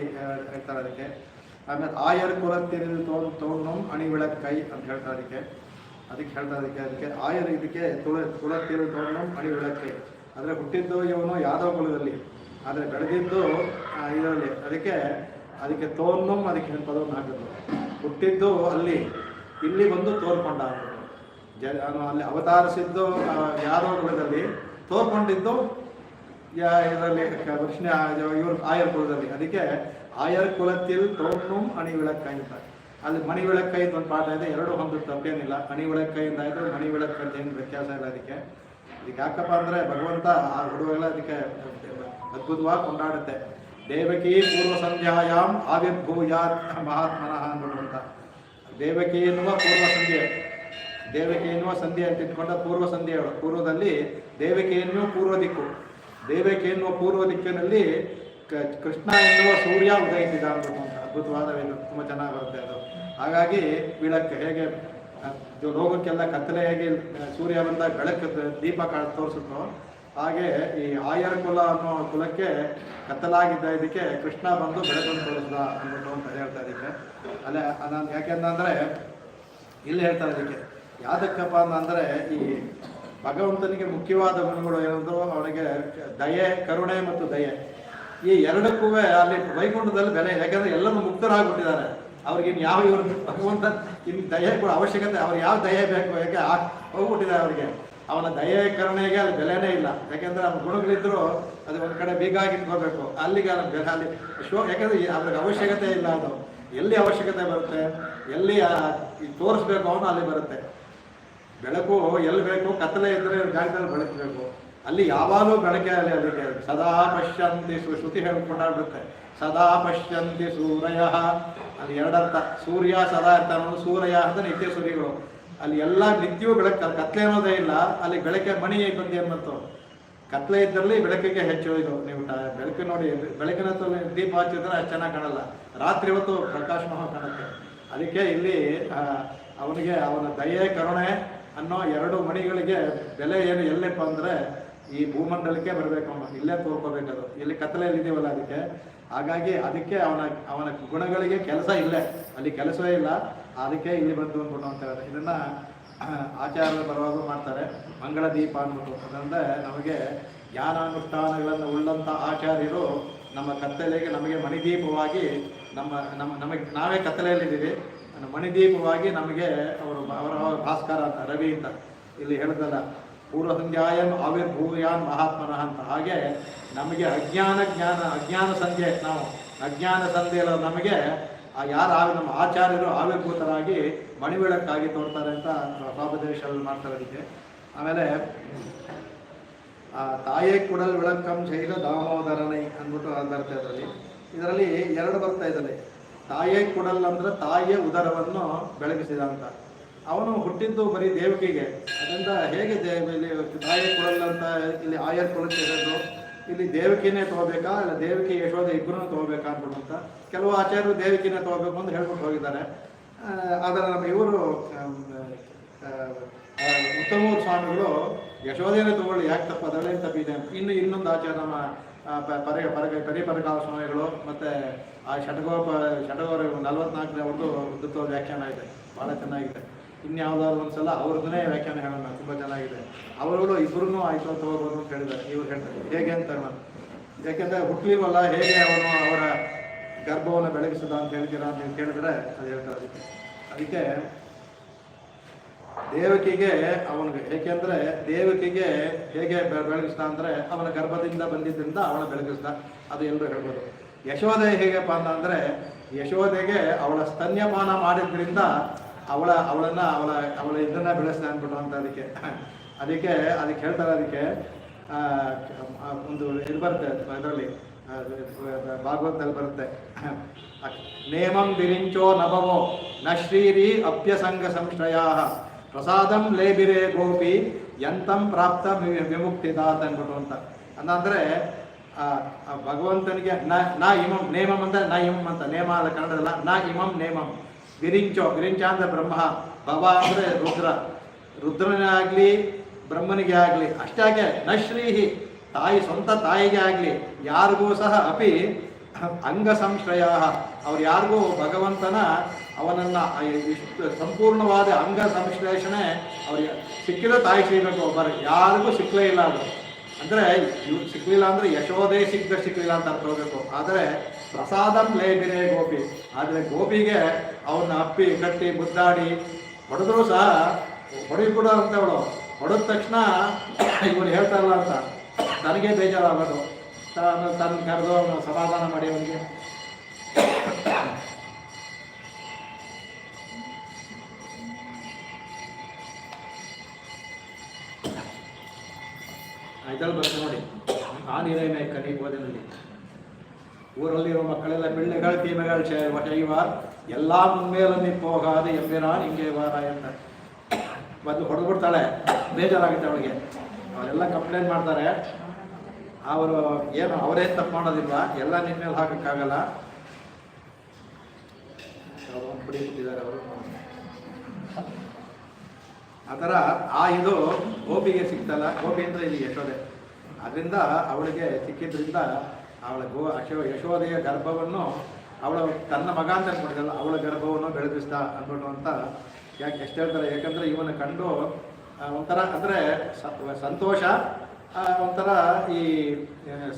ಹೇಳ್ತಾರೆ ಅದಕ್ಕೆ. ಆಮೇಲೆ ಆಯರ್ ಕುಲತ್ತಿರಿದು ತೋರ್ನಂ ಅಣಿ ವಿಳಕ್ಕೈ ಅಂತ ಹೇಳ್ತಾರೆ ಅದಕ್ಕೆ ಹೇಳ್ತಾರೆ ಅದಕ್ಕೆ ಆಯರ್ ಇದಕ್ಕೆ ಕುಲತ್ತಿರಿದು ತೋರ್ನಂ ಅಣಿ ವಿಳಕ್ಕೈ ಅಂದರೆ ಹುಟ್ಟಿದ್ದು ಇವನು ಯಾದವ ಕುಲದಲ್ಲಿ, ಆದರೆ ಬೆಳೆದಿದ್ದು ಇದರಲ್ಲಿ, ಅದಕ್ಕೆ ತೋರ್ನಂ ಅದಕ್ಕೆ ಪದವನ್ನು ಹಾಕಿದ್ರು. ಹುಟ್ಟಿದ್ದು ಇಲ್ಲಿ ಬಂದು ತೋರ್ಕೊಂಡ ಅಲ್ಲಿ ಅವತಾರಿಸಿದ್ದು ಯಾದವ ಕುಲದಲ್ಲಿ, ತೋರ್ಕೊಂಡಿದ್ದು ಇದರಲ್ಲಿ ಕೃಷ್ಣ ಇವರು ಆಯರ್ ಕುಲದಲ್ಲಿ. ಅದಕ್ಕೆ ಆಯರ್ ಕುಲത്തിൽ ತೋರ್ನುಂ ಅಣಿ ವಿಳಕ್ಕೈ ಅಂತ, ಅಲ್ಲಿ ಮಣಿ ವಿಳಕ್ಕೈ ಅಂತ ಒಂದು ಪಾಠ ಇದೆ, ಎರಡು ಒಂದು ತಪ್ಪೇನಿಲ್ಲ. ಅಣಿ ವಿಳಕ್ಕೈಯಿಂದ ಆಯಿತು, ಮಣಿ ವಿಳಕ್ಕೈ ಅಂತ ಏನು ವ್ಯತ್ಯಾಸ ಇಲ್ಲ. ಅದಕ್ಕೆ ಯಾಕಪ್ಪ ಅಂದರೆ ಭಗವಂತ ಆ ಹುಡುಗರೆಲ್ಲ ಅದಕ್ಕೆ ಅದ್ಭುತವಾಗಿ ಕೊಂಡಾಡುತ್ತೆ. ದೇವಕಿ ಪೂರ್ವ ಸಂಧ್ಯಾಯಾಮ್ ಆವಿರ್ಭೂಯಾತ್ ಮಹಾತ್ಮನಃ ಅಂತ. ದೇವಕಿ ಎನ್ನುವ ಸಂಧ್ಯೆ ಅಂತ ಇಟ್ಕೊಂಡ ಪೂರ್ವ ಸಂಧ್ಯೆಗಳು, ಪೂರ್ವದಲ್ಲಿ ದೇವಕಿ ಎನ್ನುವ ಪೂರ್ವ ದಿಕ್ಕು, ದೇವಕಿ ಎನ್ನುವ ಪೂರ್ವ ದಿಕ್ಕಿನಲ್ಲಿ ಕೃಷ್ಣ ಎನ್ನುವ ಸೂರ್ಯ ಉದಯಿಸಿದ ಅಂದ್ಬಿಟ್ಟು ಅಂತ ಅದ್ಭುತವಾದ ತುಂಬ ಚೆನ್ನಾಗಿ ಬರುತ್ತೆ ಅದು. ಹಾಗಾಗಿ ವಿಳಕ್ಕೆ ಹೇಗೆ ಲೋಕಕ್ಕೆಲ್ಲ ಕತ್ತಲೆ ಹೇಗೆ ಸೂರ್ಯ ಬಂದಾಗ ಬೆಳಕು ದೀಪ ತೋರಿಸುತ್ತೋ, ಹಾಗೆ ಈ ಆಯರ್ ಕುಲ ಅನ್ನೋ ಕುಲಕ್ಕೆ ಕತ್ತಲಾಗಿದ್ದ ಇದಕ್ಕೆ ಕೃಷ್ಣ ಬಂದು ಬೆಳಕನ್ನು ತೋರಿಸಿದ ಅಂದ್ಬಿಟ್ಟು ಅಂತ ಹೇಳ್ತಾ ಇದಕ್ಕೆ. ಅಲ್ಲೇ ಅದನ್ನು ಯಾಕೆಂದ್ರೆ ಇಲ್ಲಿ ಹೇಳ್ತಾರೆ ಇದಕ್ಕೆ ಯಾದಕ್ಕಪ್ಪ ಅಂದರೆ ಈ ಭಗವಂತನಿಗೆ ಮುಖ್ಯವಾದ ಗುಣಗಳು ಏನಂದ್ರು, ಅವನಿಗೆ ದಯೆ, ಕರುಣೆ ಮತ್ತು ದಯೆ, ಈ ಎರಡಕ್ಕೂ ಅಲ್ಲಿ ವೈಕುಂಠದಲ್ಲಿ ಬೆಲೆ. ಯಾಕಂದ್ರೆ ಎಲ್ಲರೂ ಮುಕ್ತರಾಗ್ಬಿಟ್ಟಿದ್ದಾರೆ, ಅವ್ರಿಗಿನ್ ಯಾವ ಇವರು ಭಗವಂತ ಇನ್ನು ದಯೆ ಕೂಡ ಅವಶ್ಯಕತೆ, ಅವ್ರಿಗೆ ಯಾವ ದಯೆ ಬೇಕು, ಯಾಕೆ ಹೋಗ್ಬಿಟ್ಟಿದ್ದಾರೆ ಅವರಿಗೆ. ಅವನ ದಯೆ ಕರುಣೆಗೆ ಅಲ್ಲಿ ಬೆಲೆನೇ ಇಲ್ಲ. ಯಾಕೆಂದ್ರೆ ಅವ್ನ ಗುಣಗಳಿದ್ರು ಅದು ಒಂದು ಕಡೆ ಬೀಗಾಗಿಟ್ಕೋಬೇಕು, ಅಲ್ಲಿಗೆ ಅಲ್ಲಿ ಬೆಲೆ ಅಲ್ಲಿ ಯಾಕಂದ್ರೆ ಅದ್ರಿಗೆ ಅವಶ್ಯಕತೆ ಇಲ್ಲ. ಅದು ಎಲ್ಲಿ ಅವಶ್ಯಕತೆ ಬರುತ್ತೆ, ಎಲ್ಲಿ ತೋರಿಸ್ಬೇಕು ಅವನು ಅಲ್ಲಿ ಬರುತ್ತೆ. ಬೆಳಕು ಎಲ್ಲಿ ಬೇಕು, ಕತ್ತಲೆ ಇದ್ದರೆ ಜಾಗದಲ್ಲಿ ಬೆಳಕಬೇಕು, ಅಲ್ಲಿ ಯಾವಾಗಲೂ ಬೆಳಕೆ ಅಲ್ಲಿ. ಅದಕ್ಕೆ ಸದಾ ಪಶ್ಯಂತಿ ಶ್ರುತಿ ಹೇಳ್ಕೊಂಡಾಗ್ಬಿಡುತ್ತೆ, ಸದಾ ಪಶ್ಯಂತಿ ಸೂರ್ಯ, ಅಲ್ಲಿ ಎರಡರ್ಥ. ಸೂರ್ಯ ಸದಾ ಇರ್ತಾನೆ, ಸೂರ್ಯ ಅಂತ ನಿತ್ಯ ಸೂರ್ಯಗಳು, ಅಲ್ಲಿ ಎಲ್ಲ ನಿತ್ಯವೂ ಬೆಳಕು. ಕತ್ಲೆ ಅನ್ನೋದೇ ಇಲ್ಲ ಅಲ್ಲಿ, ಬೆಳಕೆ ಮಣಿ ಬಂದು ಏನು ಬಂತು, ಕತ್ಲೆ ಇದ್ದಲ್ಲಿ ಬೆಳಕಿಗೆ ಹೆಚ್ಚು ಇದು. ನೀವು ಬೆಳಕು ನೋಡಿ, ಬೆಳಕಿನ ದೀಪ ಹಚ್ಚಿದ್ರೆ ಅದು ಚೆನ್ನಾಗಿ ಕಾಣಲ್ಲ, ರಾತ್ರಿ ಹೊತ್ತು ಪ್ರಕಾಶಮಹ ಕಾಣುತ್ತೆ. ಅದಕ್ಕೆ ಇಲ್ಲಿ ಅವನಿಗೆ ಅವನ ದಯೆ ಕರುಣೆ ಅನ್ನೋ ಎರಡು ಮಣಿಗಳಿಗೆ ಬೆಲೆ ಏನು ಎಲ್ಲಪ್ಪ ಅಂದರೆ ಈ ಭೂಮಂಡಲಕ್ಕೆ ಬರಬೇಕು, ಅವನು ಇಲ್ಲೇ ತೋರ್ಕೋಬೇಕದು, ಇಲ್ಲಿ ಕತ್ತಲೆಯಲ್ಲಿ ಇದೀವಲ್ಲ ಅದಕ್ಕೆ. ಹಾಗಾಗಿ ಅದಕ್ಕೆ ಅವನ ಗುಣಗಳಿಗೆ ಕೆಲಸ ಇಲ್ಲೇ, ಅಲ್ಲಿ ಕೆಲಸವೇ ಇಲ್ಲ, ಅದಕ್ಕೆ ಇಲ್ಲಿ ಬಂದು ಅಂದ್ಬಿಟ್ಟು ಅಂತ ಹೇಳಿದ್ರೆ ಇದನ್ನ ಆಚಾರ್ಯರು ಬರುವಾಗ ಮಾಡ್ತಾರೆ ಮಂಗಳ ದೀಪ ಅಂದ್ಬಿಟ್ಟು. ಅದರಿಂದ ನಮಗೆ ಜ್ಞಾನಾನುಷ್ಠಾನಗಳನ್ನು ಉಳ್ಳಂಥ ಆಚಾರ್ಯರು ನಮ್ಮ ಕತ್ತಲೆಗೆ ನಮಗೆ ಮಣಿದೀಪವಾಗಿ ನಮಗೆ ನಾವೇ ಕತ್ತಲೆಯಲ್ಲಿದ್ದೀವಿ, ಮಣಿದೀಪವಾಗಿ ನಮಗೆ ಅವರ ಭಾಸ್ಕರ ಅಂತ ರವಿ ಅಂತ ಇಲ್ಲಿ ಹೇಳಿದಲ್ಲ, ಪೂರ್ವ ಸಂಧ್ಯಾಯನ್ ಆವಿರ್ಭೂಯಾನ್ ಮಹಾತ್ಮನಃ ಅಂತ. ಹಾಗೆ ನಮಗೆ ಅಜ್ಞಾನ ಸಂಧ್ಯೆ, ನಾವು ಅಜ್ಞಾನ ಸಂಧ್ಯೆಲ್ಲ ನಮಗೆ ಯಾರು ನಮ್ಮ ಆಚಾರ್ಯರು ಆವಿರ್ಭೂತರಾಗಿ ಮಣಿಬೆಳಕಾಗಿ ತೋರ್ತಾರೆ ಅಂತ ಸ್ವಾಪದೇಶದಲ್ಲಿ ಮಾಡ್ತಾರೆ ಅದಕ್ಕೆ. ಆಮೇಲೆ ತಾಯೇ ಕುಡಲ್ ವಿಳಕ್ಕಂ ಶೈಲ ದಾಮೋದರನೈ ಅಂದ್ಬಿಟ್ಟು ಬರುತ್ತೆ ಇದರಲ್ಲಿ ಎರಡು ಬರ್ತಾ ಇದ್ದಾರೆ. ತಾಯೇ ಕುಡಲ್ ಅಂದ್ರೆ ತಾಯಿಯ ಉದರವನ್ನು ಬೆಳಗಿಸಿದ ಅಂತ. ಅವನು ಹುಟ್ಟಿದ್ದು ಬರೀ ದೇವಕಿಗೆ, ಅದರಿಂದ ಹೇಗೆ ಇಲ್ಲಿ ತಾಯೇ ಕುಡಲ್ ಅಂತ ಇಲ್ಲಿ ಆಯರ್ ಕುಲಕ್ಕೆ ಇರೋದು, ಇಲ್ಲಿ ದೇವಕಿನೇ ತಗೋಬೇಕಾ ಇಲ್ಲ ದೇವಕಿ ಯಶೋಧ ಇಬ್ಬರೂ ತಗೋಬೇಕಾ ಅಂದ್ಬಿಟ್ಟು ಅಂತ. ಕೆಲವು ಆಚಾರ್ಯರು ದೇವಕಿನೇ ತಗೋಬೇಕು ಅಂತ ಹೇಳ್ಬಿಟ್ಟು ಹೋಗಿದ್ದಾರೆ. ಆದರೆ ನಮ್ಮ ಇವರು ಉತ್ತಮೂರು ಸ್ವಾಮಿಗಳು ಯಶೋಧೆಯನ್ನು ತಗೊಳ್ಳಿ ಯಾಕೆ ತಪ್ಪು ಅದರಲ್ಲೇ ತಪ್ಪಿದೆ ಅಂತ ಇನ್ನೊಂದು ಆಚಾರ ನಮ್ಮ ಪರಿಪರಕಾಲ ಸ್ವಾಮಿಗಳು ಮತ್ತು ಆ ಷಟಗೋರ 44ನೇ ಅವ್ರದ್ದು ಉದ್ದತ್ವ ವ್ಯಾಖ್ಯಾನ ಇದೆ, ಭಾಳ ಚೆನ್ನಾಗಿದೆ. ಇನ್ಯಾವುದಾದ್ರು ಒಂದು ಸಲ ಅವ್ರದ್ದೇ ವ್ಯಾಖ್ಯಾನ ಹೇಳೋಣ, ತುಂಬ ಚೆನ್ನಾಗಿದೆ. ಅವರುಗಳು ಇಬ್ಬರೂ ಆಯಿತು ತಗೋಬೋದು ಅಂತ ಹೇಳಿದ್ದಾರೆ. ಇವ್ರು ಹೇಳ್ತಾರೆ ಹೇಗೆ ಅಂತ ನಾನು, ಯಾಕೆಂದರೆ ಹುಟ್ಟಲಿಲ್ವಲ್ಲ, ಹೇಗೆ ಅವನು ಅವರ ಗರ್ಭವನ್ನು ಬೆಳಗಿಸಿದ ಅಂತ ಹೇಳ್ತೀರಾ ಅಂತ ಕೇಳಿದ್ರೆ ಅದು ಹೇಳ್ತಾರೆ. ಅದಕ್ಕೆ ದೇವಕಿಗೆ ಅವನಿಗೆ, ಏಕೆಂದರೆ ದೇವಕಿಗೆ ಹೇಗೆ ಬೆಳಗಿಸ್ದ ಅಂದರೆ ಅವನ ಗರ್ಭದಿಂದ ಬಂದಿದ್ದರಿಂದ ಅವಳ ಬೆಳಗಿಸ್ದ, ಅದು ಎಲ್ಲರೂ ಹೇಳ್ಬೋದು. ಯಶೋದೆ ಹೇಗಪ್ಪ ಅಂತಂದರೆ ಯಶೋದೆಗೆ ಅವಳ ಸ್ತನ್ಯಪಾನ ಮಾಡಿದ್ರಿಂದ ಅವಳ ಇದನ್ನು ಬೆಳೆಸ್ದ ಅಂದ್ಬಿಟ್ಟು ಅಂತ. ಅದಕ್ಕೆ ಹೇಳ್ತಾರೆ. ಅದಕ್ಕೆ ಒಂದು ಇದು ಬರುತ್ತೆ ಇದರಲ್ಲಿ, ಭಾಗವತದಲ್ಲಿ ಬರುತ್ತೆ, ನೇಮಂ ವಿರಿಂಚೋ ನಭವೋ ನ ಶ್ರೀರಿ ಅಪ್ಯಸಂಗ ಸಂಶ್ರಯ ಪ್ರಸಾದಂ ಲೇಬಿರೆ ಗೋಪಿ ಯಂತಂ ಪ್ರಾಪ್ತ ವಿಮುಕ್ತಿದಾತ್ ಅಂದ್ಬಿಟ್ಟು ಅಂತ. ಅಂದರೆ ಭಗವಂತನಿಗೆ ನಾ ಇಮಂ, ನೇಮಂ ಅಂದರೆ ನಾ ಇಮಂ ಅಂತ, ನೇಮ ಅಲ್ಲ ಕನ್ನಡದಲ್ಲ, ನಾ ಇಮಂ ನೇಮಂ. ವಿರಿಂಚ ಅಂದರೆ ಬ್ರಹ್ಮ, ಭವ ಅಂದರೆ ರುದ್ರನೇ ಆಗಲಿ ಬ್ರಹ್ಮನಿಗೆ ಆಗಲಿ, ಅಷ್ಟಾಗೆ ನ ಶ್ರೀಹಿ ಸ್ವಂತ ತಾಯಿಗೆ ಆಗಲಿ ಯಾರಿಗೂ ಸಹ ಅಪಿ ಅಂಗ ಸಂಶ್ರಯ, ಅವ್ರು ಯಾರಿಗೂ ಭಗವಂತನ ಅವನನ್ನು ಸಂಪೂರ್ಣವಾದ ಅಂಗ ಸಂಶ್ಲೇಷಣೆ ಅವ್ರಿಗೆ ಸಿಕ್ಕಿದ ತಾಯಿ ಸಿಗಬೇಕು, ಯಾರಿಗೂ ಸಿಕ್ಕಲೇ ಇಲ್ಲ. ಅದು ಅಂದರೆ ಇವ್ರು ಸಿಕ್ಕಲಿಲ್ಲ ಅಂದರೆ ಯಶೋದೆ ಸಿಕ್ಕಲಿಲ್ಲ ಅಂತ ಅರ್ಥ ಹೋಗಬೇಕು. ಆದರೆ ಪ್ರಸಾದಂ ಲೇಬಿರೆ ಗೋಪಿ, ಆದರೆ ಗೋಪಿಗೆ ಅವನ್ನ ಅಪ್ಪಿ ಕಟ್ಟಿ ಮುದ್ದಾಡಿ ಹೊಡೆದ್ರು ಸಹ ಹೊಡೆದ್ಬಿಡ ಅಂತ ಅವಳು ಹೊಡೆದ ತಕ್ಷಣ ಇವನು ಹೇಳ್ತಾರಲ್ಲ ಅಂತ ನನಗೆ ಬೇಜಾರಾಗೋದು, ತನ್ನ ಕರೆದು ಅವನು ಸಮಾಧಾನ ಮಾಡಿ ಅವನಿಗೆ ಇದರಲ್ಲಿ ಬರ್ತದೆ ನೋಡಿ, ಆ ನೀರೇನೇ ಕನಿ ಬೋಧನಲ್ಲಿ ಊರಲ್ಲಿರೋ ಮಕ್ಕಳೆಲ್ಲ பிள்ளைகள் தீமைகள் செய்வார் எல்லாம் உண்மையில போகாது ಎಂಬಿರಾನ್ ಹಿಂಗೆ ವಾರ ಅಂತ ಬಂದು ಹೊಡೆದ್ಬಿಡ್ತಾಳೆ. ಬೇಜಾರಾಗುತ್ತೆ ಅವಳಿಗೆ, ಅವರೆಲ್ಲ ಕಂಪ್ಲೇಂಟ್ ಮಾಡ್ತಾರೆ. ಅವರು ಏನು ಅವರೇ ತಪ್ಪು ಮಾಡೋದಿಲ್ಲ, ಎಲ್ಲ ನಿಮ್ಮ ಮೇಲೆ ಹಾಕೋಕ್ಕಾಗಲ್ಲ. ಬಿಟ್ಟಿದ್ದಾರೆ ಅವರು. ಆ ಥರ ಇದು ಗೋಪಿಗೆ ಸಿಕ್ತಲ್ಲ, ಗೋಪಿ ಅಂದರೆ ಇಲ್ಲಿ ಯಶೋದೆ, ಅದರಿಂದ ಅವಳಿಗೆ ಸಿಕ್ಕಿದ್ರಿಂದ ಅವಳ ಯಶೋದೆಯ ಗರ್ಭವನ್ನು ಅವಳು ತನ್ನ ಮಗ ಅಂತ ಅನ್ಕೊಂಡಿದ್ದಲ್ಲ, ಅವಳ ಗರ್ಭವನ್ನು ಬೆಳೆದಿಸ್ದ ಅಂದ್ಬಿಟ್ಟು ಅಂತ ಯಾಕೆ ಎಷ್ಟು ಹೇಳ್ತಾರೆ. ಯಾಕಂದರೆ ಇವನ ಕಂಡು ಒಂಥರ ಅಂದರೆ ಸಂತೋಷ, ಒಂಥರ ಈ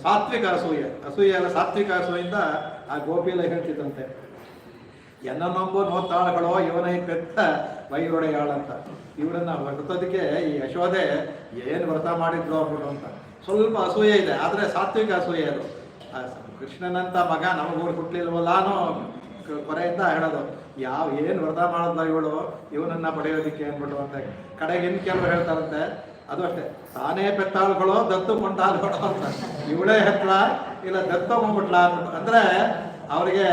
ಸಾತ್ವಿಕ ಅಸೂಯೆ ಎಲ್ಲ ಸಾತ್ವಿಕ ಅಸೂಯಿಂದ ಆ ಗೋಪಿಯೆಲ್ಲ ಹೇಳ್ತಿದ್ದಂತೆ, ಎನ್ನೊಬ್ಬ ನೋತಾಳುಗಳೋ ಇವನ ಪೆತ್ತ ವೈರೊಡೆಯಾಳಂತ. ಇವಳನ್ನು ವ್ರತದಕ್ಕೆ ಈ ಯಶೋದೆ ಏನು ವ್ರತ ಮಾಡಿದ್ರು ಅಂದ್ಬಿಟ್ಟು ಅಂತ ಸ್ವಲ್ಪ ಅಸೂಯೆ ಇದೆ, ಆದರೆ ಸಾತ್ವಿಕ ಅಸೂಯೆ ಅದು. ಕೃಷ್ಣನಂತ ಮಗ ನಮಗೂರು ಹುಟ್ಟಲಿಲ್ವಲ್ಲಾನೋ ಕೊರೆಯಿಂದ ಹೇಳೋದು, ಏನು ವ್ರತ ಮಾಡಿದ್ಲ ಇವಳು ಇವನನ್ನು ಪಡೆಯೋದಕ್ಕೆ ಅಂದ್ಬಿಟ್ಟು ಅಂತ. ಕಡೆಗೆ ಇನ್ನು ಕೆಲವರು ಹೇಳ್ತಾರಂತೆ, ಅದು ಅಷ್ಟೇ, ತಾನೇ ಪೆತ್ತಾಳುಗಳು ದತ್ತು ಕೊಂಡಾಳುಗಳು ಅಂತ, ಇವಳೇ ಹೆತ್ತಳ ಇಲ್ಲ ದತ್ತೊಂಬಿಟ್ಲ ಅಂದ್ಬಿಟ್ಟು. ಅಂದರೆ ಅವರಿಗೆ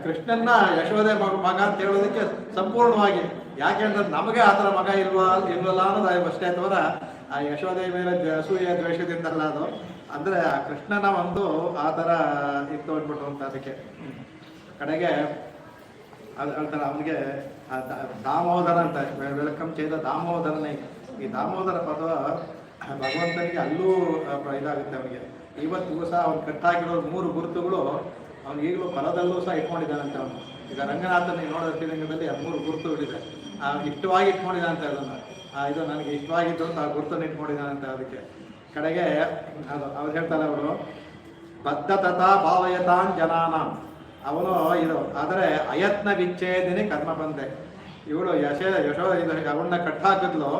ಕೃಷ್ಣನ್ನ ಯಶೋದೆ ಮಗ ಅಂತ ಹೇಳೋದಕ್ಕೆ ಸಂಪೂರ್ಣವಾಗಿ, ಯಾಕೆಂದ್ರೆ ನಮಗೆ ಆ ಥರ ಮಗ ಇಲ್ವಲ್ಲ ಅನ್ನೋದು ಅಷ್ಟೇ ಅಥವಾ ಆ ಯಶೋದೆ ಮೇಲೆ ಅಸೂಯೆ ದ್ವೇಷದಿಂದಲ್ಲ ಅದು. ಅಂದರೆ ಆ ಕೃಷ್ಣನ ಒಂದು ಆ ಥರ ಇತ್ತು ಅಂದ್ಬಿಟ್ಟು ಅಂತ. ಅದಕ್ಕೆ ಕಡೆಗೆ ಅದು ಹೇಳ್ತಾರೆ ಅವನಿಗೆ ದಾಮೋದರ ಅಂತ, ವೆಲ್ಕಮ್ ചെയ്ದ ದಾಮೋದರನೇ. ಈ ದಾಮೋದರ ಪದ ಭಗವಂತನಿಗೆ ಅಲ್ಲೂ ಇದಾಗುತ್ತೆ ಅವನಿಗೆ. ಇವತ್ತಿಗೂ ಸಹ ಅವ್ನು ಕಟ್ಟಾಕಿರೋ 3 ಗುರುತುಗಳು ಅವ್ನು ಈಗಲೂ ಫಲದಲ್ಲೂ ಸಹ ಇಟ್ಕೊಂಡಿದ್ದಾನಂತೆ ಅವನು. ಈಗ ರಂಗನಾಥನ ನೋಡೋ ಶ್ರೀರಂಗದಲ್ಲಿ 3 ಗುರುತುಗಳಿದೆ, ಇಷ್ಟವಾಗಿ ಇಟ್ಕೊಂಡಿದ್ದಾನಂತೆ ಅದನ್ನು. ಇದು ನನಗೆ ಇಷ್ಟವಾಗಿದ್ದು ಅಂತ ಆ ಗುರುತನ್ನು ಇಟ್ಕೊಂಡಿದ್ದಾನಂತೆ. ಅದಕ್ಕೆ ಕಡೆಗೆ ಅವ್ರು ಹೇಳ್ತಾರೆ, ಅವರು ಬದ್ಧ ತಥಾ ಭಾವಯತಾನ್ ಜನಾನಾಂ, ಅವನು ಇದು ಆದರೆ ಅಯತ್ನ ವಿಚ್ಛೇದಿನಿ ಕರ್ಮ ಬಂದೆ. ಇವಳು ಯಶೋ ಅವನ್ನ ಕಟ್ಟಾಕಿದ್ಲು,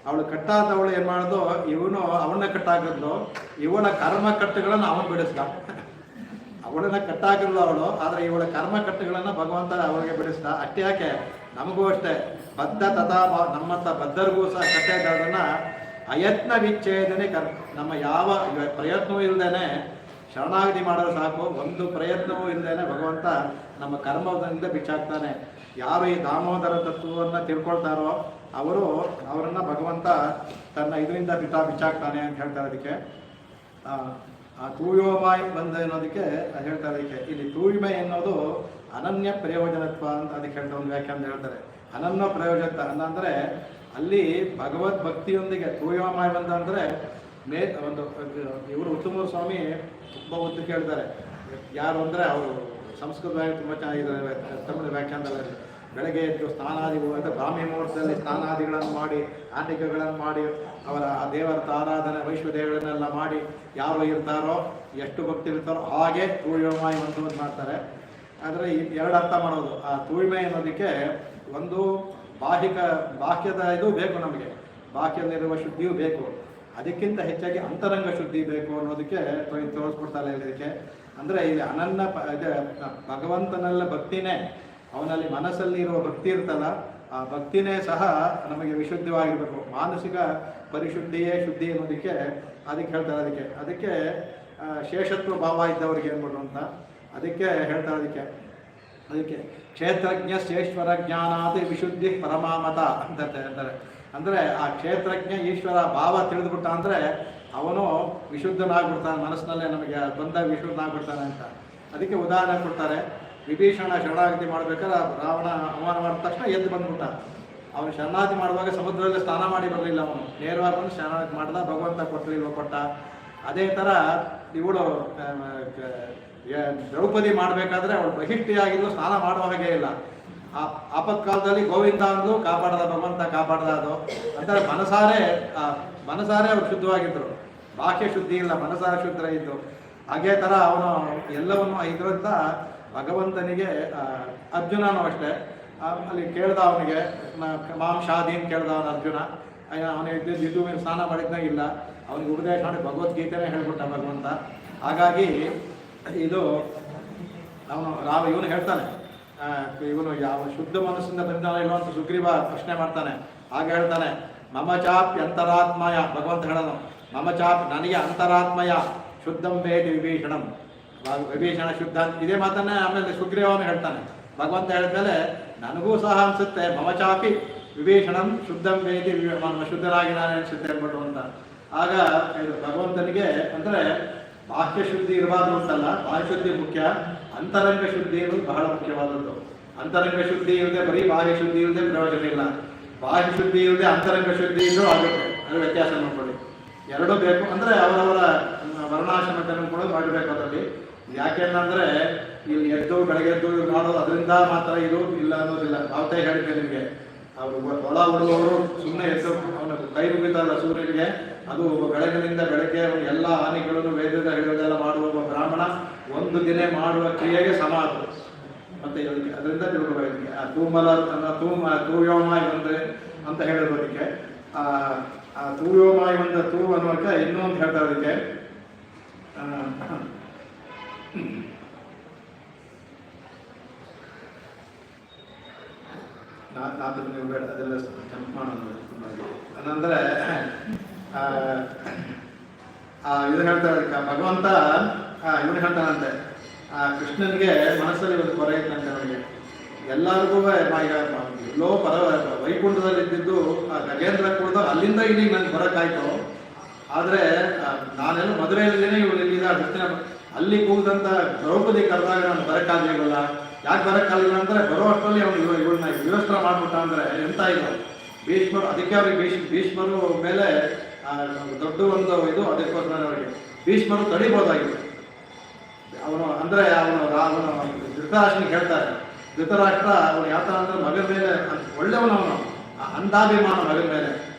ಅವಳು ಕಟ್ಟಾದವಳು ಏನು ಮಾಡಿದ್ಲು, ಇವನು ಅವನ್ನ ಕಟ್ಟಾಕಿದ್ಲು, ಇವಳ ಕರ್ಮ ಕಟ್ಟುಗಳನ್ನು ಅವನು ಬಿಡಿಸ್ದ. ಅವಳನ್ನ ಕಟ್ಟಾಕಿದ್ಲು ಅವಳು, ಆದರೆ ಇವಳ ಕರ್ಮ ಕಟ್ಟುಗಳನ್ನು ಭಗವಂತ ಅವಳಿಗೆ ಬಿಡಿಸ್ದ. ಅಷ್ಟೇ ಯಾಕೆ, ನಮಗೂ ಅಷ್ಟೇ ಬದ್ಧ ತಥಾ ನಮ್ಮತ್ತ ಬದ್ಧರಿಗೂ ಸಹ ಕಟ್ಟೆ ಅದನ್ನು ಅಯತ್ನ ವಿಚ್ಛೇದನೆ ನಮ್ಮ ಯಾವ ಪ್ರಯತ್ನವೂ ಇಲ್ಲದೇನೆ ಶರಣಾಗತಿ ಮಾಡೋದು ಸಾಕು. ಒಂದು ಪ್ರಯತ್ನವೂ ಇಲ್ಲದೇನೆ ಭಗವಂತ ನಮ್ಮ ಕರ್ಮದಿಂದ ಬಿಚ್ಚಾಕ್ತಾನೆ. ಯಾರು ಈ ದಾಮೋದರ ತತ್ವವನ್ನು ತಿಳ್ಕೊಳ್ತಾರೋ ಅವರನ್ನು ಭಗವಂತ ತನ್ನ ಇದರಿಂದ ಬಿಚ್ಚಾಕ್ತಾನೆ ಅಂತ ಹೇಳ್ತಾರೆ. ಅದಕ್ಕೆ ಆ ತೂಯೋಮಾಯಿ ಬಂದ ಅನ್ನೋದಕ್ಕೆ ಹೇಳ್ತಾರೆ. ಅದಕ್ಕೆ ಇಲ್ಲಿ ತೂಯ್ಮೆ ಎನ್ನೋದು ಅನನ್ಯ ಪ್ರಯೋಜನತ್ವ ಅಂತ ಅದಕ್ಕೆ ಹೇಳ್ತಾ ಒಂದು ವ್ಯಾಖ್ಯಾನ ಹೇಳ್ತಾರೆ. ಅನನ್ಯ ಪ್ರಯೋಜನ ಅಂದರೆ ಅಲ್ಲಿ ಭಗವದ್ ಭಕ್ತಿಯೊಂದಿಗೆ ತೂಯಮಾಯ ಬಂದ ಅಂದರೆ ಒಂದು ಇವರು ಉತ್ತಮೂರು ಸ್ವಾಮಿ ತುಂಬ ಉದ್ದು ಕೇಳ್ತಾರೆ. ಯಾರು ಅಂದರೆ ಅವರು ಸಂಸ್ಕೃತವಾಗಿ ತುಂಬ ಚೆನ್ನಾಗಿದ್ದಾರೆ, ತಮಿಳು ವ್ಯಾಖ್ಯಾನದಲ್ಲಿ ಬೆಳಗ್ಗೆ ಎದ್ದು ಸ್ನಾನಾದಿಗಳು ಅಂದರೆ ಬ್ರಾಹ್ಮಿ ಮುಹೂರ್ತದಲ್ಲಿ ಸ್ನಾನಾದಿಗಳನ್ನು ಮಾಡಿ ಆಟಿಕೆಗಳನ್ನು ಮಾಡಿ ಅವರ ಆ ದೇವರ ಆರಾಧನೆ ವೈಶ್ವದೇವಗಳನ್ನೆಲ್ಲ ಮಾಡಿ ಯಾರು ಇರ್ತಾರೋ ಎಷ್ಟು ಭಕ್ತಿ ಇರ್ತಾರೋ ಹಾಗೆ ತೂಯಮಾಯಿ ಒಂದು ಮಾಡ್ತಾರೆ. ಆದರೆ ಎರಡು ಅರ್ಥ ಮಾಡೋದು. ಆ ತೂಯ್ಮೆ ಅನ್ನೋದಕ್ಕೆ ಒಂದು ಬಾಹ್ಯದ ಇದು ಬೇಕು, ನಮಗೆ ಬಾಹ್ಯದಲ್ಲಿರುವ ಶುದ್ಧಿಯೂ ಬೇಕು, ಅದಕ್ಕಿಂತ ಹೆಚ್ಚಾಗಿ ಅಂತರಂಗ ಶುದ್ಧಿ ಬೇಕು ಅನ್ನೋದಕ್ಕೆ ತೋರಿಸ್ಕೊಡ್ತಾರೆ ಇದಕ್ಕೆ. ಅಂದರೆ ಇಲ್ಲಿ ಭಗವಂತನೆಲ್ಲ ಭಕ್ತಿನೇ, ಅವನಲ್ಲಿ ಮನಸ್ಸಲ್ಲಿ ಇರುವ ಭಕ್ತಿ ಇರ್ತಲ್ಲ, ಆ ಭಕ್ತಿನೇ ಸಹ ನಮಗೆ ವಿಶುದ್ಧವಾಗಿರಬೇಕು. ಮಾನಸಿಕ ಪರಿಶುದ್ಧಿಯೇ ಶುದ್ಧಿ ಅನ್ನೋದಕ್ಕೆ ಅದಕ್ಕೆ ಹೇಳ್ತಾರೆ. ಅದಕ್ಕೆ ಶೇಷತ್ವ ಭಾವ ಇದ್ದವ್ರಿಗೆ ಏನ್ಬಿಟ್ಟು ಅಂತ ಅದಕ್ಕೆ ಹೇಳ್ತಾರೆ. ಅದಕ್ಕೆ ಕ್ಷೇತ್ರಜ್ಞ ಶೇಶ್ವರ ಜ್ಞಾನಾದಿ ವಿಶುದ್ಧಿ ಪರಮಾಮತ ಅಂತ ಹೇಳ್ತಾರೆ. ಅಂದರೆ ಆ ಕ್ಷೇತ್ರಜ್ಞ ಈಶ್ವರ ಭಾವ ತಿಳಿದ್ಬಿಟ್ಟ ಅಂದರೆ ಅವನು ವಿಶುದ್ಧನಾಗ್ಬಿಡ್ತಾನೆ, ಮನಸ್ಸಿನಲ್ಲೇ ನಮಗೆ ಬಂದ ವಿಶುದ್ಧನಾಗ್ಬಿಡ್ತಾನೆ ಅಂತ. ಅದಕ್ಕೆ ಉದಾಹರಣೆ ಕೊಡ್ತಾರೆ. ವಿಭೀಷಣ ಶರಣಾಗತಿ ಮಾಡ್ಬೇಕಾದ್ರೆ ರಾವಣ ಅವಮಾನ ಮಾಡಿದ ತಕ್ಷಣ ಎದ್ದು ಬಂದ್ಬಿಟ್ಟ. ಅವನು ಶರಣಾಗತಿ ಮಾಡುವಾಗ ಸಮುದ್ರದಲ್ಲಿ ಸ್ನಾನ ಮಾಡಿ ಬರಲಿಲ್ಲ, ಅವನು ನೇರವಾಗಿ ಬಂದು ಶರಣಾಗತಿ ಮಾಡ್ದ, ಭಗವಂತ ಕೊಟ್ಟ. ಅದೇ ಥರ ಇವಳು ದ್ರೌಪದಿ ಮಾಡಬೇಕಾದ್ರೆ ಅವಳು ಬಹಿಷ್ಠಿಯಾಗಿದ್ದು ಸ್ನಾನ ಮಾಡುವ ಹಾಗೆ ಇಲ್ಲ. ಆ ಆಪತ್ಕಾಲದಲ್ಲಿ ಗೋವಿಂದ ಅಂದು ಕಾಪಾಡದ, ಭಗವಂತ ಕಾಪಾಡ್ದ. ಅದು ಅಂದರೆ ಮನಸಾರೆ ಅವ್ರು ಶುದ್ಧವಾಗಿದ್ದರು, ಬಾಹ್ಯ ಶುದ್ಧಿ ಇಲ್ಲ, ಮನಸಾರ ಶುದ್ಧ ಇದ್ದು. ಹಾಗೇ ಥರ ಅವನು ಎಲ್ಲವನ್ನು ಇದರಂತ ಭಗವಂತನಿಗೆ ಅರ್ಜುನನೂ ಅಷ್ಟೇ. ಅಲ್ಲಿ ಕೇಳ್ದ ಅವನಿಗೆ ಮಾಂ ಶಾದೀನ್ ಕೇಳ್ದ ಅವನು ಅರ್ಜುನ. ಅವನಿಗೆ ಇದು ಸ್ನಾನ ಮಾಡಿದ್ನಾಗ ಇಲ್ಲ, ಅವನಿಗೆ ಉಪದೇಶ ಮಾಡಿ ಭಗವದ್ಗೀತೆನೇ ಹೇಳ್ಬಿಟ್ಟ ಭಗವಂತ. ಹಾಗಾಗಿ ಇದು ಇವನು ಹೇಳ್ತಾನೆ, ಇವನು ಯಾವ ಶುದ್ಧ ಮನಸ್ಸಿಂದ ಬಂದಾನ ಇಲ್ಲೋ ಅಂತ ಸುಗ್ರೀವ ಪ್ರಶ್ನೆ ಮಾಡ್ತಾನೆ. ಹಾಗೆ ಹೇಳ್ತಾನೆ, ಮಮ ಚಾಪ್ ಅಂತರಾತ್ಮಯ, ಭಗವಂತ ಹೇಳೋನು ಮಮ ಚಾಪ್ ನನಗೆ ಅಂತರಾತ್ಮಯ ಶುದ್ಧಂ ವೇದಿ ವಿಭೀಷಣಂ, ವಿಭೀಷಣ ಶುದ್ಧ. ಇದೇ ಮಾತನ್ನೇ ಆಮೇಲೆ ಸುಗ್ರೀವನು ಹೇಳ್ತಾನೆ. ಭಗವಂತ ಹೇಳಿದ್ಮೇಲೆ ನನಗೂ ಸಹ ಅನ್ಸುತ್ತೆ ಮಮ ಚಾಪಿ ವಿಭೀಷಣಂ ಶುದ್ಧಂ ವೇದಿ, ಶುದ್ಧನಾಗಿ ನಾನು ಅನಿಸುತ್ತೆ ಅಂದ್ಬಿಟ್ಟು ಅಂತ. ಆಗ ಇದು ಭಗವಂತನಿಗೆ ಅಂದರೆ ಬಾಹ್ಯ ಶುದ್ಧಿ ಇರಬಾರ್ದು ಅಂತಲ್ಲ, ಬಾಹ್ಯ ಶುದ್ಧಿ ಮುಖ್ಯ, ಅಂತರಂಗ ಶುದ್ಧಿ ಅನ್ನೋದು ಬಹಳ ಮುಖ್ಯವಾದದ್ದು. ಅಂತರಂಗ ಶುದ್ಧಿ ಇಲ್ಲದೆ ಬರೀ ಬಾಹ್ಯ ಶುದ್ಧಿ ಇಲ್ಲದೆ ಪ್ರಯೋಜನ ಇಲ್ಲ. ಬಾಹ್ಯ ಶುದ್ಧಿ ಇಲ್ಲದೆ ಅಂತರಂಗ ಶುದ್ಧಿ ಇದ್ರೂ ಆಗುತ್ತೆ, ಅದು ವ್ಯತ್ಯಾಸ ನೋಡ್ಕೊಳ್ಳಿ. ಎರಡೂ ಬೇಕು. ಅಂದರೆ ಅವರವರ ವರ್ಣಾಶ್ರಮವನ್ನು ಕೂಡ ಮಾಡಬೇಕು ಅದರಲ್ಲಿ. ಯಾಕೆಂದ್ರೆ ಇಲ್ಲಿ ಬೆಳಗ್ಗೆ ಎದ್ದು ಮಾಡೋದು ಅದರಿಂದ ಮಾತ್ರ ಇದು ಇಲ್ಲ ಅನ್ನೋದಿಲ್ಲ. ಅವತ್ತೇ ಹೇಳಿದ್ದೆ ನಿಮಗೆ, ಅವರು ಒಳ ಉಡುವವರು ಸುಮ್ಮನೆ ಎದ್ದು ಅವನ ಕೈ ಮುಗಿತಲ್ಲ ಸೂರ್ಯನಿಗೆ, ಅದು ಬೆಳಗಿನಿಂದ ಬೆಳಗ್ಗೆ ಎಲ್ಲ ಹಾನಿಗಳನ್ನು ವೇದದ ಹಿಡಿಯೋದೆಲ್ಲ ಮಾಡುವ ಬ್ರಾಹ್ಮಣ ಒಂದು ದಿನ ಮಾಡುವ ಕ್ರಿಯೆಗೆ ಸಮ ಅದು. ಮತ್ತೆ ಅದರಿಂದ ತಿಳ್ಕೊಬೇಕು. ಆ ತೂಯೋಮಾಯಿ ಬಂದ್ರೆ ಅಂತ ಹೇಳೋದಕ್ಕೆ ಆ ತೂಯೋಮಾಯಿ ಬಂದ ತೂ ಅನ್ನುವಾಗ ಇನ್ನೊಂದು ಹೇಳ್ತಾರೆ ಅದಕ್ಕೆ. ನೀವು ಬೇಡ ಅದೆಲ್ಲ ಜಂಪ್ ಮಾಡೋದು. ಅದಂದ್ರೆ ಇದು ಹೇಳ್ತಾರೆ ಭಗವಂತ, ಇವನು ಹೇಳ್ತಾನಂತೆ ಕೃಷ್ಣನಿಗೆ ಮನಸ್ಸಲ್ಲಿ ಒಂದು ಕೊರೆ ಇತ್ತಂತೆ ಅವನಿಗೆ. ಎಲ್ಲರಿಗೂ ಎಲ್ಲೋ ವೈಕುಂಠದಲ್ಲಿ ಇದ್ದಿದ್ದು ಗಜೇಂದ್ರ ಕುಡಿದ ಅಲ್ಲಿಂದ ಇಲ್ಲಿಗೆ ನನಗೆ ಬರೋಕ್ಕಾಯ್ತು. ಆದರೆ ನಾನೆಲ್ಲ ಮದುವೆಯಲ್ಲಿನೇ ಇವಳು ಇಲ್ಲಿದ್ದ ಅಲ್ಲಿ ಕೂದಂತ ದ್ರೌಪದಿ ಕರೆದಾಗ ನಾನು ಬರೋಕ್ಕಾಗಲಿಲ್ಲ. ಯಾಕೆ ಬರೋಕ್ಕಾಗಲಿಲ್ಲ ಅಂದರೆ ಬರೋ ಅಷ್ಟರಲ್ಲಿ ಇವಳನ್ನ ವಿವಸ್ತ್ರ ಮಾಡ್ಬಿಟ್ಟ ಅಂದರೆ ಎಂತ ಇಲ್ಲ ಭೀಷ್ಮರು. ಅದಕ್ಕೆ ಅವ್ರಿಗೆ ಭೀಷ್ಮರು ಮೇಲೆ ದೊಡ್ಡ ಒಂದು ಇದು, ಅದಕ್ಕೋಸ್ಕರ ಅವರಿಗೆ ಭೀಷ್ಮರು ತಡಿಬೋದಾಗಿದೆ. ಅವನು ಧೃತರಾಷ್ಟ್ರನಿಗೆ ಹೇಳ್ತಾರೆ, ಧೃತರಾಷ್ಟ್ರ ಅವನು ಯಾವ ಥರ ಅಂದರೆ ಮಗನ ಮೇಲೆ ಒಳ್ಳೆಯವನು, ಅವನು ಅಂಧಾಭಿಮಾನ ಮಗನ ಮೇಲೆ.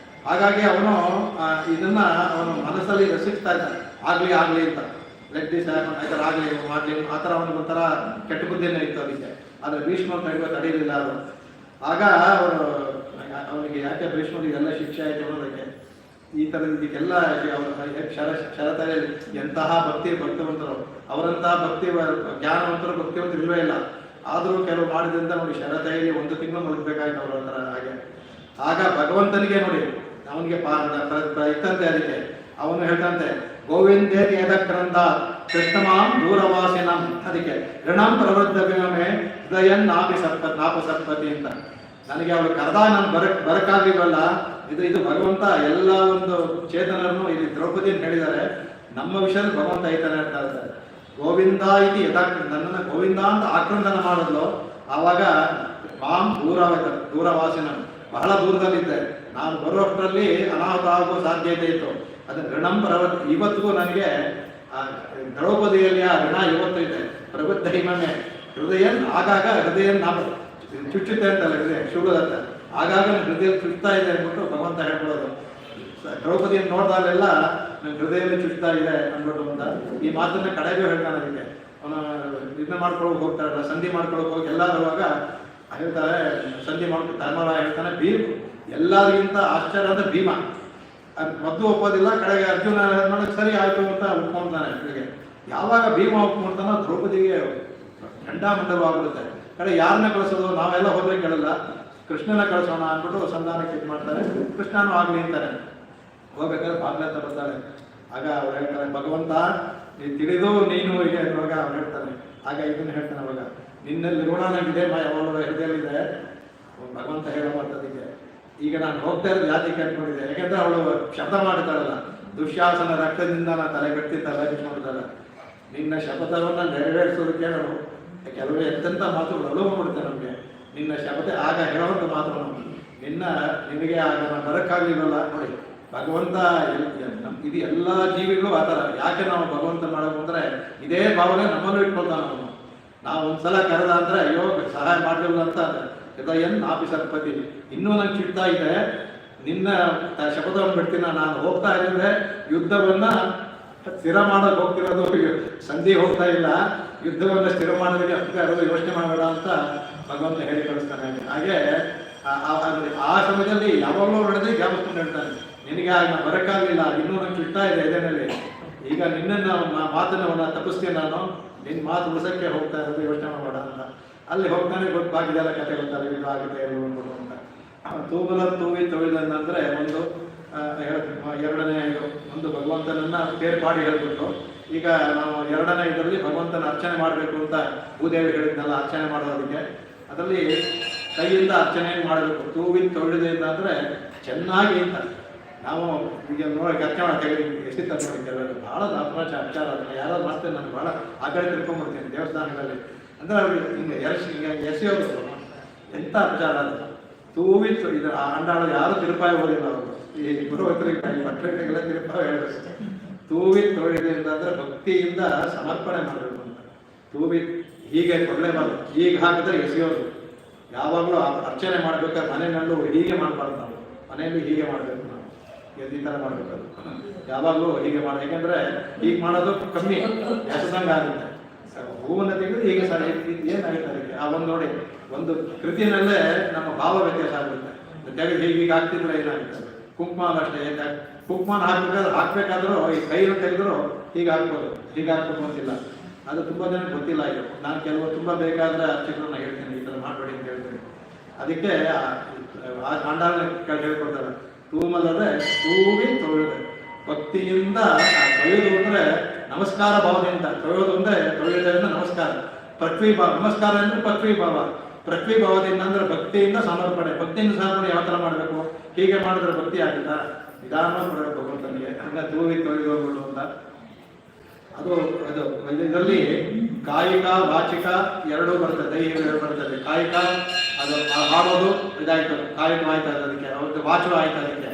ಹಾಗಾಗಿ ಅವನು ಇದನ್ನ ಅವನು ಮನಸ್ಸಲ್ಲಿ ರಸಿಸ್ತಾ ಇದ್ದಾನೆ, ಆಗಲಿ ಅಂತ ಲೆಟ್ ದಿಸ್ ಆಯ್ತಾರೆ, ಆಗಲಿ ಮಾಡಲಿ ಆ ಥರ ಅವನಿಗೊಂಥರ ಕೆಟ್ಟ ಬುದ್ಧಿನೇ ಇತ್ತು ಅದಕ್ಕೆ. ಆದರೆ ಭೀಷ್ಮರು ತಡೀಲಿಲ್ಲ ಅದು. ಆಗ ಅವನಿಗೆ ಯಾಕೆ ಭೀಷ್ಮರಿಗೆ ಎಲ್ಲ ಶಿಕ್ಷೆ ಆಯಿತು ಅನ್ನೋದಕ್ಕೆ ಈ ಥರದ ಇದಕ್ಕೆಲ್ಲ ಶರತರಲ್ಲಿ ಎಂತಹ ಭಕ್ತಿವಂತರು, ಅವರಂತಹ ಜ್ಞಾನವಂತರು ಭಕ್ತಿವಂತರು ಇಲ್ಲವೇ ಇಲ್ಲ. ಆದರೂ ಕೆಲವು ಮಾಡಿದ್ರಿಂದ ನೋಡಿ ಶರತೈಲಿ 1 ತಿಂಗಳು ಮಲಗಬೇಕಾಯ್ತು ಅವರ ಹತ್ರ. ಹಾಗೆ ಆಗ ಭಗವಂತನಿಗೆ ನೋಡಿ ಅವನಿಗೆ ಇತ್ತಂತೆ. ಅದಕ್ಕೆ ಅವನು ಹೇಳ್ತಂತೆ, ಗೋವಿಂದೇತಿ ಯದಕ್ರಂದ ಕೃಷ್ಣಮಾಂ ದೂರವಾಸಿನಂ, ಅದಕ್ಕೆ ಋಣಂ ಪ್ರವೃದ್ಧಮೇ ಹೃದಯನ್ ನಾಪಸತ್ಪತಿ ಅಂತ. ನನಗೆ ಅವಳು ಕರೆದಾಗ ನಾನು ಬರಕ್ಕಾಗಿಲ್ವಲ್ಲ, ಇದು ಭಗವಂತ ಎಲ್ಲ ಒಂದು ಚೇತನರನ್ನು ಇಲ್ಲಿ ದ್ರೌಪದಿಯನ್ನು ಹೇಳಿದ್ದಾರೆ. ನಮ್ಮ ವಿಷಯದಲ್ಲಿ ಭಗವಂತ ಐತಾನೆ ಅಂತ ಹೇಳ್ತಾರೆ. ಗೋವಿಂದ ಇದು ನನ್ನನ್ನು ಗೋವಿಂದ ಅಂತ ಆಕ್ರಂದನ ಮಾಡಿದ್ಲು. ಆವಾಗ ಮಾಂ ದೂರವಾಸಿನ, ಬಹಳ ದೂರದಲ್ಲಿದ್ದೆ, ನಾನು ಬರುವಷ್ಟರಲ್ಲಿ ಅನಾಹುತ ಆಗುವ ಸಾಧ್ಯತೆ ಇತ್ತು. ಅದನ್ನು ಋಣಂ ಇವತ್ತಿಗೂ ನನಗೆ ದ್ರೌಪದಿಯಲ್ಲಿ ಆ ಋಣ ಇವತ್ತು ಇದೆ. ಪ್ರಬುದ್ಧ ಹಿಮಮೆ ಹೃದಯ ಆಗಾಗ ಹೃದಯ ನಾವು ಚುಚ್ಚುತ್ತೆ ಅಂತಲ್ಲ ಹೃದಯ ಶುಭದತ್ತ ಆಗಾಗ ನನ್ನ ಹೃದಯ ಚುಚ್ತಾ ಇದೆ ಅಂದ್ಬಿಟ್ಟು ಭಗವಂತ ಹೇಳ್ಕೊಳ್ಳೋದು. ದ್ರೌಪದಿಯನ್ನು ನೋಡಿದಾಗೆಲ್ಲ ನನ್ನ ಹೃದಯದಲ್ಲಿ ಚುಚ್ತಾ ಇದೆ ಅಂದ್ಬಿಟ್ಟು ಅಂತ ಈ ಮಾತನ್ನ ಕಡೆಗೂ ಹೇಳ್ತಾನೆ. ಅದಕ್ಕೆ ಅವನು ಇದನ್ನ ಮಾಡ್ಕೊಳಕ್ ಹೋಗ್ತಾರಲ್ಲ, ಸಂಧಿ ಮಾಡ್ಕೊಳಕ್ ಹೋಗಿ ಎಲ್ಲಾರುವಾಗ ಹೇಳ್ತಾರೆ, ಸಂಧಿ ಮಾಡ್ಕೊಂಡು ಧರ್ಮರಾಯ ಹೇಳ್ತಾನೆ ಭೀಮ್ ಎಲ್ಲರಿಗಿಂತ ಆಶ್ಚರ್ಯ ಅಂದ್ರೆ ಭೀಮ. ಮೊದಲು ಒಪ್ಪೋದಿಲ್ಲ, ಕಡೆಗೆ ಅರ್ಜುನ ನೋಡಿ ಸರಿ ಆಯ್ತು ಅಂತ ಒಪ್ಕೊಂತಾನೆ. ಕಡೆಗೆ ಯಾವಾಗ ಭೀಮ ಒಪ್ಕೊಂತಾನೋ ದ್ರೌಪದಿಗೆ ಗಂಡಾಮಂಡಲವಾಗ್ಬಿಡುತ್ತೆ. ಕಡೆ ಯಾರನ್ನ ಕಳಿಸೋದು, ನಾವೆಲ್ಲ ಹೋದ್ರೆ ಕೇಳಲ್ಲ, ಕೃಷ್ಣನ ಕಳಿಸೋಣ ಅಂದ್ಬಿಟ್ಟು ಸಂಧಾನಕ್ಕೆ ಇದು ಮಾಡ್ತಾರೆ. ಕೃಷ್ಣನೂ ಆಗ್ಲಿ ಅಂತಾನೆ. ಹೋಗ್ಬೇಕಾದ್ರೆ ಬಾಗ್ಲ ಹತ್ರ ಬರ್ತಾಳೆ. ಆಗ ಅವ್ರು ಹೇಳ್ತಾರೆ, ಭಗವಂತ ನೀನು ತಿಳಿದು ನೀನು ಈಗ ಇರುವಾಗ ಅವ್ರು ಹೇಳ್ತಾನೆ. ಆಗ ಇದನ್ನ ಹೇಳ್ತಾನೆ, ಅವಾಗ ನಿನ್ನಲ್ಲಿ ಋಣ ನನಗಿದೆ, ಅವಳ ಹೃದಯಲ್ಲಿದೆ. ಭಗವಂತ ಹೇಳೋ ಮಾತದಿಗೆ ಈಗ ನಾನು ಹೋಗ್ತಾ ಇರೋದು ಜಾತಿಗೆ ಅನ್ಕೊಂಡಿದ್ದೆ. ಯಾಕೆಂದ್ರೆ ಅವಳು ಶಬ್ದ ಮಾಡ್ತಾಳಲ್ಲ, ದುಶ್ಯಾಸನ ರಕ್ತದಿಂದ ನಾನು ತಲೆಗಟ್ಟಿ ತಲೆ ಬಿಟ್ಕೊಂಡಿದ್ದಾಳೆ. ನಿನ್ನ ಶಪಥವನ್ನ ನೆರವೇರಿಸೋದಕ್ಕೆ ನಾವು ಕೆಲವು ಎಂತೆಂಥ ಮಾತುಗಳು ಅಳುಬಿಡುತ್ತೆ ನಮಗೆ. ನಿನ್ನ ಶಪಥ ಆಗ ಹೇಳುವಂಥ ಮಾತುಗಳು ನಿನಗೆ ಆಗ ನಾವು ಬರೋಕ್ಕಾಗಲಿಲ್ಲ ನೋಡಿ. ಭಗವಂತ ಇದು ಎಲ್ಲ ಜೀವಿಗಳು ಆ ಥರ. ಯಾಕೆ ನಾವು ಭಗವಂತ ಮಾಡೋದು ಅಂದರೆ ಇದೇ ಭಾವನೆ ನಮ್ಮಲ್ಲೂ ಇಟ್ಕೊಳ್ತಾನೆ ಅವನು. ನಾವು ಒಂದ್ಸಲ ಕರೆದ ಅಂದರೆ ಅಯ್ಯೋ ಸಹಾಯ ಮಾಡಲಿಲ್ಲ ಅಂತ ಹೃದಯನ್ ಆಫೀಸರ್ಪತಿ ಇನ್ನೂ ನಂಗೆ ಚಿಡ್ತಾ ಇದೆ, ನಿನ್ನ ಶಪಥವನ್ನು ಬಿಡ್ತೀನ, ನಾನು ಹೋಗ್ತಾ ಇದ್ದರೆ ಯುದ್ಧವನ್ನ ಸ್ಥಿರ ಮಾಡೋಕೆ ಹೋಗ್ತಿರೋದು, ಸಂಧಿ ಹೋಗ್ತಾ ಇಲ್ಲ, ಯುದ್ಧವನ್ನು ಸ್ಥಿರ ಮಾಡೋದಕ್ಕೆ ಹೋಗ್ತಾ ಇರೋದು, ಯೋಚನೆ ಮಾಡಬೇಡ ಅಂತ ಭಗವಂತ ಹೇಳಿ ಕಳಿಸ್ತಾನೆ. ಹಾಗೆ ಆ ಸಮಯದಲ್ಲಿ ಯಾವಾಗಲೂ ಹೊಡೆದು ಜ್ಞಾಪಿಸ್ಕೊಂಡು ಹೇಳ್ತಾನೆ, ನಿನಗೆ ಆಗ ನಾನು ಬರೋಕ್ಕಾಗಲಿಲ್ಲ, ಇನ್ನೂ ನಂಗೆ ಚಿಡ್ತಾ ಇದೆ ಎದೆನಲ್ಲಿ, ಈಗ ನಿನ್ನನ್ನು ಮಾತನ್ನ ತಪ್ಪಿಸ್ತೀನಿ ನಾನು, ನಿನ್ನ ಮಾತು ಉಳಿಸೋಕ್ಕೆ ಹೋಗ್ತಾ ಇರೋದು, ಯೋಚನೆ ಮಾಡಬೇಡ ಅಂತ. ಅಲ್ಲಿ ಹೋಗ್ತಾನೆ ಬಾಕಿದೆಲ್ಲ ಕತೆ ಗೊತ್ತಲ್ಲ, ಇದು ಆಗಿದೆ ಅಂತ. ತೂಗಲ ತೂಗಿ ತೊಳೆದಂದ್ರೆ ಒಂದು ಎರಡನೇ ಇದು ಒಂದು ಭಗವಂತನನ್ನ ಬೇರೆ ಮಾಡಿ ಹೇಳ್ಬಿಟ್ಟು, ಈಗ ನಾವು ಎರಡನೇ ಇದರಲ್ಲಿ ಭಗವಂತನ ಅರ್ಚನೆ ಮಾಡಬೇಕು ಅಂತ ಭೂದೇವಿ ಹೇಳಿದ್ನಲ್ಲ, ಅರ್ಚನೆ ಮಾಡೋದಕ್ಕೆ ಅದರಲ್ಲಿ ಕೈಯಿಂದ ಅರ್ಚನೆ ಮಾಡಬೇಕು. ತೂಗಿ ತೊಳೆದಿಂದ ಅಂದರೆ ಚೆನ್ನಾಗಿ ಅಂತ ನಾವು ಈಗ ನೋಡಿ ಅರ್ಚನೆ ಮಾಡಿ ಎಸಿತ ನೋಡಿ ಭಾಳ ಅಪ್ರಾಚ ಅಚಾರ ಅದನ್ನ ಯಾರಾದ್ರು ಮಾಡ್ತೇನೆ, ನಾನು ಭಾಳ ಆ ಕಡೆ ತಿಳ್ಕೊಂಡ್ಬಿಡ್ತೀನಿ ದೇವಸ್ಥಾನಗಳಲ್ಲಿ. ಅಂದರೆ ಅವ್ರಿಗೆ ಹಿಂಗೆ ಎಸೆಯೋದು ಎಂಥ ಅಪಚಾರ ಅದು. ತೂವಿತ್ತು ಇದು ಅಂಡಾಳು ಯಾರು ತಿರುಪಾಯಿ ಓದಿಲ್ಲ ಅವರು, ಈ ಪುರೋಹಿತರಿಗೆ ಪಟ್ಟಣಗೆಲ್ಲ ತಿರುಪಾಯಿ ಹೇಳಬೇಕು. ತೂವಿ ತೊಳೆದಿಂದ ಅಂದರೆ ಭಕ್ತಿಯಿಂದ ಸಮರ್ಪಣೆ ಮಾಡಬೇಕು ಅಂತ. ತೂವಿ ಹೀಗೆ ಕೊಡಲೇಬಾರ್ದು, ಈಗ ಹಾಕಿದ್ರೆ ಎಸೆಯೋದು. ಯಾವಾಗಲೂ ಅರ್ಚನೆ ಮಾಡ್ಬೇಕಾದ್ರೆ ಮನೆಯಲ್ಲೂ ಹೀಗೆ ಮಾಡಬಾರ್ದು, ನಾವು ಮನೆಯಲ್ಲಿ ಹೀಗೆ ಮಾಡಬೇಕು, ನಾವು ಈ ಥರ ಮಾಡಬೇಕು. ಯಾವಾಗಲೂ ಹೀಗೆ ಮಾಡಿ, ಯಾಕೆಂದರೆ ಹೀಗೆ ಮಾಡೋದು ಕಮ್ಮಿ ಎಸದಂಗೆ ಆಗುತ್ತೆ. ಹೂವನ್ನು ತೆಗೆದು ಹೀಗೆ ಸರ್ ಏನಾಗುತ್ತೆ ಅದಕ್ಕೆ ಆ ಒಂದು ನೋಡಿ ಒಂದು ಕೃತಿಯಲ್ಲೇ ನಮ್ಮ ಭಾವ ವ್ಯತ್ಯಾಸ ಆಗುತ್ತೆ. ತೆಗೆದು ಹೀಗೆ ಹಾಕ್ತಿದ್ರೆ ಏನಾಗುತ್ತೆ. ಕುಂಕುಮ ಅಷ್ಟೇ, ಕುಂಕುಮನ ಹಾಕ್ಬೇಕಾದ್ರೂ ಈ ಕೈಯನ್ನು ತೆಗೆದ್ರು ಹೀಗೆ ಹಾಕ್ಬೋದು, ಹೀಗೆ ಹಾಕ್ಬೇಕು ಅಂತಿಲ್ಲ. ಅದು ತುಂಬ ಜನಕ್ಕೆ ಗೊತ್ತಿಲ್ಲ. ಇದು ನಾನು ಕೆಲವು ತುಂಬ ಬೇಕಾದ್ರೆ ಅರ್ಚಕರನ್ನ ಹೇಳ್ತೀನಿ, ಈ ಥರ ಮಾಡಬೇಡಿ ಅಂತ ಹೇಳ್ತೀನಿ. ಅದಕ್ಕೆ ಆ ಕಾಂಡಾಲ ಹೇಳ್ಕೊಡ್ತಾರೆ, ತೂಮಲ್ಲದೆ ತೂವಿ ತೊಳೆದೆ ಭಕ್ತಿಯಿಂದ. ತೊಳೆಯೋದು ಅಂದರೆ ನಮಸ್ಕಾರ ಭಾವದಿಂದ, ತೊಳೆಯೋದು ಅಂದರೆ ತೊಳೆಯೋದ್ರಿಂದ ನಮಸ್ಕಾರ. ಪೃಥ್ವಿ ಭಾವ, ನಮಸ್ಕಾರ ಅಂದರೆ ಪೃಥ್ವಿ ಭಾವ. ಪೃಥ್ವಿ ಭಾವದಿಂದ ಅಂದರೆ ಭಕ್ತಿಯಿಂದ ಸಮರ್ಪಣೆ. ಭಕ್ತಿಯಿಂದ ಸಮರ್ಪಣೆ ಯಾವ ಥರ ಮಾಡಬೇಕು, ಹೀಗೆ ಮಾಡಿದ್ರೆ ಭಕ್ತಿ ಆಗುತ್ತಾ, ನಿಧಾನ ಮಾಡಬೇಕು ಭಗವಂತನಿಗೆ. ಹಂಗ ತೂವಿ ತೊಳೆದು ಅಂತ ಅದು ಇದರಲ್ಲಿ ಕಾಯಿಕ ವಾಚಿಕ ಎರಡೂ ಬರ್ತದೆ, ದೈಹಿಕ ಬರ್ತದೆ. ಕಾಯಿಕ ಅದು ಹಾಡೋದು ಇದಾಯ್ತು, ಕಾಯಿಕ ಆಯ್ತು ಅದಕ್ಕೆ, ಅವ್ರಿಗೆ ವಾಚು ಆಯ್ತು ಅದಕ್ಕೆ.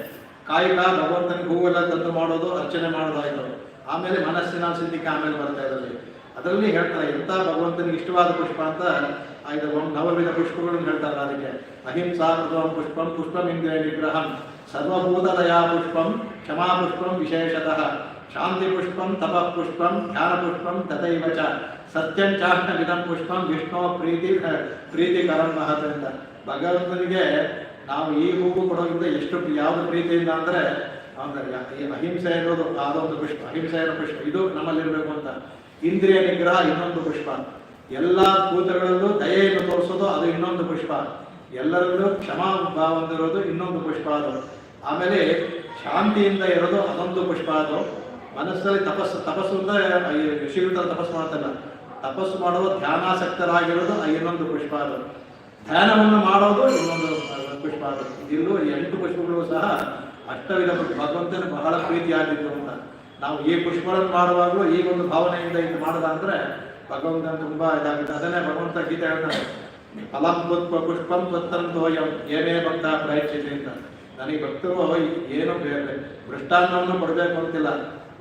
ಕಾಯಿಕ ಭಗವಂತನಿಗೆ ಹೂವೆಲ್ಲ ತಂದು ಮಾಡೋದು, ಅರ್ಚನೆ ಮಾಡೋದು ಆಯ್ತು. ಆಮೇಲೆ ಮನಸ್ಸಿನ ಸಿದ್ಧಿಕೆ ಆಮೇಲೆ ಬರ್ತಾ ಇದರಲ್ಲಿ. ಅದರಲ್ಲಿ ಹೇಳ್ತಾರೆ ಎಂಥ ಭಗವಂತನಿಗೆ ಇಷ್ಟವಾದ ಪುಷ್ಪ ಅಂತ ಇದು ನವವಿಧ ಪುಷ್ಪಗಳನ್ನು ಹೇಳ್ತಾರೆ. ಅದಕ್ಕೆ ಅಹಿಂಸಾ ಪ್ರಥಮ ಪುಷ್ಪಂ ಪುಷ್ಪಂ ಇಂದ್ರಿಯ ನಿಗ್ರಹಂ ಸರ್ವಭೂತದಯಾ ಪುಷ್ಪಂ ಕ್ಷಮಾ ಪುಷ್ಪಂ ವಿಶೇಷತಃ ಶಾಂತಿ ಪುಷ್ಪಂ ತಪಃ ಪುಷ್ಪಂ ಧ್ಯಾನ ಪುಷ್ಪಂ ತಥೈವ ಚ ಸತ್ಯಂ ಚಾಷ್ಣವಿದಂ ಪುಷ್ಪಂ ವಿಷ್ಣು ಪ್ರೀತಿಕರಂ ಮಹತ್ ಅಂತ. ಭಗವಂತನಿಗೆ ನಾವು ಈ ಹೂವು ಕೊಡೋದ್ರಿಂದ ಎಷ್ಟು ಯಾವುದು ಪ್ರೀತಿಯಿಂದ ಅಂದರೆ ಅಹಿಂಸೆ ಅನ್ನೋದು ಅದೊಂದು ಪುಷ್ಪ, ಅಹಿಂಸೆ ಅನ್ನೋ ಪುಷ್ಪ ಇದು ನಮ್ಮಲ್ಲಿರಬೇಕು ಅಂತ. ಇಂದ್ರಿಯ ನಿಗ್ರಹ ಇನ್ನೊಂದು ಪುಷ್ಪ. ಎಲ್ಲ ಭೂತಗಳಲ್ಲೂ ದಯೆಯನ್ನು ತೋರಿಸೋದು ಅದು ಇನ್ನೊಂದು ಪುಷ್ಪ. ಎಲ್ಲರಲ್ಲೂ ಕ್ಷಮಾ ಭಾವ ಹೊಂದಿರೋದು ಇನ್ನೊಂದು ಪುಷ್ಪ ಅದು. ಆಮೇಲೆ ಶಾಂತಿಯಿಂದ ಇರೋದು ಅದೊಂದು ಪುಷ್ಪ ಅದು. ಮನಸ್ಸಲ್ಲಿ ತಪಸ್ಸು ಅಂದರೆ ಋಷಿಗಳ ತಪಸ್ಸು ಮಾಡ್ತಲ್ಲ, ತಪಸ್ಸು ಮಾಡೋದು ಧ್ಯಾನಾಸಕ್ತರಾಗಿರೋದು ಇನ್ನೊಂದು ಪುಷ್ಪ ಅದು. ಧ್ಯಾನವನ್ನು ಮಾಡೋದು ಇನ್ನೊಂದು ಪುಷ್ಪ ಅದು. ಇಲ್ಲೂ 8 ಪುಷ್ಪಗಳು ಸಹ ಅಷ್ಟವಿಧ ಭಗವಂತನ ಬಹಳ ಪ್ರೀತಿಯಾಗಿದ್ದು ಅಂತ. ನಾವು ಈ ಪುಷ್ಪಗಳನ್ನು ಮಾಡುವಾಗಲೂ ಈ ಒಂದು ಭಾವನೆಯಿಂದ ಇದು ಮಾಡೋದ ಅಂದರೆ ಭಗವಂತನ ತುಂಬಾ ಇದಾಗುತ್ತೆ. ಅದನ್ನೇ ಭಗವಂತ ಗೀತೆ ಹೇಳ್ತಾರೆ, ಫಲಂ ಪುಷ್ಪಂ ತ್ವತ್ತಂತೋಯಂ ಏನೇ ಭಕ್ತ ಪ್ರಯತ್ನಿಸಿ ಅಂತ. ನನಗೆ ಭಕ್ತರು ಏನು ಮೃಷ್ಟಾನ್ನವನ್ನು ಕೊಡಬೇಕು ಅಂತಿಲ್ಲ,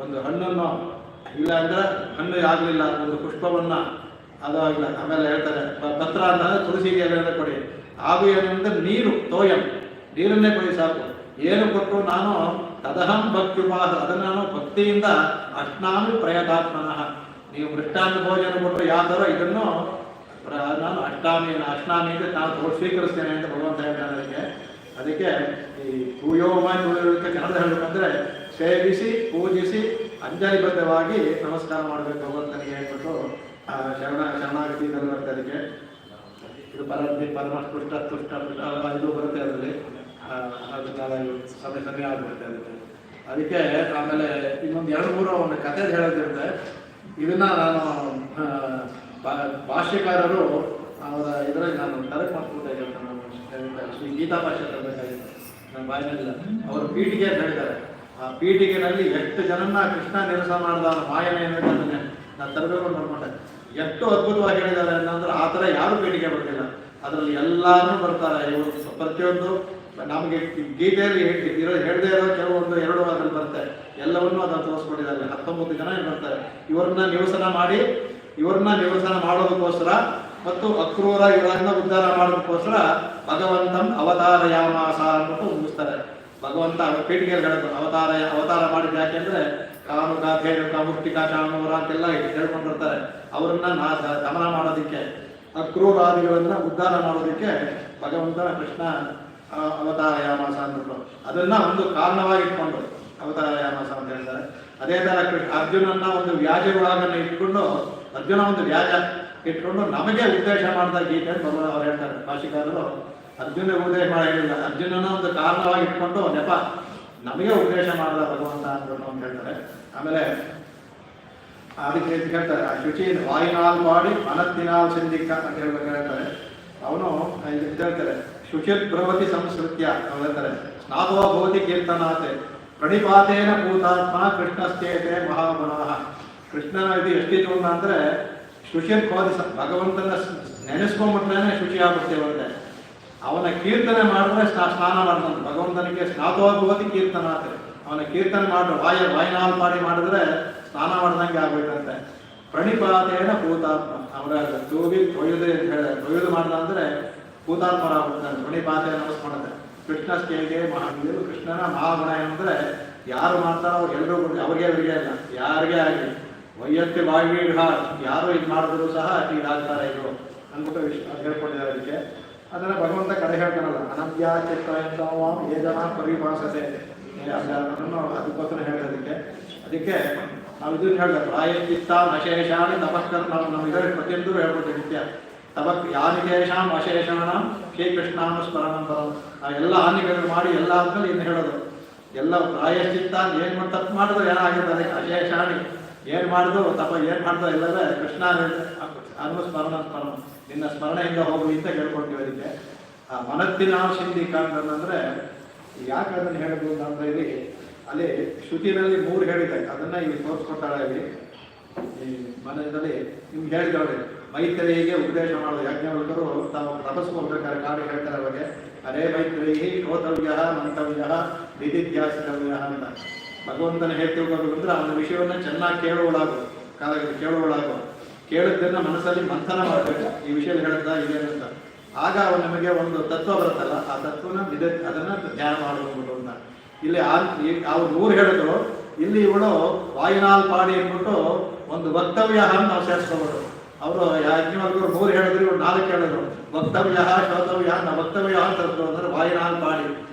ಒಂದು ಹಣ್ಣನ್ನು ಇಲ್ಲ ಅಂದ್ರೆ ಹಣ್ಣು ಆಗಲಿಲ್ಲ, ಒಂದು ಪುಷ್ಪವನ್ನು ಅದು ಆಗಿಲ್ಲ. ಆಮೇಲೆ ಹೇಳ್ತಾರೆ ಪತ್ರ ಅಂತಂದ್ರೆ ತುಳಸಿಗೆ ಎಲೆಯನ್ನು ಕೊಡಿ, ಹಾಗೂ ಏನಂದ್ರೆ ನೀರು ತೋಯಂ, ನೀರನ್ನೇ ಕೊಡಿ ಸಾಕು. ಏನು ಕೊಟ್ಟು ನಾನು ತದಹಂ ಭಕ್ತ್ಯುಪಾಸ, ಅದನ್ನು ನಾನು ಭಕ್ತಿಯಿಂದ ಅಷ್ಟಾಮಿ ಪ್ರಯತಾತ್ಮನಃ, ನೀವು ಮೃಷ್ಟಾನ್ನ ಭೋಜನ ಕೊಟ್ಟರು ಯಾವ ಥರ ಇದನ್ನು ನಾನು ಅಷ್ಟಾಮಿ ಅಂದರೆ ನಾನು ಸ್ವೀಕರಿಸ್ತೇನೆ ಅಂತ ಭಗವಂತ ಹೇಳ್ತಾನೆ. ಅದಕ್ಕೆ ಈ ಭೂಯೋಮ ಕನ್ನಡ ಹೇಳಬೇಕಂದ್ರೆ ಸೇವಿಸಿ ಪೂಜಿಸಿ ಅಂಜಲಿಬದ್ಧವಾಗಿ ನಮಸ್ಕಾರ ಮಾಡಬೇಕು ಭಗವಂತನಿಗೆ ಹೇಳ್ಬಿಟ್ಟು ಶರಣಾಗತಿ ಬರುತ್ತೆ. ಅದಕ್ಕೆ ಇದು ಪರಮಸ್ಪೃಷ್ಟ ತುಷ್ಟ ಇದು ಬರುತ್ತೆ, ಅದರಲ್ಲಿ ಸಮಯ ಆಗ್ಬಿಡುತ್ತೆ ಅದಕ್ಕೆ. ಆಮೇಲೆ ಇನ್ನೊಂದು 2-3 ಒಂದು ಕಥೆ ಹೇಳೋದಿರುತ್ತೆ. ಇದನ್ನ ನಾನು ಭಾಷ್ಯಕಾರರು ಅವರ ಇದರಲ್ಲಿ ನಾನು ಕರೆಕ್ಟ್ ಮಾಡ್ಕೊಳ್ತಾ ಶ್ರೀ ಗೀತಾ ಭಾಷೆ ತರಬೇಕಾಗಿತ್ತು, ನನ್ನ ಬಾಯಿನಲ್ಲಿಲ್ಲ. ಅವರು ಪೀಠಿಗೆ ಅಂತ ಹೇಳಿದ್ದಾರೆ. ಆ ಪೀಠಿಗೆನಲ್ಲಿ ಎಷ್ಟು ಜನನ್ನ ಕೃಷ್ಣ ನಿರಸ ಮಾಡಿದ ಮಾಯನೆ ಅನ್ನೋದನ್ನೇ ನಾನು ತರಬೇಕು ಅಂತ ನೋಡ್ಕೊಂಡೆ. ಎಷ್ಟು ಅದ್ಭುತವಾಗಿ ಹೇಳಿದ್ದಾರೆ ಅಂತಂದ್ರೆ ಆ ಥರ ಯಾರು ಪೀಠಿಗೆ ಬರ್ತಿಲ್ಲ, ಅದರಲ್ಲಿ ಎಲ್ಲರೂ ಬರ್ತಾರೆ. ಇವರು ಪ್ರತಿಯೊಂದು ನಮಗೆ ಗೀತೆಯಲ್ಲಿ ಹೇಳದೇ ಇರೋ ಕೆಲವೊಂದು 2 ಅದ್ರಲ್ಲಿ ಬರುತ್ತೆ, ಎಲ್ಲವನ್ನೂ ಅದನ್ನು ತೋರಿಸ್ಕೊಂಡಿದ್ದಾರೆ. 19 ಜನ ಬರ್ತಾರೆ. ಇವ್ರನ್ನ ನಿವಸನ ಮಾಡೋದಕ್ಕೋಸ್ಕರ ಮತ್ತು ಅಕ್ರೂರ ಇವರನ್ನ ಉದ್ಧಾರ ಮಾಡೋದಕ್ಕೋಸ್ಕರ ಭಗವಂತಂ ಅವತಾರಯಾಮಾಸ ಅಂದ್ಬಿಟ್ಟು ಮುಗಿಸ್ತಾರೆ. ಭಗವಂತ ಪೀಠಿಗೆ ಹೇಳೋದು ಅವತಾರ ಮಾಡಿದ ಯಾಕೆಂದ್ರೆ ಕಾನುಕ ಭೇನುಕ ಮುಷ್ಟಿಕ ಚಾಣೂರ ಅಂತೆಲ್ಲ ಹೇಳ್ಕೊಂಡಿರ್ತಾರೆ. ಅವರನ್ನ ದಮನ ಮಾಡೋದಕ್ಕೆ, ಅಕ್ರೂರಾದಿಗಳನ್ನ ಉದ್ಧಾರ ಮಾಡೋದಕ್ಕೆ ಭಗವಂತ ಕೃಷ್ಣ ಅವತಾರಯಾಮಾಸ ಅಂದ್ಬಿಟ್ಟು ಅದನ್ನ ಒಂದು ಕಾರಣವಾಗಿಟ್ಕೊಂಡು ಅವತಾರಯಾಮಾಸ ಅಂತ ಹೇಳ್ತಾರೆ. ಅದೇ ತರ ಅರ್ಜುನನ್ನ ಒಂದು ವ್ಯಾಜ ಒಳಗನ್ನ ಇಟ್ಕೊಂಡು, ಅರ್ಜುನ ಒಂದು ವ್ಯಾಜ ಇಟ್ಕೊಂಡು ನಮಗೆ ಉದ್ದೇಶ ಮಾಡಿದ ಗೀತೆ ಅಂತ ಅವ್ರು ಹೇಳ್ತಾರೆ ಭಾಷಿಕಾರರು. ಅರ್ಜುನ ಉದ್ದೇಶ ಮಾಡಿಲ್ಲ, ಅರ್ಜುನನ ಒಂದು ಕಾರಣವಾಗಿ ಇಟ್ಕೊಂಡು ನೆಪ ನಮಗೆ ಉದ್ದೇಶ ಮಾಡಿದ ಭಗವಂತ ಅಂದ್ಬಿಟ್ಟು ಅಂತ ಹೇಳ್ತಾರೆ. ಆಮೇಲೆ ಅದಕ್ಕೆ ಹೇಳ್ತಾರೆ ಶುಚಿ ವಾಯುನಾಲ್ ಮಾಡಿ ಮನತ್ತಿನಾಲ್ ಸಿಂಧಿಕ ಅಂತ ಹೇಳ್ತಾರೆ. ಅವನು ಹೇಳ್ತಾರೆ ಶುಚಿತ್ ಭವತಿ ಸಂಸ್ಕೃತ್ಯ ಅವ್ರು ಹೇಳ್ತಾರೆ ಸ್ನಾತೋ ಭವತಿ ಕೀರ್ತನಾತೆ ಪ್ರಣಿಪಾತೇನ ಭೂತಾತ್ಮ ಕೃಷ್ಣಸ್ಥೇತೆ ಮಹಾಗುಣಃ. ಕೃಷ್ಣನ ಇದು ಎಷ್ಟಿತ್ತು ಅಂದ್ರೆ ಶುಚಿತ್ ಭವತಿ, ಭಗವಂತನ ನೆನೆಸ್ಕೊಂಡ್ಬಿಟ್ರೇನೆ ಶುಚಿ ಆಗ್ಬಿಡ್ತೇವಂತೆ. ಅವನ ಕೀರ್ತನೆ ಮಾಡಿದ್ರೆ ಸ್ನಾನ ಮಾಡ್ತಾನೆ. ಭಗವಂತನಿಗೆ ಸ್ನಾತೋ ಭವತಿ ಕೀರ್ತನಾತೆ, ಅವನ ಕೀರ್ತನೆ ಮಾಡಿದ್ರೆ ವಾಯುನಾಲ್ ಮಾಡಿ ಮಾಡಿದ್ರೆ ಸ್ನಾನ ಮಾಡ್ದಂಗೆ ಆಗ್ಬೇಕಂತೆ. ಪ್ರಣಿಪಾತೇನ ಭೂತಾತ್ಮ, ಅವರ ತೂಗಿ ತೊಯ್ದು ಅಂತ ಹೇಳಿದ್ರೆ ತೊಯ್ದು ಮಾಡ್ದ ಅಂದ್ರೆ ಭೂತಾತ್ಮರಾಗ್ಬಿಡ್ತಾನೆ. ಪ್ರಣಿಪಾತೆ ನಮಸ್ಕೊಂಡತೆ ಕೃಷ್ಣಸ್ಥೇಗೆ ಮಹಾವೀರು. ಕೃಷ್ಣನ ಮಹಾಗುಣ ಏನಂದ್ರೆ ಯಾರು ಮಾಡ್ತಾರೋ ಅವ್ರು ಎಲ್ಲರೂ ಅವ್ರಿಗೆ ಇಲ್ಲ, ಯಾರಿಗೇ ಆಗಲಿ ವೈಯಕ್ತಿ ಬಾಯಿಗೆ ಯಾರು ಇದು ಮಾಡಿದ್ರು ಸಹ ಇದಾಗ್ತಾರೆ ಇದು ಅಂದ್ಬಿಟ್ಟು ಹೇಳ್ಕೊಂಡಿದ್ದಾರೆ. ಅದಕ್ಕೆ ಅದನ್ನ ಭಗವಂತ ಕಡೆ ಹೇಳ್ತಾನಲ್ಲ ಅನವ್ಯ ಚಿತ್ತಾಂ ಏ ಜನ ಪರಿಭಾಷತೆ ಅದಕ್ಕೋಸ್ಕರ ಹೇಳೋದಕ್ಕೆ. ಅದಕ್ಕೆ ನಾವು ಇದನ್ನು ಹೇಳಿದ್ರೆ ಪ್ರಾಯಶ್ಚಿತ್ತ ಅಶೇಷಾಣಿ ತಪಸ್ಕರ್ ನಾವು ಇದರಲ್ಲಿ ಪ್ರತಿಯೊಂದು ಹೇಳ್ಕೊಡ್ತೀವಿ ನಿತ್ಯ ಯಾನಿಕೇಶಾಂ ಅಶೇಷಾಣ ಶ್ರೀಕೃಷ್ಣಾನು ಸ್ಮರಣಂತರಂ. ನಾವೆಲ್ಲ ಹಾನಿಗಳನ್ನು ಮಾಡಿ ಎಲ್ಲ ಆದ್ಮೇಲೆ ಇನ್ನು ಹೇಳೋದು ಎಲ್ಲ ಪ್ರಾಯಶ್ಚಿತ್ತ ಏನು ತಪ್ಪು ಮಾಡಿದ್ರು ಏನಾಗಿರ್ತಾರೆ, ಅಶೇಷಾಣಿ ಏನು ಮಾಡಿದ್ರು ಏನು ಮಾಡಿದ್ರು ಎಲ್ಲವೇ ಕೃಷ್ಣ ಸ್ಮರಣ ನಿನ್ನ ಸ್ಮರಣೆಯಿಂದ ಹೋಗು ಅಂತ ಹೇಳ್ಕೊಡ್ತೀವಿ. ಅದಕ್ಕೆ ಆ ಮನತ್ತಿನ ಸಿಂಧಿಕ ಅಂತಂದ್ರೆ ಯಾಕೆ ಅದನ್ನು ಹೇಳಬಹುದು ಅಂದ್ರೆ ಇಲ್ಲಿ ಅಲ್ಲಿ ಶ್ರುತಿನಲ್ಲಿ 3 ಹೇಳಿದೆ, ಅದನ್ನ ಇಲ್ಲಿ ತೋರಿಸ್ಕೊಡ್ತಾಳೆ. ಇಲ್ಲಿ ಈ ಮನದಲ್ಲಿ ನಿಮ್ಗೆ ಹೇಳಿದವಳೆ ಮೈತ್ರೇಯಿಗೆ ಉಪದೇಶ ಮಾಡೋದು. ಯಾಜ್ಞವಲ್ಕರು ತಾವು ತಪಸ್ಸು ಹೋಗ್ಬೇಕಾದ್ರೆ ಕಾಡು ಹೇಳ್ತಾರೆ ಅವರಿಗೆ ಅರೇ ಮೈತ್ರೇಯಿ ಶ್ರೋತವ್ಯ ಮಂತವ್ಯ ವಿಧಿಧ್ಯಾಸಿತವ್ಯ ಅಂತ. ಭಗವಂತನ ಹೇಳ್ತಿರ್ಬೇಕಂದ್ರೆ ಅವನ ವಿಷಯವನ್ನು ಚೆನ್ನಾಗಿ ಕೇಳುವಳಾಗು, ಕೇಳಿದ್ದನ್ನ ಮನಸ್ಸಲ್ಲಿ ಮಂಥನ ಮಾಡಬೇಕು. ಈ ವಿಷಯ ಹೇಳ್ದ ಇದೇನಂತ ಆಗ ನಮಗೆ ಒಂದು ತತ್ವ ಬರುತ್ತಲ್ಲ, ಆ ತತ್ವನ ಅದನ್ನ ಧ್ಯಾನ ಮಾಡಬಹುದು ಅಂತ. ಇಲ್ಲಿ ಅವ್ರು 3 ಹೇಳಿದ್ರು, ಇಲ್ಲಿ ಇವಳು ವಾಯುನಾಲ್ ಪಾಡಿ ಅಂದ್ಬಿಟ್ಟು ಒಂದು ವಕ್ತವ್ಯ ಅಂತ ನಾವು ಸೇರಿಸ್ಕೋಬೋದು. ಅವರು ಯಾಜ್ಞವಲ್ಕರು 3 ಹೇಳಿದ್ರು, ಇವ್ರು 4 ಹೇಳಿದ್ರು. ವಕ್ತವ್ಯ ಶ್ರೋತವ್ಯ ವಕ್ತವ್ಯ ಅಂತ ಅಂದ್ರೆ ವಾಯುನಾಲ್ ಪಾಡಿ.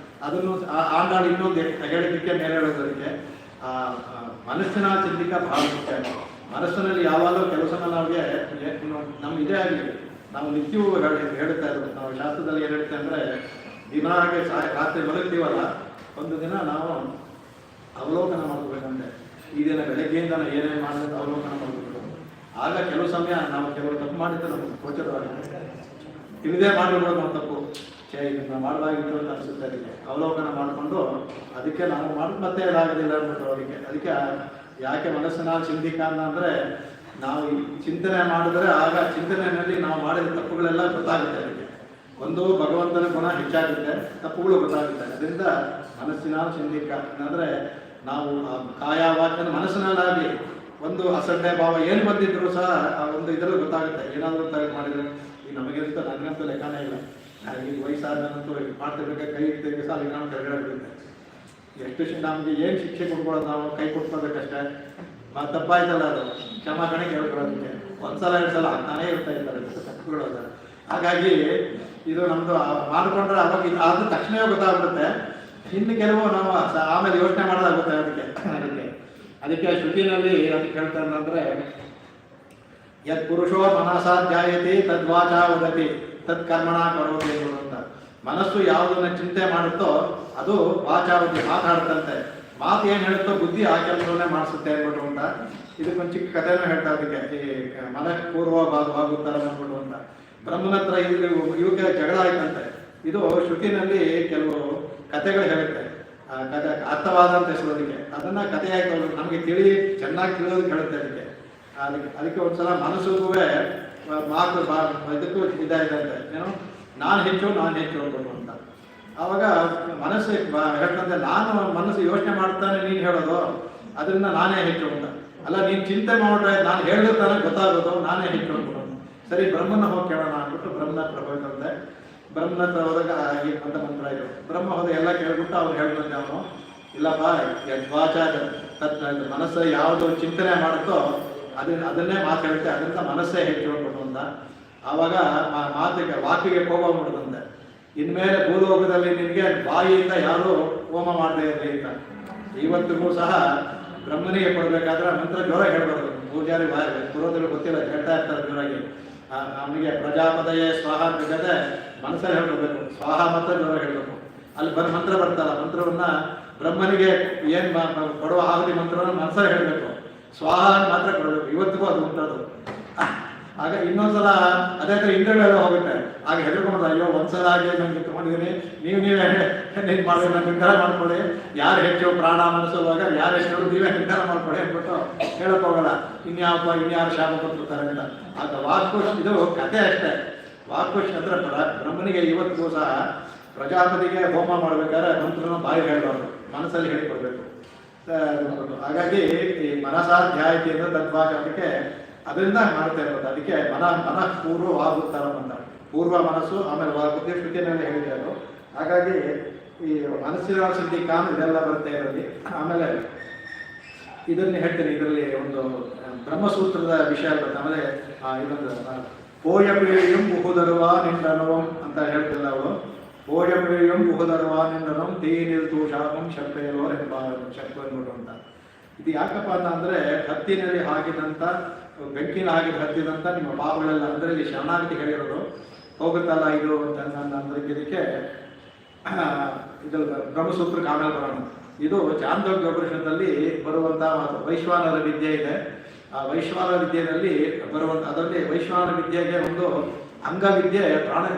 ಅದನ್ನು ಆಂಡಾಡಿ ಇನ್ನೊಂದು ಹೇಳಿದ್ದಕ್ಕೆ ಮೇಲೆ ಹೇಳೋದಕ್ಕೆ ಮನಸ್ಸಿನ ಚಿಂತಿಕ ಬಹಳ ಮುಖ್ಯ. ಮನಸ್ಸಿನಲ್ಲಿ ಯಾವಾಗಲೂ ಕೆಲಸನ ನಮಗೆ ನಮ್ಗೆ ಇದೇ ಆಗಲಿ, ನಾವು ನಿತ್ಯವೂ ಹೇಳ್ತಾ ಇರೋದು. ನಾವು ಶಾಸ್ತ್ರದಲ್ಲಿ ಏನು ಹೇಳ್ತೇವೆ ಅಂದರೆ ದಿನ ಹಾಗೆ ರಾತ್ರಿ ಮಲಗ್ತೀವಲ್ಲ, ಒಂದು ದಿನ ನಾವು ಅವಲೋಕನ ಮಾಡ್ಕೋಬೇಕಂತೆ. ಈ ದಿನ ಬೆಳಗ್ಗೆಯಿಂದ ಏನೇನು ಮಾಡಿದ್ರೆ ಅವಲೋಕನ ಮಾಡ್ಕೋಬೇಕು. ಆಗ ಕೆಲವು ಸಮಯ ನಾವು ಕೆಲವು ತಪ್ಪು ಮಾಡಿದ್ರೆ ನಮಗೆ ಗೋಚರವಾಗುತ್ತೆ. ತಿಳಿದೇ ಮಾಡಿರ್ಬೋದು ನಾವು ತಪ್ಪು, ಇದನ್ನ ಮಾಡಲಾಗಿತ್ತು ಅಂತ ಅನಿಸುತ್ತೆ. ಅದಕ್ಕೆ ಅವಲೋಕನ ಮಾಡಿಕೊಂಡು ಅದಕ್ಕೆ ನಾವು ಮಾಡೋದು ಮತ್ತೆ ಇದಾಗೋದಿಲ್ಲ ಅಂದ್ಬಿಟ್ಟು ಅದಕ್ಕೆ ಯಾಕೆ ಮನಸ್ಸಿನ ಚಿಂತಿಕ ಅಂದರೆ ನಾವು ಚಿಂತನೆ ಮಾಡಿದ್ರೆ ಆಗ ಚಿಂತನೆಯಲ್ಲಿ ನಾವು ಮಾಡಿದ ತಪ್ಪುಗಳೆಲ್ಲ ಗೊತ್ತಾಗುತ್ತೆ. ಅದಕ್ಕೆ ಒಂದು ಭಗವಂತನ ಗುಣ ಹೆಚ್ಚಾಗುತ್ತೆ, ತಪ್ಪುಗಳು ಗೊತ್ತಾಗುತ್ತೆ. ಅದರಿಂದ ಮನಸ್ಸಿನ ಸಿಂಧಿಕ ಅಂದರೆ ನಾವು ಕಾಯ ವಾಕ್ಯನ ಮನಸ್ಸಿನಲ್ಲಾಗಲಿ ಒಂದು ಅಸಡ್ಡೆ ಭಾವ ಏನು ಬಂದಿದ್ರು ಸಹ ಆ ಒಂದು ಇದರಲ್ಲಿ ಗೊತ್ತಾಗುತ್ತೆ. ಏನಾದರೂ ಮಾಡಿದರೆ ಈಗ ನಮಗಂತ ನನಗಂತೂ ಲೆಕ್ಕನೇ ಇಲ್ಲ. ಈಗ ವಯಸ್ಸಾದಂತೂ ಮಾಡ್ತಿರ್ಬೇಕಾದ್ರೆ ಕೈ ತೆಗೆದು ಸಾಲ ನಾವು ಕೆಳಗಡೆ ಬಿಡುತ್ತೆ. ಎಷ್ಟು ನಮಗೆ ಏನು ಶಿಕ್ಷೆ ಕೊಡ್ಕೊಳ್ಳೋದು, ನಾವು ಕೈ ಕೊಟ್ಕೋಬೇಕಷ್ಟೇ. ತಪ್ಪಾಯ್ತಲ್ಲ ಅದು ಕ್ಷಮಾಪಣೆ ಕೇಳ್ಕೊಳ್ಳೋದಕ್ಕೆ ಒಂದ್ಸಲ 2 ಸಲ ಆಗ್ತಾನೇ ಇರ್ತಾ ಇದ್ದಾರೆ ತಪ್ಪುಗಳು. ಹಾಗಾಗಿ ಇದು ನಮ್ಮದು ಮಾಡಿಕೊಂಡ್ರೆ ಅವಾಗ ಆದ ತಕ್ಷಣವೇ ಗೊತ್ತಾಗ್ಬಿಡುತ್ತೆ. ಇನ್ನು ಕೆಲವು ನಾವು ಆಮೇಲೆ ಯೋಚನೆ ಮಾಡೋದಾಗುತ್ತೆ. ಅದಕ್ಕೆ ಶ್ರುತಿನಲ್ಲಿ ಅದಕ್ಕೆ ಹೇಳ್ತಾರೆ ಅಂದರೆ ಯತ್ ಪುರುಷೋ ಮನಸಾಧ್ಯಾಯತಿ ತದ್ವಾಚ ವದತಿ ತತ್ ಕರ್ಮಣ ಕರೋತಿ ಅಂತ. ಮನಸ್ಸು ಯಾವುದನ್ನ ಚಿಂತೆ ಮಾಡುತ್ತೋ ಅದು ವಾಚಾವತಿ ಮಾತಾಡ್ತಂತೆ. ಮಾತು ಏನು ಹೇಳುತ್ತೋ ಬುದ್ಧಿ ಆ ಕೆಲಸವನ್ನೇ ಮಾಡಿಸುತ್ತೆ ಅಂದ್ಬಿಟ್ಟು ಅಂತ. ಇದಕ್ಕೊಂದು ಚಿಕ್ಕ ಕಥೆನೂ ಹೇಳ್ತಾ ಅದಕ್ಕೆ ಈ ಮನಃಪೂರ್ವವಾಗುತ್ತಾರೆ ಅಂದ್ಬಿಟ್ಟು ಅಂತ. ಬ್ರಹ್ಮನ ಹತ್ರ ಇವಕ್ಕೆ ಜಗಳ ಆಯ್ತಂತೆ. ಇದು ಶ್ರುತಿನಲ್ಲಿ ಕೆಲವು ಕಥೆಗಳು ಹೇಳುತ್ತೆ, ಕಥೆ ಅರ್ಥವಾದಂತ ಹೆಸರೋದಕ್ಕೆ ಅದನ್ನ ಕಥೆ ಆಯ್ತು ನಮಗೆ ಚೆನ್ನಾಗಿ ತಿಳಿಯೋದಕ್ಕೆ ಹೇಳುತ್ತೆ. ಅದಕ್ಕೆ ಒಂದ್ಸಲ ಮನಸ್ಸಿಗೂ ಮಾತು ಇದಕ್ಕೂ ಇದಾಯ್ತಂತೆ, ಏನು ನಾನು ಹೆಚ್ಚು ಹೋಗ್ಬೇಕು ಅಂತ. ಆವಾಗ ಮನಸ್ಸು ಹೇಳ್ತಂತೆ, ನಾನು ಮನಸ್ಸು ಯೋಚನೆ ಮಾಡ್ತಾನೆ ನೀನು ಹೇಳೋದು, ಅದರಿಂದ ನಾನೇ ಹೆಚ್ಚು ಅಂತ. ಅಲ್ಲ ನೀನು ಚಿಂತೆ ಮಾಡ್ರೆ ನಾನು ಹೇಳಿರ್ತಾನೆ ಗೊತ್ತಾಗೋದು, ನಾನೇ ಹೆಚ್ಚು ಹೋಗ್ಬಿಡೋದು. ಸರಿ ಬ್ರಹ್ಮನ ಹೋಗಿ ಕೇಳೋಣ ಅಂದ್ಬಿಟ್ಟು ಬ್ರಹ್ಮನ ಹತ್ರ ಹೋಗ್ತಂತೆ. ಬ್ರಹ್ಮನ ಹತ್ರ ಹೋದಾಗ ಅಂತ ಮಂತ್ರ ಇದು. ಬ್ರಹ್ಮ ಹೋದ ಎಲ್ಲ ಕೇಳ್ಬಿಟ್ಟು ಅವ್ನು ಹೇಳ್ತಂತೆ, ಅವನು ಇಲ್ಲಪ್ಪ ಯದ್ವಾಚ ಮನಸ್ಸು ಯಾವುದು ಚಿಂತನೆ ಮಾಡುತ್ತೋ ಅದನ್ನೇ ಮಾತು ಹೇಳುತ್ತೆ, ಅದರಿಂದ ಮನಸ್ಸೇ ಹೆಚ್ಚು ಹೋಗ್ಬಿಟ್ಟು ಅಂತ. ಆವಾಗ ಮಾತಿಗೆ ವಾಕಿಗೆ ಕೋಪ ಮಾಡ್ಬಿಡುತ್ತಂತೆ. ಇನ್ಮೇಲೆ ಭೂಲೋಕದಲ್ಲಿ ನಿನಗೆ ಬಾಯಿಯಿಂದ ಯಾರು ಹೋಮ ಮಾಡದೇ ಇರಲಿ ಅಂತ. ಇವತ್ತಿಗೂ ಸಹ ಬ್ರಹ್ಮನಿಗೆ ಕೊಡಬೇಕಾದ್ರೆ ಮಂತ್ರ ಜೋರ ಹೇಳ್ಬಾರ್ದು. ಪೂಜಾರಿ ಪುರೋದಲ್ಲಿ ಗೊತ್ತಿಲ್ಲ, ಹೇಳ್ತಾ ಇರ್ತಾರೆ ಜೋರಾಗಿ. ಅವನಿಗೆ ಪ್ರಜಾಪದಯೇ ಸ್ವಾಹ ಅಂತ ಜೊತೆ ಮನಸ್ಸಲ್ಲಿ ಹೇಳ್ಕೊಡ್ಬೇಕು, ಸ್ವಾಹ ಮಾತ್ರ ಜೋರ ಹೇಳಬೇಕು. ಅಲ್ಲಿ ಮಂತ್ರ ಬರ್ತಾರ, ಮಂತ್ರವನ್ನ ಬ್ರಹ್ಮನಿಗೆ ಏನು ಕೊಡುವ ಆಹುತಿ ಮಂತ್ರವನ್ನು ಮನಸ್ಸಲ್ಲಿ ಹೇಳಬೇಕು, ಸ್ವಾಹ ಮಾತ್ರ ಕೊಡಬೇಕು. ಇವತ್ತಿಗೂ ಅದು ಉಂಟದು. ಆಗ ಇನ್ನೊಂದ್ಸಲ ಅದೇ ಥರ ಇಂದ್ರಗಳೆಲ್ಲ ಹೋಗುತ್ತೆ. ಆಗ ಹೆದರ್ಕೊಂಡು ಅಯ್ಯೋ ಒಂದ್ಸಲ ಆಗಿ ನಂಗೆ ತಗೊಂಡಿದ್ದೀನಿ, ನೀವೇ ಮಾಡಬೇಕು, ನಾನು ನಿರ್ಧಾರ ಮಾಡ್ಕೊಳ್ಳಿ, ಯಾರು ಹೆಚ್ಚು ಪ್ರಾಣ ಮನಸ್ಸುವಾಗ ಯಾರು ಹೆಚ್ಚು ನೀವೇ ನಿರ್ಧಾರ ಮಾಡ್ಕೊಳ್ಳಿ ಅಂದ್ಬಿಟ್ಟು ಹೇಳಕ್ ಹೋಗಲ್ಲ. ಇನ್ಯಾರು ಶಾಪ ಕೊಟ್ಟಿರ್ತಾರೆ ಅಂತ. ಆಗ ವಾಕ್ಕೋಶ ಇದು ಕಥೆ ಅಷ್ಟೇ. ವಾಕ್ಕೋಶ ಅಂದ್ರೆ ಬ್ರಹ್ಮನಿಗೆ ಇವತ್ತಿಗೂ ಸಹ ಪ್ರಜಾಪತಿಗೆ ಹೋಮ ಮಾಡ್ಬೇಕಾದ್ರೆ ಮಂತ್ರನ ಬಾಯಿ ಹೇಳಬಾರ್ದು, ಮನಸ್ಸಲ್ಲಿ ಹೇಳಿಕೊಡ್ಬೇಕು. ಹಾಗಾಗಿ ಈ ಮನಸಾಧ್ಯಾಯತಿ ಅಂದ್ರೆ ತದ್ವಾಚಕ್ಕೆ ಅದರಿಂದ ಮಾಡ್ತಾ ಇರೋದು. ಅದಕ್ಕೆ ಮನಃಪೂರ್ವವಾಗುತ್ತಾರೆ ಅಂತ. ಪೂರ್ವ ಮನಸ್ಸು ಆಮೇಲೆ ಬುದ್ಧಿ ಶ್ರುತಿಯಲ್ಲಿ ಹೇಳಿದೆ ಅದು. ಹಾಗಾಗಿ ಈ ಮನಸ್ಸಿನ ಸಿದ್ಧಿಕ ಇದೆಲ್ಲ ಬರ್ತಾ ಇರೋದು. ಆಮೇಲೆ ಇದನ್ನ ಹೇಳ್ತೀನಿ, ಇದರಲ್ಲಿ ಒಂದು ಬ್ರಹ್ಮಸೂತ್ರದ ವಿಷಯ ಬರುತ್ತೆ. ಆಮೇಲೆ ಇದೊಂದು ಪೋಯಪೇಯಂ ಉಹುದರುವ ನಿಂದನವಂ ಅಂತ ಹೇಳ್ತಿಲ್ಲ ಅವರು. ಪೋಯಪೇಯಂ ಉಹುದರುವ ನಿಂದನಂ ತೀನಿಲ್ತು ಶಾಪಂ ಶಕ್ತೇಲೋ ಶಕ್ತ ಅಂತ. ಇದು ಯಾಕಪ್ಪ ಅಂತಂದ್ರೆ ಹತ್ತಿನಲ್ಲಿ ಹಾಕಿದಂತ ಬೆಂಕಿನ ಹಾಕಿದ ಹತ್ತಿದಂತ ನಿಮ್ಮ ಪಾಪಗಳೆಲ್ಲ ಅಂದ್ರೆ ಇಲ್ಲಿ ಶರಣಾಗತಿ ಹೇಳಿರೋದು ಹೋಗುತ್ತಲ್ಲ ಇದು ಅಂದ್ರೆ ಇದಕ್ಕೆ ಇದು ಬ್ರಹ್ಮಸೂತ್ರಕ್ಕೆ ಆಮೇಲೆ ಬರೋಣ. ಇದು ಚಾಂದೋಗ್ಯ ಉಪನಿಷತ್ತಲ್ಲಿ ಬರುವಂತಹ ಮಾತು. ವೈಶ್ವಾನರ ವಿದ್ಯೆ ಇದೆ. ಆ ವೈಶ್ವಾನರ ವಿದ್ಯೆಯಲ್ಲಿ ಬರುವಂತ ಅದರಲ್ಲಿ ವೈಶ್ವಾನರ ವಿದ್ಯೆಗೆ ಒಂದು ಅಂಗವಿದ್ಯೆ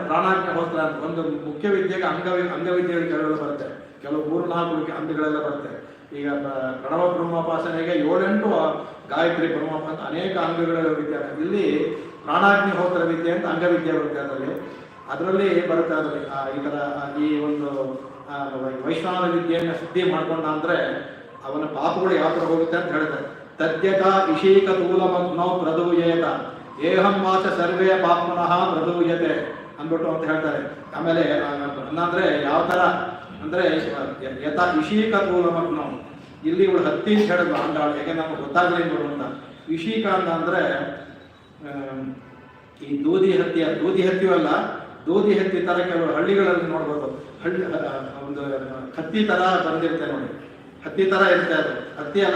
ಪ್ರಾಣಾಗ್ನಿಹೋತ್ರ ಅಂತ ಒಂದು ಮುಖ್ಯ ವಿದ್ಯೆಗೆ ಅಂಗವಿದ್ಯೆಗಳು ಕೆಲವೆಲ್ಲ ಬರುತ್ತೆ. ಕೆಲವು 3-4 ಅಂಗಗಳೆಲ್ಲ ಬರುತ್ತೆ. ಈಗ ಪ್ರಣವ ಬ್ರಹ್ಮೋಪಾಸನೆಗೆ 7-8 ಗಾಯತ್ರಿ ಬ್ರಹ್ಮೋಪಾಸನೆ ಅನೇಕ ಅಂಗಗಳ ವಿದ್ಯೆ. ಇಲ್ಲಿ ಪ್ರಾಣಾಗ್ನಿಹೋತ್ರ ವಿದ್ಯೆ ಅಂತ ಅಂಗವಿದ್ಯೆ ಬರುತ್ತೆ. ಅದರಲ್ಲಿ ಬರುತ್ತೆ. ಅದರಲ್ಲಿ ಈ ಥರ ಈ ಒಂದು ವೈಶ್ವಾನರ ವಿದ್ಯೆಯನ್ನು ಸಿದ್ಧಿ ಮಾಡ್ಕೊಂಡ ಅಂದ್ರೆ ಅವನ ಪಾಪಗಳು ಯಾವ ಥರ ಹೋಗುತ್ತೆ ಅಂತ ಹೇಳ್ತಾರೆ. ತದ್ಯತ ಇಶೀಕ ತೂಲಮಗ್ನೋ ಪ್ರದೂಯೇತ ಏಹಂ ವಾಚ ಸರ್ವೇ ಪಾಪ್ಮನಃ ಪ್ರದೂಯತೆ ಅಂದ್ಬಿಟ್ಟು ಅಂತ ಹೇಳ್ತಾರೆ. ಆಮೇಲೆ ಅಂದ್ರೆ ಯಾವ ಥರ ಅಂದ್ರೆ ಯಥ ಇಶೀಕ ತೂಲಮಗ್ನೋ, ಇಲ್ಲಿ ಇವಳು ಹತ್ತಿ ಅಂತ ಹೇಳಿದ್ರು ಅಂದಾಳು, ಯಾಕೆ ನಮ್ಗೆ ಗೊತ್ತಾಗಲಿ ಅಂತ. ಇಶೀಕ ಅಂದ್ರೆ ಈ ದೂದಿ ಹತ್ತಿಯೂ ಅಲ್ಲ, ದೂದಿ ಹತ್ತಿ ತರ ಕೆಲವು ಹಳ್ಳಿಗಳಲ್ಲಿ ನೋಡ್ಬೋದು. ಒಂದು ಹತ್ತಿ ತರ ಬಂದಿರುತ್ತೆ ನೋಡಿ, ಹತ್ತಿ ತರ ಇರುತ್ತೆ ಅದು. ಹತ್ತಿ ತರ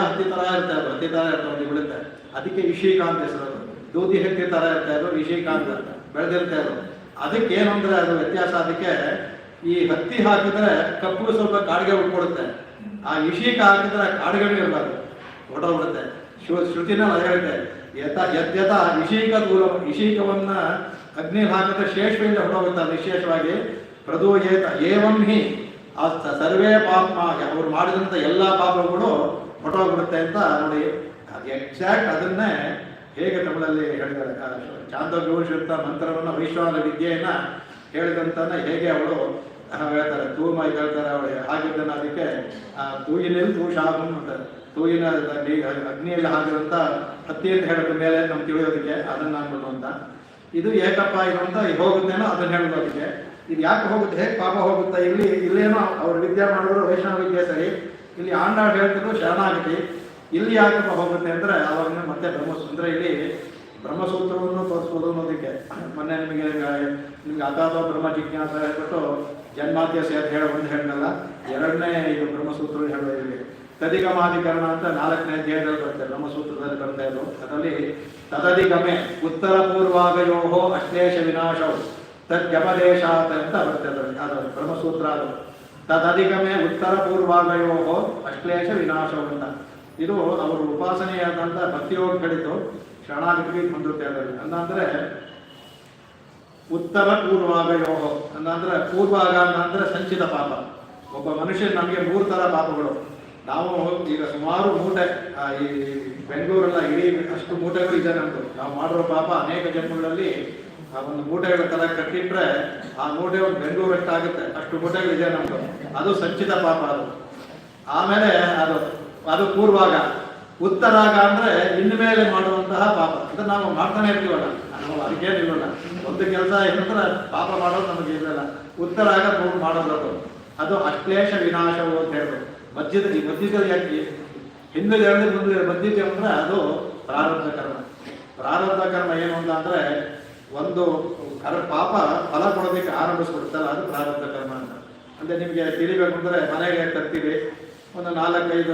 ಇರುತ್ತೆ ಅದು, ಹತ್ತಿ ತರ ಇರುತ್ತೆ, ಬೀಳುತ್ತೆ. ಅದಕ್ಕೆ ಇಶೀಕ ಅಂತ ಹೆಸರು. ದೂದಿ ಹತ್ತಿ ತರ ಇರುತ್ತೆ ಅದು, ಇಶೀಕ ಅಂತ ಬೆಳೆದಿರುತ್ತೆ ಅದು. ಅದಕ್ಕೆ ಏನು ಅಂದ್ರೆ ಅದು ವ್ಯತ್ಯಾಸ. ಅದಕ್ಕೆ ಈ ಹತ್ತಿ ಹಾಕಿದ್ರೆ ಕಪ್ಪು ಸ್ವಲ್ಪ ಕಾಡಿಗೆ ಉಟ್ಕೊಡುತ್ತೆ. ಆ ಇಶೀಕ ಹಾಕಿದ್ರೆ ಕಾಡಿಗೆನೂ ಇರಬಾರ್ದು, ಹೊರಟೋಗ್ಬಿಡುತ್ತೆ. ಶ್ರುತಿನ ಅದು ಹೇಳುತ್ತೆ ಯದ್ಯಥ ಇಶೀಕ ತೂಲ, ಇಶೀಕವನ್ನ ಅಗ್ನಿ ಹಾಕಿದ್ರೆ ಶೇಷದಿಂದ ಹೊರಟೋಗುತ್ತೆ ವಿಶೇಷವಾಗಿ. ಪ್ರದೂಯೇತ ಏವಂ ಹಿ ಆ ಸರ್ವೇ ಪಾಪ, ಅವ್ರು ಮಾಡಿದಂಥ ಎಲ್ಲ ಪಾಪಗಳು ಹೊರಟೋಗ್ಬಿಡುತ್ತೆ ಅಂತ ನೋಡಿ. ಎಕ್ಸಾಕ್ಟ್ ಅದನ್ನೇ ಹೇಗೆ ತಮಿಳಲ್ಲಿ ಹೇಳಿದ್ದಾರೆ. ಚಾಂದೋಗ್ಯ ಉಪನಿಷತ್ತ ಮಂತ್ರವನ್ನು ವೈಶ್ವಾನರ ವಿದ್ಯೆಯನ್ನ ಹೇಳಿದಂತಾನೆ ಹೇಗೆ ಅವಳು ಹೇಳ್ತಾರೆ ತೂಮ ಇದು ಹೇಳ್ತಾರೆ ಅವಳು ಹಾಗಿದ್ದನ್ನು ಅದಕ್ಕೆ ತೂಯಿನಲ್ಲಿ ತೂಷಾಗು ಅಂತಾರೆ. ತೂಯಿನ ಅಗ್ನಿಯಲ್ಲಿ ಹಾಕಿದಂಥ ಹತ್ತಿ ಅಂತ ಹೇಳೋದ್ರ ಮೇಲೆ ನಮ್ಗೆ ತಿಳಿಯೋದಕ್ಕೆ ಅದನ್ನ ಅನ್ಬೋದು ಅಂತ. ಇದು ಏಕಪ್ಪ ಇದು ಅಂತ ಹೋಗುತ್ತೇನೋ ಅದನ್ನ ಹೇಳೋದಕ್ಕೆ. ಇದು ಯಾಕೆ ಹೋಗುತ್ತೆ, ಹೇಗೆ ಪಾಪ ಹೋಗುತ್ತೆ? ಇಲ್ಲೇನೋ ಅವ್ರು ವಿದ್ಯೆ ಮಾಡಿದ್ರು ವೈಷ್ಣವ ವಿದ್ಯೆ ಸರಿ, ಇಲ್ಲಿ ಆಂಡಾಡ್ ಹೇಳ್ತಿದ್ರು ಶರಣಾಗತಿ. ಇಲ್ಲಿ ಯಾಕಪ್ಪ ಹೋಗುತ್ತೆ ಅಂದರೆ ಅವಾಗ ಮತ್ತೆ ಅಂದರೆ ಇಲ್ಲಿ ಬ್ರಹ್ಮಸೂತ್ರವನ್ನು ತೋರಿಸ್ಬೋದು ಅನ್ನೋದಕ್ಕೆ. ಮೊನ್ನೆ ನಿಮಗೆ ಅಗಾಧ ಬ್ರಹ್ಮ ಜಿಜ್ಞಾಸ ಹೇಳ್ಬಿಟ್ಟು ಜನ್ಮಾದ್ಯಸ ಅಂತ ಹೇಳೋ ಒಂದು ಹೇಳಲ್ಲ, ಎರಡನೇ ಇದು ಬ್ರಹ್ಮಸೂತ್ರ ಹೇಳೋ ಇಲ್ಲಿ ತದಿಗಮಾಧಿಕರಣ ಅಂತ 4ನೇ ಅಧ್ಯಾಯದಲ್ಲಿ ಬರುತ್ತೆ, ಬ್ರಹ್ಮಸೂತ್ರದಲ್ಲಿ ಬರ್ತಾ ಇದ್ರು. ಅದರಲ್ಲಿ ತದಧಿಗಮೆ ಉತ್ತರ ಪೂರ್ವಾಗಯೋ ಅಶ್ಲೇಷ ವಿನಾಶವು ತದ್ಯಪದೇಶಾತ್ ಅಂತ ಬರ್ತದೆ. ಅದು ಬ್ರಹ್ಮಸೂತ್ರ. ಅದು ತದಧಿಗಮೆ ಉತ್ತರ ಪೂರ್ವಾಗಯೋ ಅಶ್ಲೇಷ ವಿನಾಶವು ಅಂತ. ಇದು ಅವರು ಉಪಾಸನೆಯಾದಂಥ ಭಕ್ತಿಯೋಗಗಳಿದ್ದು ಶರಣಾಗತಿಗೆ ಹೊಂದುತ್ತೆ. ಅದರಲ್ಲಿ ಅಂದ್ರೆ ಉತ್ತರ ಪೂರ್ವಾಗಯೋ ಅಂದ್ರೆ ಪೂರ್ವಾಗ ಅಂದ್ರೆ ಸಂಚಿತ ಪಾಪ. ಒಬ್ಬ ಮನುಷ್ಯ ನಮಗೆ 3 ಥರ ಪಾಪಗಳು. ನಾವು ಈಗ ಸುಮಾರು ಮೂಟೆ ಈ ಬೆಂಗಳೂರೆಲ್ಲ ಇಡೀ ಅಷ್ಟು ಮೂಟೆಗಳು ಇದೆ ನಮ್ದು. ನಾವು ಮಾಡಿರೋ ಪಾಪ ಅನೇಕ ಜನ್ಮಗಳಲ್ಲಿ ಒಂದು ಮೂಟೆಗಳ ತರ ಕಟ್ಟಿಟ್ರೆ ಆ ಮೂಟೆ ಒಂದು ಬೆಂಗಳೂರು ಎಷ್ಟಾಗುತ್ತೆ ಅಷ್ಟು ಮೂಟೆಗಳು ಇದೆ ನಮ್ದು. ಅದು ಸಂಚಿತ ಪಾಪ. ಅದು ಆಮೇಲೆ ಅದು ಪೂರ್ವಾಗ. ಉತ್ತರಾಗ ಅಂದ್ರೆ ಇನ್ಮೇಲೆ ಮಾಡುವಂತಹ ಪಾಪ. ಅಂದ್ರೆ ನಾವು ಮಾಡ್ತಾನೆ ಇರ್ತೀವಲ್ಲ, ನಾವು ಅದಕ್ಕೇನಿಲ್ಲ. ಒಂದು ಕೆಲಸ ಏನಂದ್ರೆ ಪಾಪ ಮಾಡೋದು ನಮಗೆ ಇರಲ್ಲ. ಉತ್ತರಾಗ ಮಾಡೋದು ಅದು ಅಶ್ಲೇಷ ವಿನಾಶವು ಅಂತ ಹೇಳ್ಬೋದು. ಮಧ್ಯದಲ್ಲಿ ಯಾಕೆ ಹಿಂದೆ ಹೇಳಿದ್ರೆ ಮುಂದೆ ಮಧ್ಯತೆ ಅಂದ್ರೆ ಅದು ಪ್ರಾರಬ್ಧ ಕರ್ಮ. ಪ್ರಾರಬ್ಧ ಕರ್ಮ ಏನು ಅಂತ ಅಂದ್ರೆ ಒಂದು ಪಾಪ ಫಲ ಕೊಡೋದಕ್ಕೆ ಆರಂಭಿಸ್ಬಿಡುತ್ತಲ್ಲ, ಅದು ಪ್ರಾರಬ್ಧ ಕರ್ಮ ಅಂತ. ಅಂದ್ರೆ ನಿಮಗೆ ತಿಳಿಬೇಕು ಅಂದ್ರೆ ಮನೆಗೆ ತರ್ತೀವಿ ಒಂದು 4-5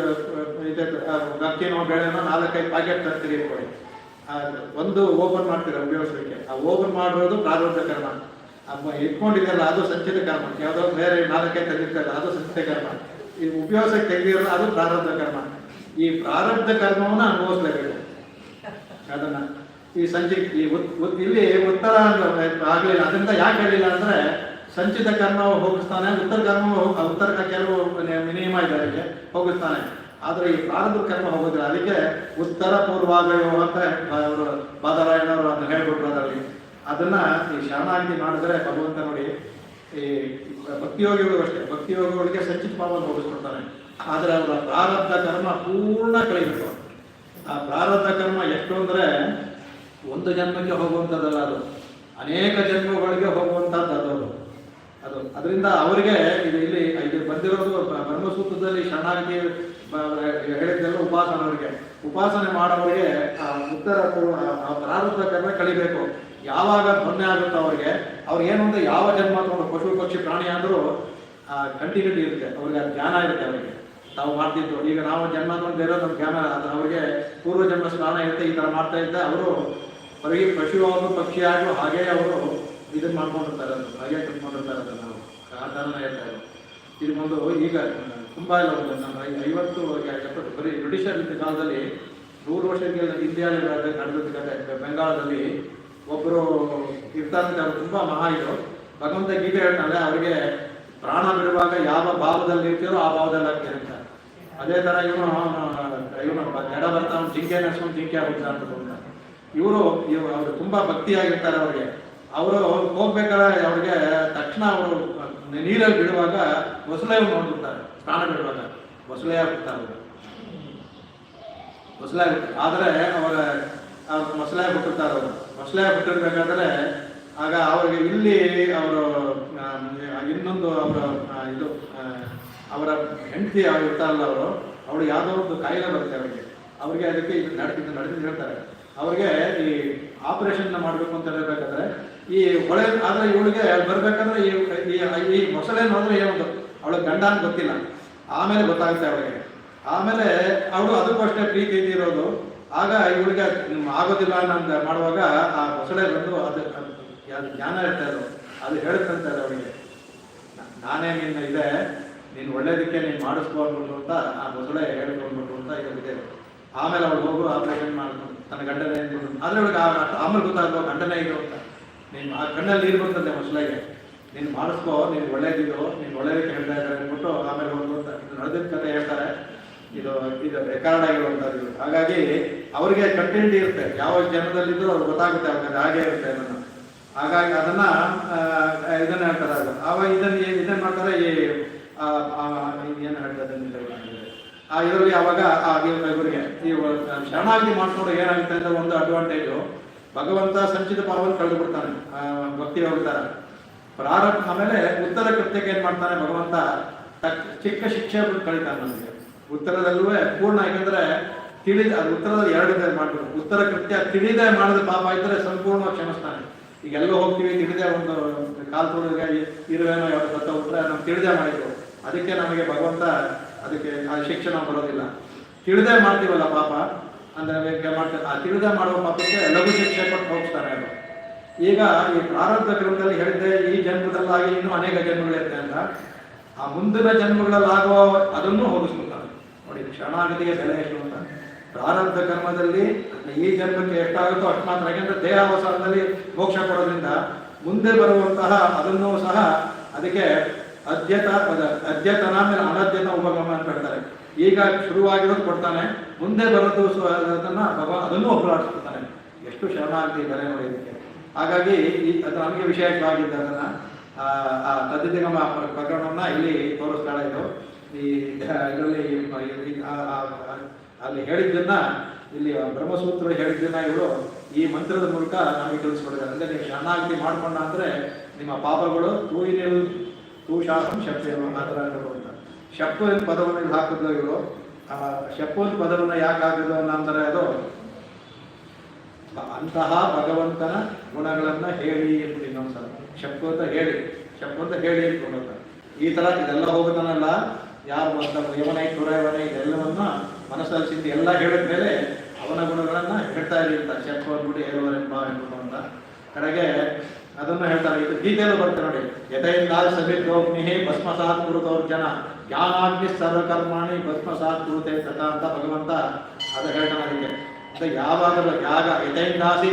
ಅಕ್ಕಿನೋ ಬೇಳೆನೋ 4-5 ಪ್ಯಾಕೆಟ್ ತರ್ತೀರಿ ಇಟ್ಕೊಳ್ಳಿ. ಒಂದು ಓಪನ್ ಮಾಡ್ತೀರ ಉಪಯೋಗಿಸಲಿಕ್ಕೆ. ಆ ಓಪನ್ ಮಾಡಿರೋದು ಪ್ರಾರಬ್ಧ ಕರ್ಮ. ಇಟ್ಕೊಂಡಿದೆಯಲ್ಲ ಅದು ಸಂಚಿತ ಕರ್ಮ. ಯಾವುದೋ ಬೇರೆ 4-5 ತೆಗಿರ್ತಾರಲ್ಲ ಅದು ಸಂಚಿತ ಕರ್ಮ. ಈ ಉಪಯೋಗಕ್ಕೆ ತೆಗೆದಿರಲ್ಲ ಅದು ಪ್ರಾರಬ್ಧ ಕರ್ಮ. ಈ ಪ್ರಾರಬ್ಧ ಕರ್ಮವನ್ನು ಅನುಭವಿಸ್ಲೇಬೇಕು. ಅದನ್ನ ಈ ಇಲ್ಲಿ ಉತ್ತರ ಆಗ್ಲಿಲ್ಲ. ಅದರಿಂದ ಯಾಕೆ ಹೇಳಿಲ್ಲ ಅಂದ್ರೆ ಸಂಚಿತ ಕರ್ಮ ಹೋಗಿಸ್ತಾನೆ, ಉತ್ತರ ಕೆಲವು ನಿಯಮ ಇದೆ ಹೋಗಿಸ್ತಾನೆ. ಆದ್ರೆ ಈ ಪ್ರಾರಬ್ಧ ಕರ್ಮ ಹೋಗೋದಿಲ್ಲ. ಅದಕ್ಕೆ ಉತ್ತರ ಪೂರ್ವಾಗಯೋ ಅಂತ ಅವರು ಬಾದರಾಯಣವರು ಅದನ್ನ ಹೇಳ್ಬಿಟ್ರು. ಅದರಲ್ಲಿ ಅದನ್ನ ಈ ಶರಣಾಗತಿ ಮಾಡಿದ್ರೆ ಭಗವಂತ ನೋಡಿ, ಈ ಭಕ್ತಿಯೋಗಿಗಳು ಅಷ್ಟೇ, ಭಕ್ತಿಯೋಗಿಗಳಿಗೆ ಸಂಚಿತ ಪಾಪವನ್ನು ಹೋಗಿಸ್ಕೊಡ್ತಾನೆ. ಆದ್ರೆ ಅವರ ಪ್ರಾರಬ್ಧ ಕರ್ಮ ಪೂರ್ಣ ಕಳಿಬೇಕು. ಆ ಪ್ರಾರಬ್ಧ ಕರ್ಮ ಎಷ್ಟು ಅಂದ್ರೆ ಒಂದು ಜನ್ಮಕ್ಕೆ ಹೋಗುವಂಥದ್ದಲ್ಲ, ಅದು ಅನೇಕ ಜನ್ಮಗಳಿಗೆ ಹೋಗುವಂಥದ್ದು ಅದು. ಅದರಿಂದ ಅವರಿಗೆ ಇಲ್ಲಿ ಬಂದಿರೋದು ಬ್ರಹ್ಮಸೂತ್ರದಲ್ಲಿ ಶರಣಾಗತಿ ಹೇಳಿದ್ದೆಲ್ಲ ಉಪಾಸನವರಿಗೆ. ಉಪಾಸನೆ ಮಾಡೋರಿಗೆ ಆ ಉತ್ತರ ಪ್ರಾರಬ್ಧ ಕರ್ಮ ಕಳಿಬೇಕು. ಯಾವಾಗ ಮೊನ್ನೆ ಆಗುತ್ತೋ ಅವ್ರಿಗೆ ಏನು ಅಂದ್ರೆ ಯಾವ ಜನ್ಮ ತಗೊಂಡು ಪಶು ಪಕ್ಷಿ ಪ್ರಾಣಿ ಆದರೂ ಕಂಟಿನ್ಯೂಟಿ ಇರುತ್ತೆ. ಅವ್ರಿಗೆ ಜ್ಞಾನ ಇರುತ್ತೆ. ಅವರಿಗೆ ತಾವು ಮಾಡ್ತಿದ್ದು ಈಗ ನಾವು ಜನ್ಮ ತಗೊಂಡಿರೋ ನಮ್ಮ ಜ್ಞಾನ ಅದು. ಅವರಿಗೆ ಪೂರ್ವ ಜನ್ಮ ಸ್ನಾನ ಇರುತ್ತೆ. ಈ ಥರ ಮಾಡ್ತಾ ಇದ್ದ ಅವರು ಹೊರಗೆ ಪಶುವಾಗಲು ಪಕ್ಷಿಯಾಗಲು ಹಾಗೇ ಅವರು ಇದನ್ನು ಮಾಡ್ಕೊಂಡಿರ್ತಾರೆ. ಅದು ಹಾಗೆ ಕಟ್ಕೊಂಡಿರ್ತಾರೆ. ಅದನ್ನು ನಾವು ಆ ಥರನ ಹೇಳ್ತಾ ಇದ್ದೀವಿ. ಇದು ಒಂದು ಈಗ ತುಂಬ ಇಲ್ಲ, ನಮ್ಮ 50 ಬರೀ ಬ್ರಿಟಿಷರ್ ಕಾಲದಲ್ಲಿ 100 ವರ್ಷಗಳ ಇಂಡಿಯಾದಲ್ಲಿ ನಡೆದ ಕತೆ. ಬೆಂಗಾಳದಲ್ಲಿ ಒಬ್ಬರು ಇರ್ತಾರಂತೆ, ಅವರು ತುಂಬ ಮಹಾ ಇದು. ಭಗವಂತ ಗೀತೆ ಹೇಳ್ತಾನೆ, ಅವರಿಗೆ ಪ್ರಾಣ ಬಿಡುವಾಗ ಯಾವ ಭಾವದಲ್ಲಿ ಇರ್ತೀರೋ ಆ ಭಾವದಲ್ಲಿ ಆಗ್ತಾರೆ ಅಂತ. ಅದೇ ಥರ ಇವನು ಜಡ ಬರ್ತಾನೆ, ಜಿಂಕೆ ನಡೆಸ್ಕೊಂಡು ಜಿಂಕೆ ಆಗುತ್ತೆ ಅಂತ. ಅವರು ತುಂಬ ಭಕ್ತಿಯಾಗಿರ್ತಾರೆ. ಅವರು ಹೋಗ್ಬೇಕಾದ್ರೆ ಅವ್ರಿಗೆ ತಕ್ಷಣ ಅವರು ನೀರಲ್ಲಿ ಬಿಡುವಾಗ ಮೊಸಳೆ ನೋಡ್ಬಿಡ್ತಾರೆ. ಪ್ರಾಣ ಬಿಡುವಾಗ ಮೊಸಳೆ ಆಗ್ಬಿಡ್ತಾರೆ. ಮೊಸಳೆ ಆಗುತ್ತೆ. ಆದರೆ ಮೊಸಳೆ ಬಿಟ್ಟಿರ್ತಾರೆ. ಅವರು ಮೊಸಳೆ ಬಿಟ್ಟಿರ್ಬೇಕಾದ್ರೆ ಆಗ ಅವ್ರಿಗೆ ಇಲ್ಲಿ ಅವರು ಇನ್ನೊಂದು ಅವರ ಹೆಂಡತಿ ಇರ್ತಾರಲ್ಲ, ಅವಳು ಯಾವುದೋ ಒಂದು ಕಾಯಿಲೆ ಬರುತ್ತೆ ಅವ್ರಿಗೆ ಅದಕ್ಕೆ ನಡೆದು ಹೇಳ್ತಾರೆ. ಅವ್ರಿಗೆ ಈ ಆಪರೇಷನ್ ಮಾಡಬೇಕು ಅಂತ ಹೇಳ್ಬೇಕಾದ್ರೆ ಈ ಹೊಳೆ ಆದ್ರೆ ಇವಳಿಗೆ ಬರ್ಬೇಕಾದ್ರೆ ಈ ಮೊಸಳೆ ನೋಡಿದ್ರೆ ಏನೊಂದು ಅವಳ ಗಂಡ ಅಂತ ಗೊತ್ತಿಲ್ಲ. ಆಮೇಲೆ ಗೊತ್ತಾಗುತ್ತೆ ಅವಳಿಗೆ. ಆಮೇಲೆ ಅವಳು ಅದಕ್ಕೂ ಅಷ್ಟೇ ಪ್ರೀತಿ ಇರೋದು. ಆಗ ಇವಳಿಗೆ ಆಗೋದಿಲ್ಲ ಅನ್ನೋ ಮಾಡುವಾಗ ಆ ಮೊಸಳೆ ಬಂದು ಅದು ಜ್ಞಾನ ಇರ್ತಾರೆ. ಅದು ಹೇಳುತ್ತಂತೆ ಅವಳಿಗೆ, ನಾನೇ ನೀನು ಒಳ್ಳೇದಕ್ಕೆ ನೀನು ಮಾಡಿಸ್ಕೊಳ್ಬಿಟ್ಟು ಅಂತ ಆ ಮೊಸಳೆ ಹೇಳ್ಕೊಂಡ್ಬಿಟ್ಟು ಅಂತ ಇದೆ. ಆಮೇಲೆ ಅವಳು ಹೋಗು ಆಪರೇಷನ್ ಮಾಡ್ಕೊಂಡು ತನ್ನ ಗಂಡನೇ ಆದರೆ ಅವಳಿಗೆ ಆಮೇಲೆ ಗೊತ್ತಾಗ್ತೋ ಗಂಡನೇ ಇದು ಅಂತ. ನೀನು ಆ ಕಣ್ಣಲ್ಲಿ ನೀರು ಬರ್ತದೆ ಮೊಸಳೆಗೆ, ನೀನು ಮಾಡಿಸ್ಕೋ, ನೀನು ಒಳ್ಳೇದಿದು, ನೀನು ಒಳ್ಳೇದಕ್ಕೆ ಹೇಳ್ತಾ ಇದ್ದಾರೆ ಅಂದ್ಬಿಟ್ಟು ಆಮೇಲೆ ಹೋಗ್ಬೋದು ಅಂತ. ಇದು ನಡೆದಿದ್ದ ಕಥೆ ಹೇಳ್ತಾರೆ. ಇದು ರೆಕಾರ್ಡ್ ಆಗಿರುವಂಥದ್ದು. ಹಾಗಾಗಿ ಅವರಿಗೆ ಕಂಟೆಂಟ್ ಇರುತ್ತೆ. ಯಾವ ಜನದಲ್ಲಿದ್ದರೂ ಅವ್ರಿಗೆ ಗೊತ್ತಾಗುತ್ತೆ. ಅವ್ರಿಗೆ ಹಾಗೆ ಇರುತ್ತೆ ಅನ್ನೋದು. ಹಾಗಾಗಿ ಅದನ್ನ ಇದನ್ನ ಹೇಳ್ತಾರೆ ಅವಾಗ ಇದನ್ನ ಮಾಡ್ತಾರೆ ಈ ಏನು ಹೇಳ್ತಾರೆ ಇದರಲ್ಲಿ ಅವಾಗ ಇವರಿಗೆ ಈ ಶರಣಾಗತಿ ಮಾಡ್ಕೊಂಡು ಏನಾಗುತ್ತೆ ಅಂದ್ರೆ ಒಂದು ಅಡ್ವಾಂಟೇಜು, ಭಗವಂತ ಸಂಚಿತ ಪಾವನ್ ಕಳೆದು ಬಿಡ್ತಾನೆ, ಭಕ್ತಿ ಹೋಗ್ತಾರೆ ಪ್ರಾರಂಭ. ಆಮೇಲೆ ಉತ್ತರ ಕೃತ್ಯಕ್ಕೆ ಏನ್ ಮಾಡ್ತಾನೆ ಭಗವಂತ, ಚಿಕ್ಕ ಶಿಕ್ಷೆ ಕಳಿತಾನೆ ನಮಗೆ ಉತ್ತರದಲ್ಲೂ ಪೂರ್ಣ. ಯಾಕಂದ್ರೆ ಅದು ಉತ್ತರದಲ್ಲಿ ಎರಡು ಮಾಡ್ಬೇಕು. ಉತ್ತರ ಕೃತ್ಯ ತಿಳಿದೇ ಮಾಡಿದ ಪಾಪ ಇದ್ರೆ ಸಂಪೂರ್ಣವಾಗಿ ಕ್ಷಮಿಸ್ತಾನೆ. ಈಗ ಎಲ್ಲೋ ಹೋಗ್ತೀವಿ ತಿಳಿದೇ ಒಂದು ಕಾಲ್ ತೊಳೆದಾಗ ಇರುವೇನೋ ಯಾವ್ದು ಸತ್ತ ಬಿಟ್ರೆ ನಾವು ತಿಳಿದೇ ಮಾಡಿದ್ರು, ಅದಕ್ಕೆ ನಮಗೆ ಭಗವಂತ ಅದಕ್ಕೆ ಆ ಶಿಕ್ಷೆ ನಾವು ಬರೋದಿಲ್ಲ. ತಿಳಿದೇ ಮಾಡ್ತೀವಲ್ಲ ಪಾಪ ಅಂದ್ರೆ ಮಾಡ್ತಾರೆ, ಆ ತಿಳಿದೇ ಮಾಡುವ ಪಾಪಕ್ಕೆ ಲಘು ಶಿಕ್ಷೆ ಕೊಟ್ಟು ಹೋಗ್ತಾನೆ ಅದು. ಈಗ ಈ ಪ್ರಾರಬ್ಧ ಕ್ರಮದಲ್ಲಿ ಹೇಳಿದ್ದೆ ಈ ಜನ್ಮದಲ್ಲಾಗಿ ಇನ್ನೂ ಅನೇಕ ಜನ್ಮಗಳಿರುತ್ತೆ ಅಂತ, ಆ ಮುಂದಿನ ಜನ್ಮಗಳಲ್ಲಾಗೋ ಅದನ್ನು ಹೋಗಿಸ್ಬಿಡ್ತಾನೆ ನೋಡಿ. ಶರಣಾಗತಿಗೆ ಬೆಲೆ ಎಷ್ಟು ಅಂತ, ಪ್ರಾರಬ್ಧ ಕರ್ಮದಲ್ಲಿ ಈ ಜನ್ಮಕ್ಕೆ ಎಷ್ಟಾಗುತ್ತೋ ಅಷ್ಟು ಮಾತ್ರ. ಯಾಕೆಂದ್ರೆ ದೇಹಾವಸಾನದಲ್ಲಿ ಮೋಕ್ಷ ಕೊಡೋದ್ರಿಂದ ಮುಂದೆ ಬರುವಂತಹ ಅದನ್ನು ಸಹ ಅದಕ್ಕೆ ಅದ್ಯತನ ಮೇಲೆ ಅನದ್ಯತ ಉಪಗಮ ಅಂತ ಹೇಳ್ತಾರೆ. ಈಗ ಶುರುವಾಗಿರೋದು ಕೊಡ್ತಾನೆ, ಮುಂದೆ ಬರೋದು ಅದನ್ನು ಹೋಗಲಾಡಿಸ್ಬಿಡ್ತಾನೆ. ಎಷ್ಟು ಶರಣಾಗತಿ ಬೆಲೆ ನೋಡಿ ಇದಕ್ಕೆ. ಹಾಗಾಗಿ ಅದು ನಮಗೆ ವಿಶೇಷವಾಗಿದ್ದ ಅದನ್ನ ತದ್ದಿಗಮ ಪ್ರಕರಣವನ್ನ ಇಲ್ಲಿ ತೋರಿಸ್ತಾಳೆ. ಇದು ಈ ಇದರಲ್ಲಿ ಅಲ್ಲಿ ಹೇಳಿದ್ದನ್ನ ಇಲ್ಲಿ ಬ್ರಹ್ಮಸೂತ್ರ ಹೇಳಿದ್ದನ್ನ ಇವರು ಈ ಮಂತ್ರದ ಮೂಲಕ ನಮಗೆ ತಿಳಿಸ್ಕೊಡಿದ್ದಾರೆ. ಅಂದ್ರೆ ನೀವು ಶರಣಾಗತಿ ಮಾಡ್ಕೊಂಡ ಅಂದ್ರೆ ನಿಮ್ಮ ಪಾಪಗಳು ತೂಷಾಸಂ ಶಕ್ತಿ ಮಾತ್ರ ಅಂತ ಶಪ್ಪು ಅಂತ ಪದವನ್ನು ಇಲ್ಲಿ ಹಾಕಿದ್ರು ಇವರು. ಶಪ್ಪು ಅಂತ ಪದವನ್ನು ಯಾಕೆ ಹಾಕಿದ್ರು ಅಂದ್ರೆ ಅದು ಅಂತಹ ಭಗವಂತನ ಗುಣಗಳನ್ನ ಹೇಳಿ ಅಂತ ಇನ್ನೊಂದ್ಸಲ ಶಪ್ಪು ಅಂತ ಹೇಳಿ ಅಂತ ಈ ತರ ಇದೆಲ್ಲ ಹೋಗುತ್ತಾನಲ್ಲ ಯಾರು ಯವನ ತುರಯವನ ಇದೆಲ್ಲವನ್ನ ಮನಸ್ಸಲ್ಲಿ ಸಿದ್ಧಿ ಎಲ್ಲ ಹೇಳಿದ ಮೇಲೆ ಅವನ ಗುಣಗಳನ್ನ ಹೇಳ್ತಾ ಇರಿ ಅಂತ ಶಪ್ಪು ಅಂದ್ಬಿಟ್ಟು ಹೇಳುವರೆಂಬ ಎನ್ಬಿಟ್ಟು ಅಂತ ಕಡೆಗೆ ಅದನ್ನು ಹೇಳ್ತಾರೆ. ಇದು ಗೀತೆಯಲ್ಲೂ ಬರುತ್ತೆ ನೋಡಿ, ಯಥೈಂದ ಸಭಿರ್ಗೋಗ್ನಿ ಭಸ್ಮಸಾತ್ ಕುರುತೋರ್ಜನ ಜ್ಞಾನಾಗ್ನಿ ಸರ್ವಕರ್ಮಾಣಿ ಭಸ್ಮಸಾತ್ ಕುರುತೆ ತಥಾ ಅಂತ ಭಗವಂತ ಅದು ಹೇಳ್ತಾನೆ. ಅದಕ್ಕೆ ಅಂತ ಯಾವಾಗಲೂ ಯಾಗ ಯಥೈಂದಾಸಿ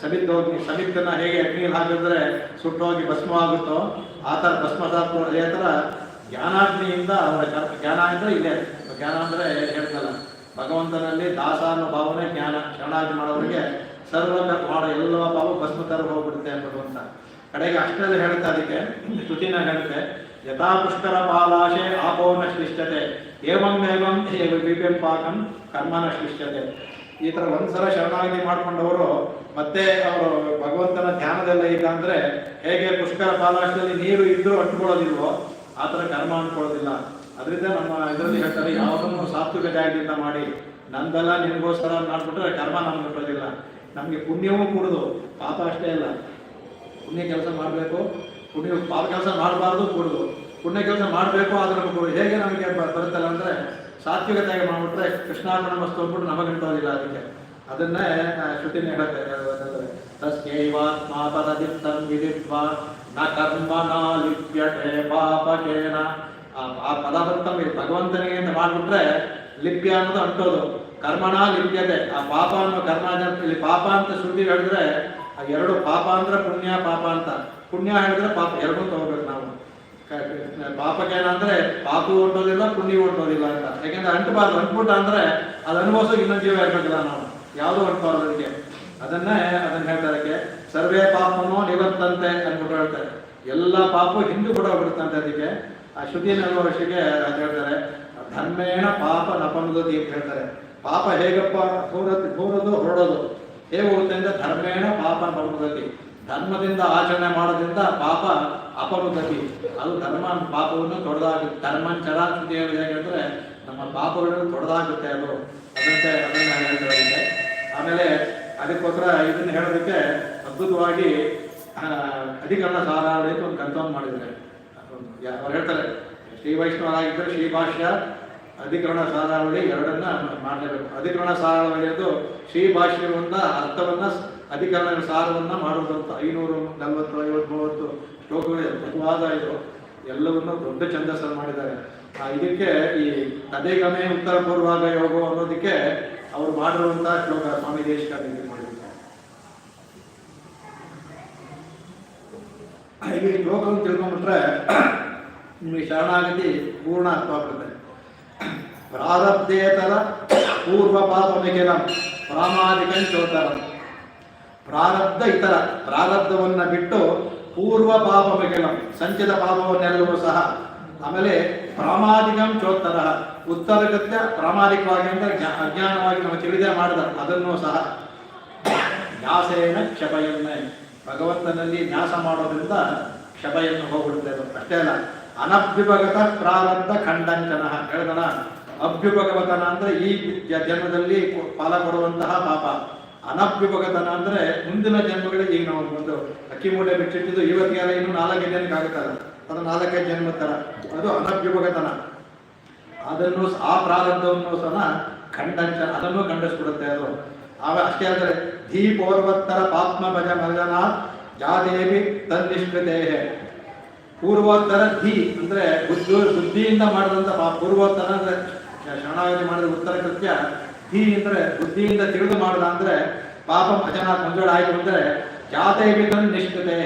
ಸಭಿರ್ಗೋಗ್ನಿ, ಸಭಿತ್ತನ್ನ ಹೇಗೆ ಅಗ್ನಿಯಲ್ಲಿ ಹಾಕಿದ್ರೆ ಸುಟ್ಟೋಗಿ ಭಸ್ಮವಾಗುತ್ತೋ ಆ ಥರ ಭಸ್ಮಸಾತ್ ಅದೇ ಥರ ಜ್ಞಾನಾಗ್ನಿಯಿಂದ ಅವರ ಜ್ಞಾನ ಅಂದ್ರೆ ಇಲ್ಲೇ ಜ್ಞಾನ ಅಂದ್ರೆ ಹೇಳ್ತಲ್ಲ ಭಗವಂತನಲ್ಲಿ ದಾಸ ಅನ್ನೋ ಭಾವನೆ ಜ್ಞಾನ. ಶರಣಾಗತಿ ಮಾಡೋರಿಗೆ ಸರ್ವ ಮಾಡೋ ಎಲ್ಲ ಪಾಪ ಭಸ್ಮ ತರ ಹೋಗ್ಬಿಡುತ್ತೆ ಭಗವಂತ. ಕಡೆಗೆ ಅಷ್ಟರಲ್ಲಿ ಹೇಳುತ್ತೆ, ಅದಕ್ಕೆ ಸ್ತುತಿನ ಹೇಳುತ್ತೆ, ಯಥಾ ಪುಷ್ಕರ ಪಾಲಾಶೆ ಆಪೋನ ಶ್ಲಿಷ್ಠತೆ ಏವಂ ವಿಪಿಂ ಪಾಕಂ ಕರ್ಮನ ಶ್ಲಿಷ್ಠತೆ. ಈ ತರ ಒಂದ್ಸಲ ಶರಣಾಗತಿ ಮಾಡ್ಕೊಂಡವರು ಮತ್ತೆ ಅವರು ಭಗವಂತನ ಧ್ಯಾನದಲ್ಲ ಇಲ್ಲ ಅಂದ್ರೆ ಹೇಗೆ ಪುಷ್ಕರ ಪಾಲಾಶದಲ್ಲಿ ನೀರು ಇದ್ರೂ ಅಂಟ್ಕೊಳ್ಳೋದಿಲ್ವೋ ಆ ಥರ ಕರ್ಮ ಅಂಟ್ಕೊಳ್ಳೋದಿಲ್ಲ. ಅದರಿಂದ ನಮ್ಮ ಇದರಲ್ಲಿ ಹೇಳ್ತಾರೆ, ಯಾವುದನ್ನು ಸಾತ್ವಿಕ ಜಾಗದಿಂದ ಮಾಡಿ ನಂದೆಲ್ಲ ನಿನಗೋಸ್ಕರ ಮಾಡ್ಬಿಟ್ರೆ ಕರ್ಮ ನಮ್ಗೆ ಇರೋದಿಲ್ಲ. ನಮಗೆ ಪುಣ್ಯವೂ ಕೂಡುದು, ಪಾಪ ಅಷ್ಟೇ ಅಲ್ಲ. ಪುಣ್ಯ ಕೆಲಸ ಮಾಡಬೇಕು, ಪಾಪ ಕೆಲಸ ಮಾಡಬಾರ್ದು ಕೂಡುದು. ಪುಣ್ಯ ಕೆಲಸ ಮಾಡಬೇಕು ಅದನ್ನು ಕೂಡುದು. ಹೇಗೆ ನಮಗೆ ಬರುತ್ತಲ್ಲ ಅಂದ್ರೆ ಸಾತ್ವಿಕತೆಯಾಗಿ ಮಾಡ್ಬಿಟ್ರೆ ಕೃಷ್ಣಾರ್ಪಣ ವಸ್ತು ಅಂದ್ಬಿಟ್ಟು ನಮಗಂಟೋದಿಲ್ಲ. ಅದಕ್ಕೆ ಅದನ್ನೇ ಶ್ರುತಿನೇ ಹೇಳುತ್ತೆ, ತಸ್ಯೈವಾತ್ಮಾಪರದಿತ್ತಂ ವಿದಿತ್ವಾ ನ ಕರ್ಮನ ಲಿಪ್ಯತೆ ಪಾಪಕೇನ. ಆ ಪದಾರ್ಥಂ ಭಗವಂತನಿಗೆ ಅಂತ ಮಾಡ್ಬಿಟ್ರೆ ಲಿಪ್ಯ ಅನ್ನೋದು ಅಂಟೋದು, ಕರ್ಮನ ಲಿಪ್ಯತೆ. ಆ ಪಾಪ ಅನ್ನೋ ಕರ್ಮ ಇಲ್ಲಿ ಪಾಪ ಅಂತ ಶ್ರುತಿ ಹೇಳಿದ್ರೆ ಆ ಎರಡು ಪಾಪ ಅಂದ್ರೆ ಪುಣ್ಯ ಪಾಪ ಅಂತ, ಪುಣ್ಯ ಹೇಳಿದ್ರೆ ಪಾಪ ಎರಡೂ ತಗೋಬೇಕು ನಾವು. ಪಾಪಕೇನ ಅಂದ್ರೆ ಪಾಪು ಹೊಂಟೋದಿಲ್ಲ ಪುಣ್ಯ ಹೊಂಟೋದಿಲ್ಲ ಅಂತ. ಯಾಕೆಂದ್ರೆ ಅಂಟಬಾರ್ದು, ಅಂಟ್ಬಿಟ್ಟ ಅಂದ್ರೆ ಅದು ಅನುಭವಿಸೋ ಇನ್ನೊಂದು ಜೀವ ಇರ್ಬೇಕಿಲ್ಲ ನಾವು, ಯಾವುದೋ ಅಂಟಬಾರ್ದು ಅದಕ್ಕೆ. ಅದನ್ನ ಹೇಳ್ತಾರೆ, ಸರ್ವೇ ಪಾಪನೋ ನಿವರ್ತಂತೆ ಅಂದ್ಬಿಟ್ಟು ಹೇಳ್ತಾರೆ. ಎಲ್ಲ ಪಾಪು ಹಿಂದೂ ಕೂಡ ಬಿಡುತ್ತಂತೆ. ಅದಕ್ಕೆ ಆ ಶ್ರುತಿಯನ್ನು ವರ್ಷಕ್ಕೆ ಹೇಳ್ತಾರೆ, ಧರ್ಮೇಣ ಪಾಪ ನಪನುದತಿ ಅಂತ ಹೇಳ್ತಾರೆ. ಪಾಪ ಹೇಗಪ್ಪ ಹೊರಡೋದು ಹೇಗೆ ಹೋಗುತ್ತೆ ಅಂದ್ರೆ ಧರ್ಮೇಣ ಪಾಪ ನಪನುದತಿ. ಧರ್ಮದಿಂದ ಆಚರಣೆ ಮಾಡೋದ್ರಿಂದ ಪಾಪ ಅಪನುದತಿ. ಅದು ಧರ್ಮ ಪಾಪವನ್ನು ತೊಡೆದಾಗುತ್ತೆ. ಧರ್ಮಂಚರ ಅಂತ ಹೇಗೆ ನಮ್ಮ ಪಾಪಗಳನ್ನು ತೊಡೆದಾಗುತ್ತೆ ಅದು. ಅದನ್ನ ಹೇಳ್ತಾರೆ. ಆಮೇಲೆ ಅದಕ್ಕೋಸ್ಕರ ಇದನ್ನ ಹೇಳೋದಕ್ಕೆ ಅದ್ಭುತವಾಗಿ ಅಧಿಕರಣ ಸಾರಾವಳಿ ಅಂತ ಒಂದು ಗ್ರಂಥವನ್ನು ಮಾಡಿದ್ದಾರೆ. ಅವ್ರು ಹೇಳ್ತಾರೆ, ಶ್ರೀ ವೈಷ್ಣವರಾಗಿದ್ದರೆ ಶ್ರೀ ಭಾಷ್ಯ ಅಧಿಕರಣ ಸಾರಾವಳಿ ಎರಡನ್ನ ಮಾಡಲೇಬೇಕು. ಅಧಿಕರಣ ಸಾರಾವಳಿ ಅದು ಶ್ರೀ ಭಾಷ್ಯವನ್ನ ಅರ್ಥವನ್ನ ಅಧಿಕರಣ ಸಾರವನ್ನ ಮಾಡುವಂತ 540-50-30 ಶ್ಲೋಕಗಳು ಅದ್ಭುತವಾದ ಇದು ಎಲ್ಲವನ್ನೂ ದೊಡ್ಡ ಛಂದಸ್ಸನ್ನು ಮಾಡಿದ್ದಾರೆ. ಇದಕ್ಕೆ ಈ ತದೇಗಮೇ ಉತ್ತರ ಪೂರ್ವಾಗ ಯೋಗ ಅನ್ನೋದಕ್ಕೆ ಅವರು ಮಾಡಿರುವಂತಹ ಶ್ಲೋಕ ಸ್ವಾಮಿ ದೇಶಿಕರು ಮಾಡಿದ್ದಾರೆ. ಈ ಶ್ಲೋಕವನ್ನು ತಿಳ್ಕೊಂಡ್ಬಿಟ್ರೆ ನಿಮಗೆ ಶರಣಾಗತಿ ಪೂರ್ಣ ಅರ್ಥವಾಗ್ತದೆ. ಪ್ರಾರಬ್ಧೇತರ ಪೂರ್ವ ಪಾಪಮಿಗಿಲಂ ಪ್ರಾಮಾದಿಕಂ ಚೋತರಂ ಪ್ರಾರಬ್ಧ ಇತರ, ಪ್ರಾರಬ್ಧವನ್ನು ಬಿಟ್ಟು ಪೂರ್ವ ಪಾಪ ಮಿಗಿಲಂ, ಸಂಚಿತ ಪಾಪವನ್ನೆಲ್ಲವೂ ಸಹ. ಆಮೇಲೆ ಪ್ರಾಮಾದಿಕಂ ಚೋತ್ತರ, ಉತ್ತರಗತ್ಯ ಪ್ರಾಮಾಣಿಕವಾಗಿ ಅಂದರೆ ಅಜ್ಞಾನವಾಗಿ ನಮಗೆ ತಿಳಿದೇ ಮಾಡಿದ ಅದನ್ನು ಸಹ. ನ್ಯಾಸೇನ ಕ್ಷಪಯನ್ನೇ, ಭಗವಂತನಲ್ಲಿ ನ್ಯಾಸ ಮಾಡೋದ್ರಿಂದ ಕ್ಷಪೆಯನ್ನು ಹೋಗ್ಬಿಡುತ್ತೆ. ಅದು ಅಷ್ಟೇ ಅಲ್ಲ, ಅನಭ್ಯುಪಗತ ಪ್ರಾರಬ್ಧ ಖಂಡಂಚನ ಹೇಳಿದನ. ಅಭ್ಯುಪಗತನ ಅಂದರೆ ಈ ಜನ್ಮದಲ್ಲಿ ಫಲ ಕೊಡುವಂತಹ ಪಾಪ. ಅನಭ್ಯುಪಗತನ ಅಂದರೆ ಮುಂದಿನ ಜನ್ಮಗಳಿಗೆ, ಈಗ ನಾವು ಒಂದು ಅಕ್ಕಿ ಮೂಟೆ ಬಿಟ್ಟಿದ್ದು ಇವತ್ತಿಗೆಲ್ಲ ಇನ್ನು 4 ಜನಕ್ಕೆ ಆಗುತ್ತಲ್ಲ, ಅದು 4 ಜನ್ಮ ಥರ, ಅದು ಅನಭ್ಯುಪಗತನ. ಅದನ್ನು ಆ ಪ್ರಾರಬ್ಧವನ್ನು ಸಹ ಖಂಡಂಚನ, ಅದನ್ನು ಖಂಡಿಸ್ಬಿಡುತ್ತೆ ಅದು. ಅಷ್ಟೇ ಅಂದರೆ ಧೀಪೂರ್ವೋತ್ತರ ಪಾಪ್ಮ ಭಜ ಮರ್ಜನ ಜಾದೇವಿ ತನ್ನಿಷ್ಕೃತೇ. ಪೂರ್ವೋತ್ತರ ಧೀ ಅಂದರೆ ಬುದ್ಧಿಯಿಂದ ಮಾಡಿದಂಥ ಪೂರ್ವೋತ್ತರ ಅಂದರೆ ಶರಣಾಗತಿ ಮಾಡಿದ ಉತ್ತರ ಕೃತ್ಯ. ಧೀ ಅಂದರೆ ಬುದ್ಧಿಯಿಂದ ತಿಳಿದು ಮಾಡಿದ ಅಂದರೆ ಪಾಪ ಭಜನ ಮಂಜುಳ ಆಯಿತು ಅಂದರೆ ಜಾತೇವಿ ತನ್ನಿಷ್ಕೃತೇ.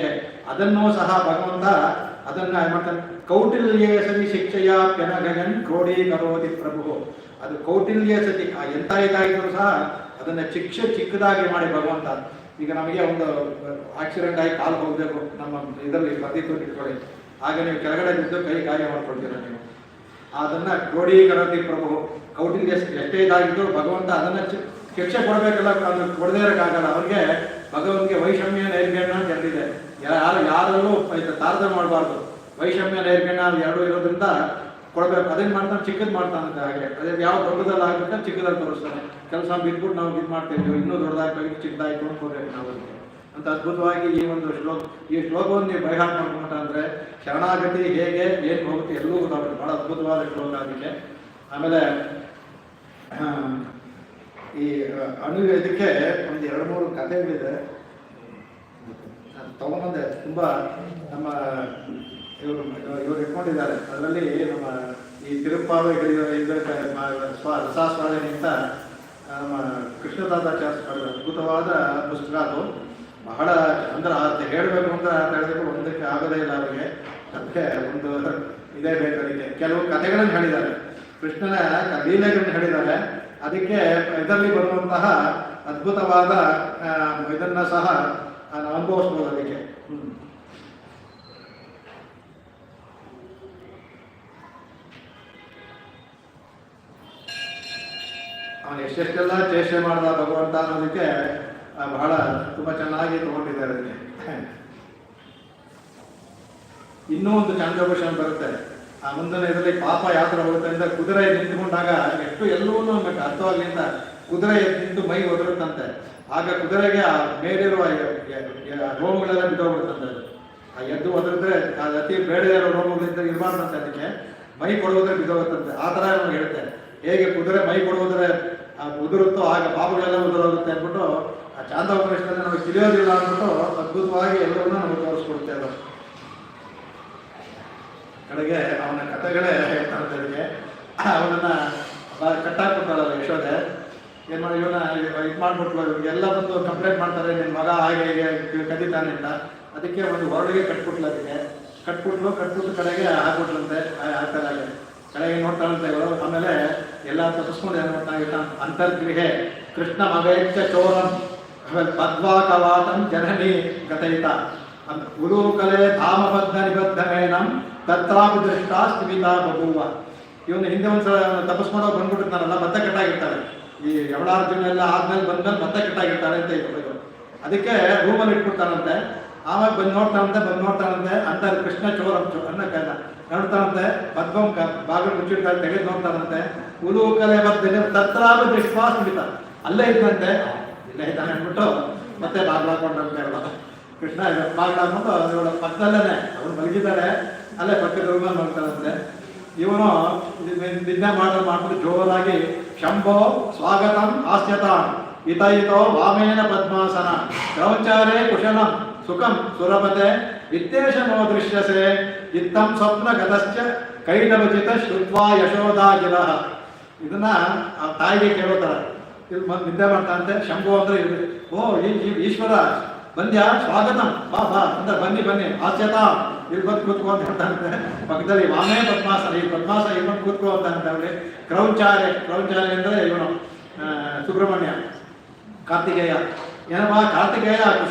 ಅದನ್ನೂ ಸಹ ಭಗವಂತ ಅದನ್ನ ಮಾಡ್ತಾನೆ. ಕೌಟಿಲ್ಯ ಸತಿ ಶಿಕ್ಷೆಯ ಪ್ಯನಗನ್ ಕ್ರೋಢೀಕರೋತಿ ಪ್ರಭು. ಅದು ಕೌಟಿಲ್ಯ ಸತಿ ಎಂಥ ಇದಾಗಿದ್ರು ಸಹ ಅದನ್ನ ಚಿಕ್ಕದಾಗಿ ಮಾಡಿ ಭಗವಂತ. ಈಗ ನಮಗೆ ಒಂದು ಆಕ್ಸಿಡೆಂಟ್ ಆಗಿ ಕಾಲು ಹೋಗಬೇಕು, ನಮ್ಮ ಇದರಲ್ಲಿ ಬಂದಿತ್ತು ಇಟ್ಕೊಳ್ಳಿ, ಆಗ ನೀವು ಕೆಳಗಡೆ ಬಿದ್ದು ಕೈ ಗಾಯ ಮಾಡ್ಕೊಳ್ತೀರ ನೀವು. ಅದನ್ನ ಕ್ರೋಢೀಕರೋತಿ ಪ್ರಭು. ಕೌಟಿಲ್ಯ ಎಷ್ಟೇ ಇದಾಗಿದ್ದು ಭಗವಂತ ಅದನ್ನ ಶಿಕ್ಷೆ ಕೊಡಬೇಕಲ್ಲ, ಅದು ಕೊಡದೇ ಇರೋಕ್ಕಾಗಲ್ಲ. ಅವ್ರಿಗೆ ಭಗವಂತಗೆ ವೈಷಮ್ಯ ನೈರ್ಗಣ್ಯ ಅಂತ ಹೇಳಿದೆ. ಯಾರಲ್ಲೂ ತಾರತಮ್ಯ ಮಾಡಬಾರ್ದು. ವೈಷಮ್ಯ ನೈರ್ಗಣ್ಯ ಎರಡೂ ಇರೋದ್ರಿಂದ ಕೊಡಬೇಕು. ಅದೇನು ಮಾಡ್ತಾನೆ, ಚಿಕ್ಕದು ಮಾಡ್ತಾನಂತೆ. ಹಾಗೆ ಅದೇ ಯಾವ ದೊಡ್ಡದಲ್ಲಿ ಆಗ್ಬೇಕಾದ್ರೆ ಚಿಕ್ಕದಲ್ಲಿ ತೋರಿಸ್ತಾನೆ. ಕೆಲಸ ಬಿದ್ಬಿಟ್ಟು ನಾವು ಇದು ಮಾಡ್ತೇವೆ, ಇನ್ನೂ ದೊಡ್ಡದಾಗಬೇಕು, ಚಿಕ್ಕದಾಗಿ ತೊಗೊಂಡ್ಕೋಬೇಕು ನಾವು ಅಂತ. ಅದ್ಭುತವಾಗಿ ಈ ಒಂದು ಈ ಶ್ಲೋಕವನ್ನು ನೀವು ಬೈಹಾಟ್ ಮಾಡ್ಕೊಂಡ ಅಂದರೆ ಶರಣಾಗತಿ ಹೇಗೆ ಏನು ಹೋಗುತ್ತೆ ಎಲ್ಲವೂ ಗೊತ್ತಾಗುತ್ತೆ. ಭಾಳ ಅದ್ಭುತವಾದ ಶ್ಲೋಕ ಅದಕ್ಕೆ. ಆಮೇಲೆ ಈ ಇದಕ್ಕೆ ಒಂದು 2-3 ಕಥೆಗಳಿದೆ, ತಗೊಂಬಂದೆ. ತುಂಬ ನಮ್ಮ ಇವರು ಇಟ್ಕೊಂಡಿದ್ದಾರೆ. ಅದರಲ್ಲಿ ನಮ್ಮ ಈ ತಿರುಪ್ಪಾವೆ ರಸಾಸ್ವಾದನೆಯಿಂದ ನಮ್ಮ ಕೃಷ್ಣದಾಸಾಚಾರ್ಯ ಮಾಡಿದ ಅದ್ಭುತವಾದ ಪುಸ್ತಕ ಅದು. ಬಹಳ ಅಂದ್ರೆ ಅದು ಹೇಳಬೇಕು ಅಂತ ಹೇಳಿದ್ರೆ ಒಂದಕ್ಕೆ ಆಗೋದೇ ಇಲ್ಲ ಅವರಿಗೆ. ಅದಕ್ಕೆ ಒಂದು ಇದೇ ಬೇಕು ಅದಕ್ಕೆ. ಕೆಲವು ಕಥೆಗಳನ್ನು ಹೇಳಿದ್ದಾರೆ, ಕೃಷ್ಣನ ಲೀಲೆಗಳನ್ನು ಹೇಳಿದ್ದಾರೆ. ಅದಕ್ಕೆ ಇದರಲ್ಲಿ ಬರುವಂತಹ ಅದ್ಭುತವಾದ ಇದನ್ನ ಸಹ ಅನುಭವಿಸ್ಬೋದು ಅದಕ್ಕೆ. ಅವನು ಎಷ್ಟೆಷ್ಟೆಲ್ಲ ಚೇಷ್ಟೆ ಮಾಡ್ದ ಭಗವಂತ ಅನ್ನೋದಕ್ಕೆ ಬಹಳ ತುಂಬ ಚೆನ್ನಾಗಿ ತಗೊಂಡಿದ್ದಾರೆ ಅದಕ್ಕೆ. ಇನ್ನೂ ಒಂದು ಚಾಂದ್ರಭೂಷಣ ಬರುತ್ತೆ. ಆ ಮುಂದಿನ ಇದರಲ್ಲಿ ಪಾಪ ಯಾವ ಥರ ಹೋಗುತ್ತೆ ಅಂದರೆ, ಕುದುರೆ ನಿಂತುಕೊಂಡಾಗ ಎಷ್ಟು ಎಲ್ಲವೂ ನಮಗೆ ಅರ್ಥವಾಗಲಿಂದ ಕುದುರೆ ನಿಂತು ಮೈ ಒದರುತ್ತಂತೆ. ಆಗ ಕುದುರೆಗೆ ಆ ಮೇಲಿರುವ ರೋಮಗಳೆಲ್ಲ ಬಿದ್ದೋಗ್ಬಿಡುತ್ತಂತೆ. ಆ ಎದ್ದು ಒದರಿದ್ರೆ ಅದು ಅತಿ ಬೇಡ ಇರೋ ರೋಮಗಳಿಂದ ಇರಬಾರ್ದಂತೆ, ಅದಕ್ಕೆ ಮೈ ಕೊಡುವುದ್ರೆ ಬಿದ್ದೋಗುತ್ತಂತೆ. ಆ ಥರ ನಮ್ಗೆ ಹೇಳುತ್ತೆ. ಹೇಗೆ ಕುದುರೆ ಮೈ ಕೊಡುವುದ್ರೆ ಉದುರುತ್ತೋ ಆಗ ಪಾಪಗಳೆಲ್ಲ ಉದುರೋಗುತ್ತೆ ಅಂದ್ಬಿಟ್ಟು ಆ ಚಾಂದ್ರೋಪನಿಷತ್ತಲ್ಲಿ ನಮಗೆ ತಿಳಿಯೋದಿಲ್ಲ ಅಂದ್ಬಿಟ್ಟು ಅದ್ಭುತವಾಗಿ ಎಲ್ಲವನ್ನೂ ನಮಗೆ ತೋರಿಸ್ಕೊಡುತ್ತೆ ಅದು. ಕಡೆಗೆ ಅವನ ಕಥೆಗಳೇ ಹೇಳ್ತಾ ಇದಕ್ಕೆ. ಅವನನ್ನ ಕಟ್ಟಾಕ್ಬಿಡ್ತಾರಲ್ಲ ಯಶೋದೆ, ಏನು ಮಾಡಿ ಇವನ ಇದು ಮಾಡ್ಬಿಟ್ಲು. ಇವ್ರಿಗೆಲ್ಲ ಬಂದು ಕಂಪ್ಲೇಂಟ್ ಮಾಡ್ತಾರೆ, ನಿನ್ನ ಮಗ ಹಾಗೆ ಹೇಗೆ ಕದೀತಾನೆ ಅಂತ. ಅದಕ್ಕೆ ಒಂದು ಹೊರಳಿಗೆ ಕಟ್ಬಿಟ್ಲು. ಅದಕ್ಕೆ ಕಟ್ಬಿಟ್ಟು ಕಡೆಗೆ ಹಾಕ್ಬಿಟ್ಲಂತೆ. ಹಾಕ್ತಾರೆ ಕಡೆಗೆ ನೋಡ್ತಾನಂತೆ ಇವರು. ಆಮೇಲೆ ಎಲ್ಲ ತಪ್ಪಿಸ್ಕೊಂಡು ಏನು ಮಾಡ್ತಾನೆ, ಅಂತರ್ಗೃಹೆ ಕೃಷ್ಣ ಮಗೈಚ ಚೋರಂ ಆಮೇಲೆ ಪದ್ವಾಕವಾತಂ ಜನನಿ ಗತಯಿತ ಗುರುಕಲೆ ಧಾಮಬದ್ಧ ನಿಬದ್ಧಮೇನಂ ತತ್ರಾಪಿ ದೃಷ್ಟ ಸ್ಥಿಮಿತಾ ಬಭೂವ. ಇವನು ಹಿಂದೆ ಒಂದ್ಸಲ ತಪಸ್ಕೊಂಡೋಗಿ ಬಂದ್ಬಿಟ್ಟಿರ್ತಾನಲ್ಲ, ಮತ್ತೆ ಕಟ್ಟಾಗಿರ್ತಾರೆ. ಈ ಯವಳಾರ್ಜುನ ಎಲ್ಲ ಆದ್ಮೇಲೆ ಬಂದ್ಮೇಲೆ ಮತ್ತೆ ಕಟ್ಟಾಗಿರ್ತಾರೆ ಅಂತ ಇಟ್ಬೇಕು. ಅದಕ್ಕೆ ರೂಮಲ್ಲಿ ಇಟ್ಬಿಡ್ತಾನಂತೆ. ಆಮೇಲೆ ಬಂದು ನೋಡ್ತಾನಂತೆ ಅಂತ ಕೃಷ್ಣ ಚೋರಂ ಅನ್ನಕ್ಕೆಲ್ಲ ನೋಡ್ತಾನಂತೆ. ಪದ್ಮಂ ಬಾಗಿಲು ಮುಚ್ಚಿಡ್ತಾರೆ, ತೆಗೆದು ನೋಡ್ತಾನಂತೆ. ಉಲೂಕಲೆ ಬದ್ಧ ತತ್ರಾಪಿ ದೃಷ್ಟ ಸ್ಥಿಮಿತ, ಅಲ್ಲೇ ಇದ್ದಂತೆ. ಇಲ್ಲೇ ಇದ್ದಾನೆ ಅಂದ್ಬಿಟ್ಟು ಮತ್ತೆ ಬಾಗಿಲು ಹಾಕೊಂಡಂತೆ ಹೇಳೋದು. ಕೃಷ್ಣ ಬಾಗಿಲು ಹಾಕೊಂಡು ಇವಳ ಪಕ್ಕದಲ್ಲೇ ಅವ್ರು ಮಲಗಿದ್ದಾರೆ, ಅಲ್ಲೇ ಪಕ್ಕದ ರೂಮಲ್ಲಿ ಮಲ್ತಾನಂತೆ. ಇವನು ನಿದ್ದೆ ಮಾಡ್ಬಿಟ್ಟು ಜೋರಾಗಿ ಶಂಭೋ ಸ್ವಾಗತಂ ಹಾಸ್ಯತಾಂ ಹಿತೈತೋ ವಾಮೇನ ಪದ್ಮಾಸನ ಕ್ರೌಚಾರೇ ಕುಶಲಂ ಸುಖಂ ಸುರಪತೆ ವಿತ್ತೇಶನೋ ದೃಶ್ಯಸೆ ಇತ್ತಂ ಸ್ವಪ್ನ ಗತಶ್ಚ ಕೈಟವಚಿತ ಶ್ರುತ್ವಾ ಯಶೋದಾಗಿರ. ಇದನ್ನ ಆ ತಾಯಿಗೆ ಕೇಳೋತಾರ. ಇದು ನಿದ್ದೆ ಮಾಡ್ತಾನಂತೆ. ಶಂಭು ಅಂದ್ರೆ ಓ ಈಶ್ವರ ಬಂದ್ಯಾ, ಸ್ವಾಗತಂ ಬಾ ಅಂದ್ರೆ ಬನ್ನಿ ಆಸ್ಯತಾ ಇಲ್ಲಿ ಬಂದು ಕೂತ್ಕೋ ಅಂತ ಹೇಳ್ತಾನಂತೆ. ಪಕ್ಕದಲ್ಲಿ ವಾಮೇ ಪದ್ಮಾಸನ, ಈ ಪದ್ಮಾಸನ ಇಲ್ಲಿ ಬಂದು ಕೂತ್ಕೋ ಅಂತ ಅವ್ರಿಗೆ. ಕ್ರೌಚಾರ್ಯ ಅಂದ್ರೆ ಇವನು ಸುಬ್ರಹ್ಮಣ್ಯ, ಕಾರ್ತಿಕೇಯ. ಏನಪ್ಪ ಕಾರ್ತಿಕೇಯ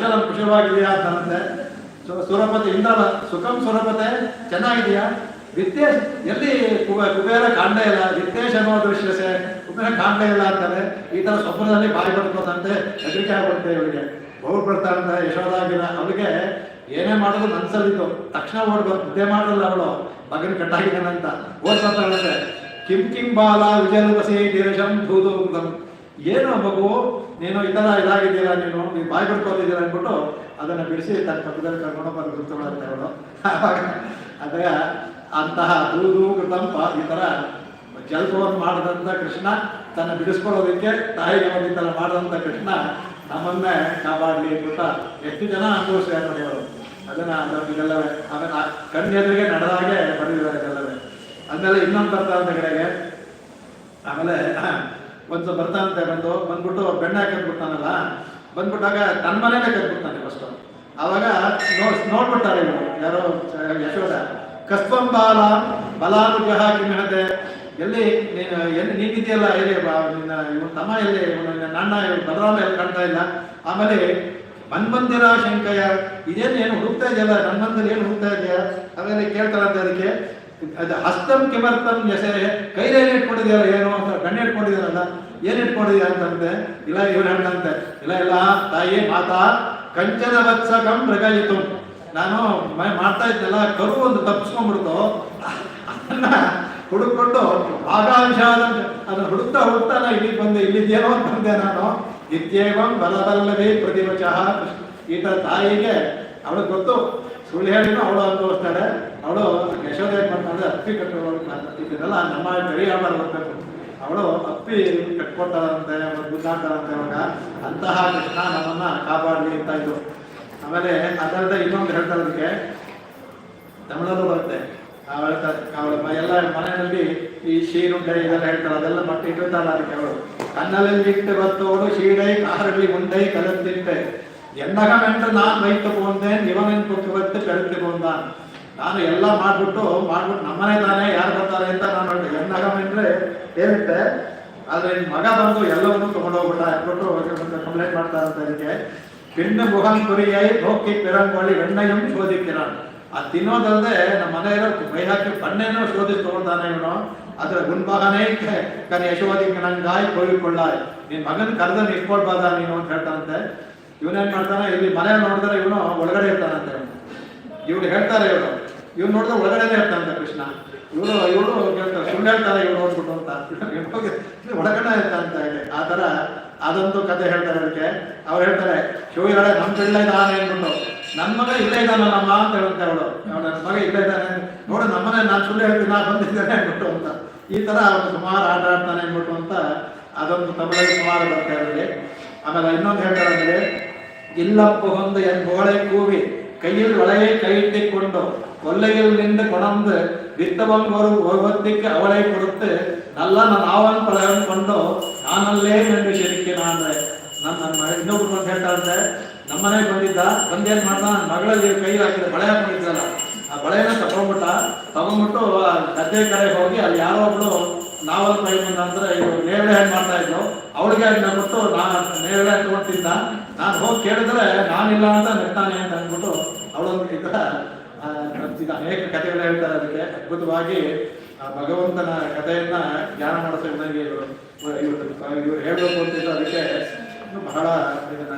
ಕುಶಲವಾಗಿದೆಯಾ ಅಂತಂತೆ. ಸುರಪತೆ ಇಂದ್ರ ಸುಖಂ ಸುರಪತೆ ಚೆನ್ನಾಗಿದೆಯಾ, ವಿತ್ತೇಶ್ ಎಲ್ಲಿ ಕುಬೇರ ಕಾಂಡ ಇಲ್ಲ, ವಿತ್ತೇಶ್ ಅನ್ನೋ ದೃಶ್ಯಸೆ ಕುಬೇರ ಕಾಂಡ ಇಲ್ಲ ಅಂತಾರೆ. ಈ ತರ ಸ್ವಪ್ನದಲ್ಲಿ ಬಾಯಿ ಬಡ್ಕೋದಂತೆ, ಹೆದರಿಕೆ ಆಗ್ಬಿಡುತ್ತೆ ಇವಳಿಗೆ. ಬಹು ಬರ್ತಾರಂತ ಯಶೋದಾಗಿನ ಅವಳಿಗೆ ಏನೇ ಮಾಡೋದು ಮನ್ಸಲ್ಲಿತ್ತು, ತಕ್ಷಣ ಓಡ್ಬೇಕು. ನಿದ್ದೆ ಮಾಡಲ್ಲ ಅವಳು, ಮಗನ ಕಟ್ಟಾಗಿದ್ದಾನಂತ ಓದ್ಬರ್ತಾಳಂತೆ. ಕಿಂ ಬಾಲ ವಿಜಯಲುಪಸಿ ಗಿರೀಶಂ ಧೂದು. ಏನು ಮಗು ನೀನು ಈ ಥರ ಇದಾಗಿದ್ದೀರಾ, ನೀನು ಬಾಯಿ ಬಿಡ್ಕೋತಿದ್ದೀರಾ ಅಂದ್ಬಿಟ್ಟು ಅದನ್ನು ಬಿಡಿಸಿ ತನ್ನ ಪಕ್ಕದಲ್ಲಿ ಕರ್ಕೊಂಡು ಬಂದು ಗುರುತುಗಳಂತೆ ಅವಳು. ಅದೇ ಅಂತಹ ದೂದು ಕೃತಂಪ ಈ ಥರ ಜಲ್ಪವನ್ನು ಮಾಡಿದಂಥ ಕೃಷ್ಣ ತನ್ನ ಬಿಡಿಸ್ಕೊಳ್ಳೋದಕ್ಕೆ ತಾಯಿಗೆ ಒಂದು ಈ ಥರ ಮಾಡಿದಂಥ ಕೃಷ್ಣ ನಮ್ಮನ್ನೇ ಕಾಪಾಡಲಿ ಅಂತ ಎಷ್ಟು ಜನ ಅನುಭವಿಸ್ತಾರೆ ನೋಡಿ ಅವರು. ಅದನ್ನು ಇದೆಲ್ಲವೇ ಆಮೇಲೆ ಕಣ್ಣೆದುರಿಗೆ ನಡೆದಾಗೆ ಪಡೆದಿದ್ದಾರೆ ಇದೆಲ್ಲವೇ. ಆಮೇಲೆ ಇನ್ನೊಂದು ಬರ್ತಾರಂತೆ ಕಡೆಗೆ. ಆಮೇಲೆ ಒಂದು ಬರ್ತಾನಂತೆ, ಬಂದ್ಬಿಟ್ಟು ಬೆಣ್ಣೆ ಕದ್ಬಿಡ್ತಾನಲ್ಲ, ಬಂದ್ಬಿಟ್ಟಾಗ ತನ್ನ ಮನೇನೆ ಕದ್ಬಿಡ್ತಾನೆ ಫಸ್ಟ್. ಆವಾಗ ನೋಡ್ಬಿಡ್ತಾರೆ ಇವರು ಯಾರೋ ಯಶೋದ. ಕಸ್ತ್ವಂ ಬಾಲ ಬಲಾನುಗ್ರಹ ಕಿಮಿಹತೆ, ಎಲ್ಲಿ ನೀನಿದೆಯಲ್ಲ, ಎಲ್ಲಿ ನಿನ್ನ ಇವನು ತಮ್ಮ ಎಲ್ಲಿ, ನನ್ನ ಬಲರಾಮ ಎಲ್ಲಿ ಕಾಣ್ತಾ ಇಲ್ಲ. ಆಮೇಲೆ ಮನ್ಮಂದಿರ ಶಂಕಯ, ಇದೇನು ಹುಡುಕ್ತಾ ಇದೆಯಲ್ಲ, ಮನ್ಮಂದಿರ ಏನು ಹುಡುಕ್ತಾ ಇದೆಯಾ. ಆಮೇಲೆ ಕೇಳ್ತಾರಂತೆ ಅದಕ್ಕೆ, ಅದು ಹಸ್ತಂ ಕಿಮರ್ಥಂ ಯಸೆ, ಕೈಲೇನು ಇಟ್ಕೊಂಡಿದ್ಯಲ್ಲ ಏನು ಅಂತ, ಗಣ್ಯ ಇಟ್ಕೊಂಡಿದ್ದಾರಲ್ಲ ಏನು ಇಟ್ಕೊಂಡಿದ್ಯಾ ಅಂತಂತೆ. ಇಲ್ಲ ಇವ್ರು ಹೇಳಂತೆ, ಇಲ್ಲ ತಾಯಿ ಮಾತಾ ಕಂಚನ ವತ್ಸಕಂ ಮೃಗಯಿತು, ನಾನು ಮಾಡ್ತಾ ಇದ್ದೆಲ್ಲ ಕರು ಒಂದು ತಪ್ಪಿಸ್ಕೊಂಡ್ಬಿಡ್ತು, ಅದನ್ನ ಹುಡುಕೊಂಡು ಆಗಾಂಶ ಅದನ್ನ ಹುಡುಕ್ತಾ ನಾ ಇಲ್ಲಿಗೆ ಬಂದೆ, ಇಲ್ಲಿದ್ದೇನೋ ಅಂತಂದೆ ನಾನು. ಇತ್ಯೇವಂ ಬಲಬಲ್ಲವೇ ಪ್ರತಿವಚಃ. ಈ ಥರ ತಾಯಿಗೆ ಅವಳಿಗೆ ಗೊತ್ತು, ಸುಳ್ಳು ಹೇಳಿನೂ ಅವಳು ಅನುಭವಿಸ್ತಾಳೆ. ಅವಳು ಯಶೋಧ ಏನು ಮಾಡ್ತಾಳೆ, ಅಪ್ಪಿ ಕಟ್ಟೋಳು ಇದನ್ನೆಲ್ಲ ನಮ್ಮ ಬೆಳಿ ವ್ಯಾಪಾರ ಬರ್ಬೇಕು. ಅವಳು ಅಪ್ಪಿ ಕಟ್ಕೊಡ್ತಾಳಂತೆ, ಗುದ್ದಾಡ್ತಾಳಂತೆ. ಅವಾಗ ಅಂತಹ ಕೃಷ್ಣ ನಮ್ಮನ್ನ ಕಾಪಾಡಲಿ ಅಂತ ಇದು. ಆಮೇಲೆ ಅದಲ್ಲದೆ ಇನ್ನೊಂದು ಹೇಳ್ತಾರೆ, ಅದಕ್ಕೆ ತಮಿಳಲ್ಲೂ ಬರುತ್ತೆ. ಅವಳ ಎಲ್ಲ ಮನೆಯಲ್ಲಿ ಈ ಶೀರುಂಡೆ ಇದೆಲ್ಲ ಹೇಳ್ತಾರೆ, ಅದೆಲ್ಲ ಮಟ್ಟ ಇಟ್ಟಿರ್ತಾಳೆ. ಅದಕ್ಕೆ ಅವಳು ಕಣ್ಣಲ್ಲಿ ಇಟ್ಟು ಬರ್ತೋಡು ಶೀಡೈ ಕಾರಲ್ಲಿ ಮುಂಡೈ ಕಲಂತಿಟ್ಟೆ ಎನ್ನಗಂ ಎಂದು ನಾನು ವೈತು போந்தேன் ಇವನಿನ್ ಪುಕ್ಕವತ್ತು ಕಳಿತು போந்தான். ನಾನು ಎಲ್ಲ ಮಾಡ್ಬಿಟ್ಟು ನಮ್ಮನೆ ತಾನೇ ಯಾರು ಬರ್ತಾರೆ ಅಂತ ನಾನು ಹೇಳಿದೆ. ಎನ್ನಗಂ ಅಂದ್ರೆ ಏನಿತ್ತೆ, ಆದ್ರೆ ಮಗ ಬಂದು ಎಲ್ಲವನ್ನೂ ತಗೊಂಡೋಗ್ಬಿಟ್ಟ ಅಂದ್ಬಿಟ್ಟು ಕಂಪ್ಲೇಂಟ್ ಮಾಡ್ತಾರಂತ. ಅದಕ್ಕೆ ಪಿಂಡ ಮುಖಂ ಕುರಿಯೈ ನೋಕ್ಕಿ ಪಿರಂಗೊಳ್ಳಿ ಎಣ್ಣೆಯಂ ಶೋಧಿಕ್ಕಿರಾನ್. ಅದು ತಿನ್ನೋದಲ್ಲದೆ ನಮ್ಮ ಮನೆಯಲ್ಲೂ ಬೈ ಹಾಕಿ ಬಣ್ಣೆನೂ ಶೋಧಿಸಿ ತಗೊಳ್ತಾನೆ ಇವನು. ಅದ್ರ ಗುಣಭಾಗನೇ ಕನ್ ಯಶೋದಿಕ್ಕೆ ನಂಗಾಯ್ ಕೋಳಿಕೊಳ್ಳಾಯ್, ನಿನ್ ಮಗನ ಕರೆದ ಇಟ್ಕೊಳ್ಬಾರ್ದ ನೀನು ಅಂತ ಹೇಳ್ತಾನಂತೆ. ಇವನೇನ್ ಮಾಡ್ತಾನೆ, ಇಲ್ಲಿ ಮನೆ ನೋಡಿದ್ರೆ ಇವನು ಒಳಗಡೆ ಇರ್ತಾನಂತೆ. ಇವ್ರು ಹೇಳ್ತಾರೆ, ಇವ್ನು ನೋಡಿದ್ರೆ ಒಳಗಡೆನೇ ಇರ್ತಾನಂತೆ ಕೃಷ್ಣ. ಇವಳು ಹೇಳ್ತಾರೆ, ಸುಳ್ಳು ಹೇಳ್ತಾರೆ ಇವ್ರು ನೋಡ್ಬಿಟ್ಟು ಅಂತ, ಒಳಗಡೆ ಇರ್ತಾನಂತ. ಆ ಥರ ಅದಂತೂ ಕತೆ ಹೇಳ್ತಾರೆ ಅದಕ್ಕೆ. ಅವ್ರು ಹೇಳ್ತಾರೆ, ಶಿವಗಳೇ ನಮ್ಮ ಪಿಳ್ಳ ಇದ್ದಾನೆ ಅಂದ್ಬಿಟ್ಟು, ನನ್ನ ಮಗ ಇಲ್ಲೇ ಇದ್ದಾನಲ್ಲಮ್ಮ ಅಂತ ಹೇಳುತ್ತೆ ಅವಳು. ನನ್ನ ಮಗ ಇಲ್ಲೇ ಇದ್ದಾನೆ ನೋಡು, ನಮ್ಮನೆ ನಾನು ಸುಳ್ಳು ಹೇಳ್ತೀನಿ, ನಾ ಬಂದಿದ್ದೇನೆ ಅಂದ್ಬಿಟ್ಟು ಅಂತ. ಈ ಥರ ಅವನು ಸುಮಾರು ಆಟ ಆಡ್ತಾನೆ ಅಂದ್ಬಿಟ್ಟು ಅಂತ ಅದೊಂದು ತಮಿಳಲ್ಲಿ ಸುಮಾರು ಬರ್ತಾ ಇರಲಿ. ಆಮೇಲೆ ಇನ್ನೊಂದು ಹೇಳ್ತಾರೆ, ಅಂದರೆ இல்லப்பு வந்து என் புகழை கூவி கையில் வளையை கையிட்டிக்கொண்டு கொல்லையில் நின்று கொணர்ந்து வித்தவம் ஒருவத்திற்கு அவளை கொடுத்து நல்ல ನನ್ನ ಆವನ್ ಪಳಗನ್ ಕೊಂಡು ನಾನಲ್ಲೇ ಎಂದು ಶಿರಿಕ್ಕಿನಾನ್. ನನ್ನ ಇನ್ನೊಬ್ರು ಅಂತ ಹೇಳ್ತಾರಂತೆ, ನಮ್ಮನೆ ಬಂದೇನ್ ಮಾಡ್ದ, ನನ್ನ ಮಗಳಲ್ಲಿ ಕೈ ಹಾಕಿದ ಬಳೆ ಹಾಕೊಂಡಿದ್ದಲ್ಲ, ಆ ಬಳೆನ ತಗೊಂಡ್ಬಿಟ್ಟು ಗದ್ದೆ ಕಡೆ ಹೋಗಿ ಅಲ್ಲಿ ಯಾರೋ ಒಬ್ಳು ನಾವಲ್ ಕೈ ಬಂದ ಅಂದ್ರೆ ಇವರು ನೇರಳೆ ಹಣ್ಣು ಮಾಡ್ತಾ ಇದ್ರು, ಅವಳಿಗೆ ಅದನ್ನ ಬಿಟ್ಟು ನಾನು ನೇರಳೆ ಹಣ್ಣು ತಗೊಂಡಿದ್ದ. ನಾನು ಹೋಗಿ ಕೇಳಿದ್ರೆ ನಾನಿಲ್ಲ ಅಂತ ನಿರ್ತಾನೆ ಅಂತ ಅಂದ್ಬಿಟ್ಟು ಅವಳೊಂದು ಅನೇಕ ಕಥೆಗಳು ಹೇಳ್ತಾರೆ. ಅದಕ್ಕೆ ಅದ್ಭುತವಾಗಿ ಭಗವಂತನ ಕಥೆಯನ್ನ ಜ್ಞಾನ ಮಾಡಿಸೋ ನನಗೆ ಇವರು ಹೇಳಬೇಕು ಅಂತಿದ್ದು. ಅದಕ್ಕೆ ಬಹಳ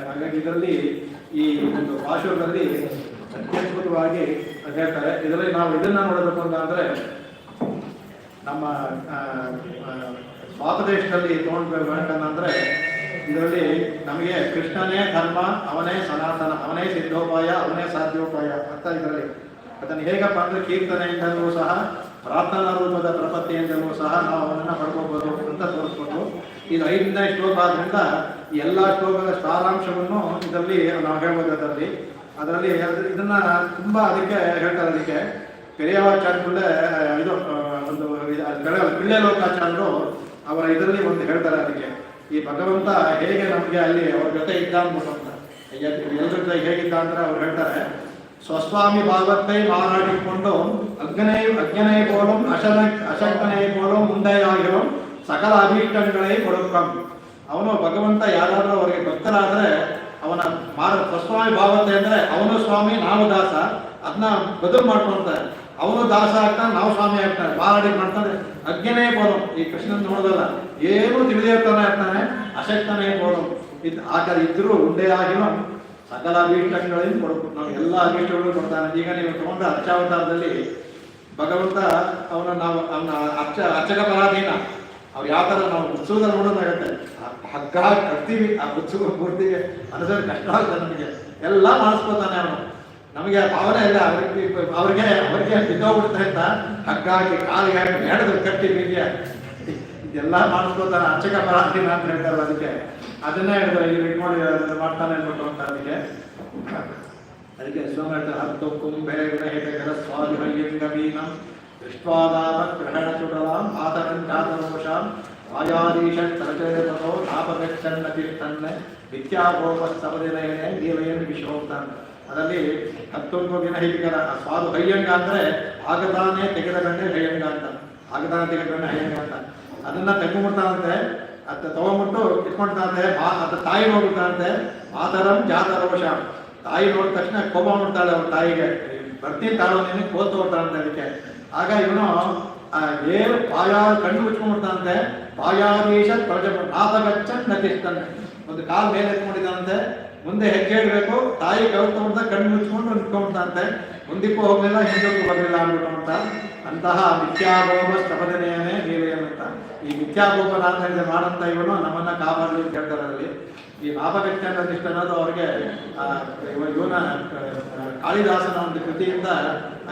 ಹಾಗಾಗಿ ಇದರಲ್ಲಿ ಈ ಒಂದು ಭಾಷಣದಲ್ಲಿ ಅತ್ಯದ್ಭುತವಾಗಿ ಹೇಳ್ತಾರೆ. ಇದರಲ್ಲಿ ನಾವು ಇದನ್ನ ನೋಡಬೇಕು ಅಂತ ಅಂದ್ರೆ, ನಮ್ಮ ಸ್ವಾತ ದೇಶದಲ್ಲಿ ತಗೊಂಡ್ಬೇಕಂದ್ರೆ ಇದರಲ್ಲಿ ನಮಗೆ ಕೃಷ್ಣನೇ ಧರ್ಮ, ಅವನೇ ಸನಾತನ, ಅವನೇ ಸಿದ್ಧೋಪಾಯ, ಅವನೇ ಸಾಧ್ಯೋಪಾಯ ಅಂತ ಇದರಲ್ಲಿ. ಅದನ್ನು ಹೇಗಪ್ಪ ಅಂದ್ರೆ ಕೀರ್ತನೆಯಿಂದಲೂ ಸಹ, ಪ್ರಾರ್ಥನಾ ರೂಪದ ಪ್ರಪತ್ತಿಯಿಂದಲೂ ಸಹ ನಾವು ಅವನನ್ನು ಪಡ್ಕೋಬಹುದು ಅಂತ ತೋರಿಸ್ಕೊಂಡು, ಇದು 5ನೇ ಶ್ಲೋಕ ಆದ್ರಿಂದ ಎಲ್ಲ ಶ್ಲೋಕದ ಸಾರಾಂಶವನ್ನು ಇದರಲ್ಲಿ ನಾವು ಹೇಳ್ಬೋದು. ಅದರಲ್ಲಿ ಇದನ್ನ ತುಂಬಾ ಅದಕ್ಕೆ ಹೇಳ್ತಾರೆ. ಅದಕ್ಕೆ ಪೆರಿಯಾಚಾರ್ಯ ಇದು ಒಂದು ಪಿಳ್ಳೆ ಲೋಕಾಚಾರ್ಯರು ಅವರ ಇದರಲ್ಲಿ ಒಂದು ಹೇಳ್ತಾರೆ. ಅದಕ್ಕೆ ಈ ಭಗವಂತ ಹೇಗೆ ನಮಗೆ ಅಲ್ಲಿ ಅವ್ರ ಜೊತೆ ಇದ್ದ ಅಂದ್ಬಿಟ್ಟು ಅಂತ, ಎಲ್ಲರ ಜೊತೆ ಹೇಗಿದ್ದ ಅಂದ್ರೆ ಅವ್ರು ಹೇಳ್ತಾರೆ, ಸ್ವಸ್ವಾಮಿ ಭಾಗವತೈ ಮಾರಾಡಿಕೊಂಡು ಅಜ್ಞನೇ போலும் ಅಶಕ್ತನೇ போலும் ಮುಂದೆ ಆಗಿರೋ ಸಕಲ ಅಭೀಷ್ಟಗಳೇ ಕೊಡುಕಂ. ಅವನು ಭಗವಂತ ಯಾರಾದರೂ ಅವರಿಗೆ ಭಕ್ತರಾದರೆ ಅವನ ಸ್ವಸ್ವಾಮಿ ಭಾವತೆ ಅಂದರೆ ಅವನು ಸ್ವಾಮಿ ನಾವು ದಾಸ, ಅದನ್ನ ಬದಲು ಮಾಡ್ಕೊಳ್ತಾರೆ. ಅವನು ದಾಸ ಆಗ್ತಾನೆ, ನಾವು ಸ್ವಾಮಿ ಆಗ್ತಾನೆ, ಬಾಲಾಡಿ ಮಾಡ್ತಾನೆ. ಅಜ್ಞನೇ ಬೋಧಂ, ಈ ಕೃಷ್ಣನ್ ನೋಡೋದಲ್ಲ, ಏನೂ ತಿಳಿದಿರ್ತಾನೆ ಇರ್ತಾನೆ, ಅಶಕ್ತನೇ ಬೋಧಂ. ಆ ಥರ ಇದ್ರೂ ಉಂಡೆ ಆಗಿನೂ ಸಕಲ ಅಭೀಷ್ಟಗಳನ್ನು ಕೊಡ್ಬೇಕು. ನಾವು ಎಲ್ಲ ಅಭೀಷ್ಟಗಳು ಕೊಡ್ತಾನೆ. ಈಗ ನೀವು ತಗೊಂಡ್ರೆ ಅರ್ಚಾವತಾರದಲ್ಲಿ ಭಗವಂತ ಅವನ ಅರ್ಚಕ ಪರಾಧೀನ. ಅವ್ರು ಯಾವ ಥರ ನಾವು ಉತ್ಸವದಲ್ಲಿ ನೋಡೋದಾಗತ್ತೆ, ಹಗ್ಗ ಕಟ್ತೀವಿ, ಆ ಉತ್ಸವ ಪೂರ್ತಿಗೆ ಅನುಸರಿ ಕಷ್ಟ ಆಗುತ್ತೆ ನಮಗೆ. ಎಲ್ಲ ಮಾಡಿಸ್ಕೊತಾನೆ ಅವನು. ನಮಗೆ ಆ ಭಾವನೆ ಇಲ್ಲ, ಅವ್ರಿಗೆ ಬಿದ್ದೋಗ್ಬಿಡುತ್ತೆ ಅಂತ ಹಗ್ಗ ಹಾಕಿ ಕಾಲಿಗೆ ಹಾಕಿ ನಡೆದು ಕಟ್ಟಿ ಬೀದಿಯ ಇದೆಲ್ಲ ಮಾಡಿಸ್ಕೊತಾನೆ. ಅರ್ಚಕ ಪರಾಧೀನ ಅಂತ ಹೇಳ್ತಾರಲ್ಲ, ಅದಕ್ಕೆ ಅದನ್ನೇ ಹೇಳಿದ್ರೆ ಇಲ್ಲಿ ಇಟ್ಕೊಂಡು ಮಾಡ್ತಾನೆ ಅನ್ಬಿಟ್ಟು ಅಂತ ಅದಕ್ಕೆ ಸ್ವಾಮಿ ಹೇಳ್ತಾರೆ, ಹತ್ತು ಕುಂಭೆ ಗ್ರಹಿತಕರ ಸ್ವಾಧಿಮಯ್ಯಂಗಮೀನಂ ದೃಷ್ಟ್ವಾದಾಮ ಗ್ರಹಣ ಚುಡಲಾಂ ಆತರಂಚಾತರೋಷಾಂ ವಾಯಾದೀಶನ್ ತರಚೇತೋ ನಾಪಗಚ್ಚನ್ನ ತೀರ್ಥನ್ನೆ ವಿದ್ಯಾಭೋಮಸ್ತಪದಿನಯನೆ ನೀಲಯನ್ ವಿಶ್ವೋಕ್ತಾನ್. ಅದರಲ್ಲಿ ಹತ್ತೊಂದು ದಿನ ಹೀಗಿಗರ ಸ್ವಾದು ಹಯ್ಯಂಗ ಅಂದರೆ ಆಗತಾನೆ ತೆಗೆದ ಗಂಟೆ ಹಯ್ಯಂಗ ಅಂತ, ಆಗತಾನೆ ತೆಗೆದ ಗಂಟೆ ಹಯ್ಯಂಗ ಅಂತ. ಅದನ್ನ ತೆಗೆದುಬಿಡ್ತಾನಂತೆ, ಅದ ತಗೊಂಡ್ಬಿಟ್ಟು ಇಟ್ಕೊಳ್ತಾನಂತೆ. ಅದ ತಾಯಿ ನೋಡ್ಬಿಡ್ತಾನಂತೆ, ಆತರಂ ಜಾತರೋಷ. ತಾಯಿ ನೋಡಿದ ತಕ್ಷಣ ಕೋಪ ಮಾಡ್ತಾಳೆ ಅವ್ರ ತಾಯಿಗೆ, ಬರ್ತೀನಿ ತಾಳೋ ನೀನು ಕೋಲ್ ತಗೊಳ್ತಾನಂತೆ. ಅದಕ್ಕೆ ಆಗ ಇವನು ಏನು ಕಣ್ಣು ಮುಚ್ಕೊಂಡ್ಬಿಡ್ತಾನಂತೆ. ಪಾಯಾದೀಶ ಪ್ರಜ ನಾಪಗಚ್ಚನ್ ನತಿಸ್ತಾನೆ. ಒಂದು ಕಾಲು ಮೇಲೆ ಎತ್ಕೊಂಡಿದ್ದಾನಂತೆ, ಮುಂದೆ ಹೆಜ್ಜೆ ಇಡಬೇಕು, ತಾಯಿ ಕೌಲ್ ತಗೊಂಡ ಕಣ್ಣು ಮುಚ್ಕೊಂಡು ನಿಂತ್ಕೊಂಡ್ಬಿಡ್ತಾನಂತೆ. ಮುಂದಕ್ಕೂ ಹೋಗಲಿಲ್ಲ, ಹಿಂದಕ್ಕೂ ಬರಲಿಲ್ಲ ಅಂದ್ಬಿಟ್ಟು ಅಂತಹ ಮಿಥ್ಯಾಭೋಮ ಸ್ತಪದನೆಯೇ ನೀವೇನಂತ. ಈ ಮಿಥ್ಯಾಭೋಮನ ಅಂತ ಮಾಡಂತ ಇವನು ನಮ್ಮನ್ನ ಕಾಪಾಡಲಿ ಅಂತ ಹೇಳ್ತಾರೆ. ಅದರಲ್ಲಿ ಈ ನಾಪಗಚ್ಚ ಅನ್ನೋದು ಅವ್ರಿಗೆ ಇವನ ಕಾಳಿದಾಸನ ಒಂದು ಕೃತಿಯಿಂದ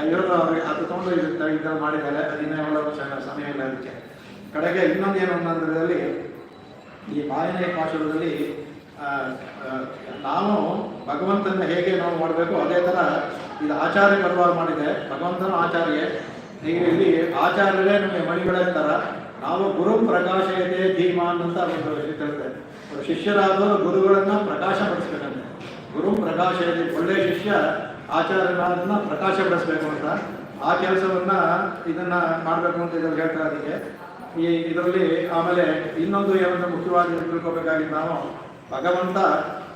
ಇವರು ಅವ್ರಿಗೆ ಅದು ತಗೊಂಡು ಇದನ್ನು ಮಾಡಿದ್ದಾರೆ. ಅದನ್ನೇ ಹೇಳೋದು ಸಮಯ ಇಲ್ಲ ಅದಕ್ಕೆ. ಕಡೆಗೆ ಇನ್ನೊಂದು ಏನು ಅನ್ನೋದ್ರಲ್ಲಿ, ಈ ಮಾಯನೇ ಪಾಶುರದಲ್ಲಿ ನಾವು ಭಗವಂತನ ಹೇಗೆ ನಾವು ಮಾಡಬೇಕು ಅದೇ ಥರ ಇದು ಆಚಾರ್ಯ ಪರವಾಗಿ ಮಾಡಿದೆ. ಭಗವಂತನ ಆಚಾರ್ಯ. ಈಗ ಇಲ್ಲಿ ಆಚಾರ್ಯರೇ ನಮಗೆ ಮಣಿಗಳಿರ್ತಾರ. ನಾವು ಗುರು ಪ್ರಕಾಶಯತೆ ಧೀಮಾನ್ ಅಂತ ಒಂದು ಹೇಳ್ತಾರೆ. ಶಿಷ್ಯರಾದವರು ಗುರುಗಳನ್ನ ಪ್ರಕಾಶಪಡಿಸ್ಬೇಕಂತೆ. ಗುರು ಪ್ರಕಾಶಯತೆ, ಒಳ್ಳೆ ಶಿಷ್ಯ ಆಚಾರ್ಯನ ಪ್ರಕಾಶಪಡಿಸ್ಬೇಕು ಅಂತ ಆ ಕೆಲಸವನ್ನ ಇದನ್ನ ಮಾಡಬೇಕು ಅಂತ ಇದ್ರಲ್ಲಿ ಹೇಳ್ತಾರೆ. ಅದಕ್ಕೆ ಇದರಲ್ಲಿ ಆಮೇಲೆ ಇನ್ನೊಂದು ಏನಂತ ಮುಖ್ಯವಾಗಿ ತಿಳ್ಕೊಬೇಕಾಗಿದ್ದು, ನಾವು ಭಗವಂತ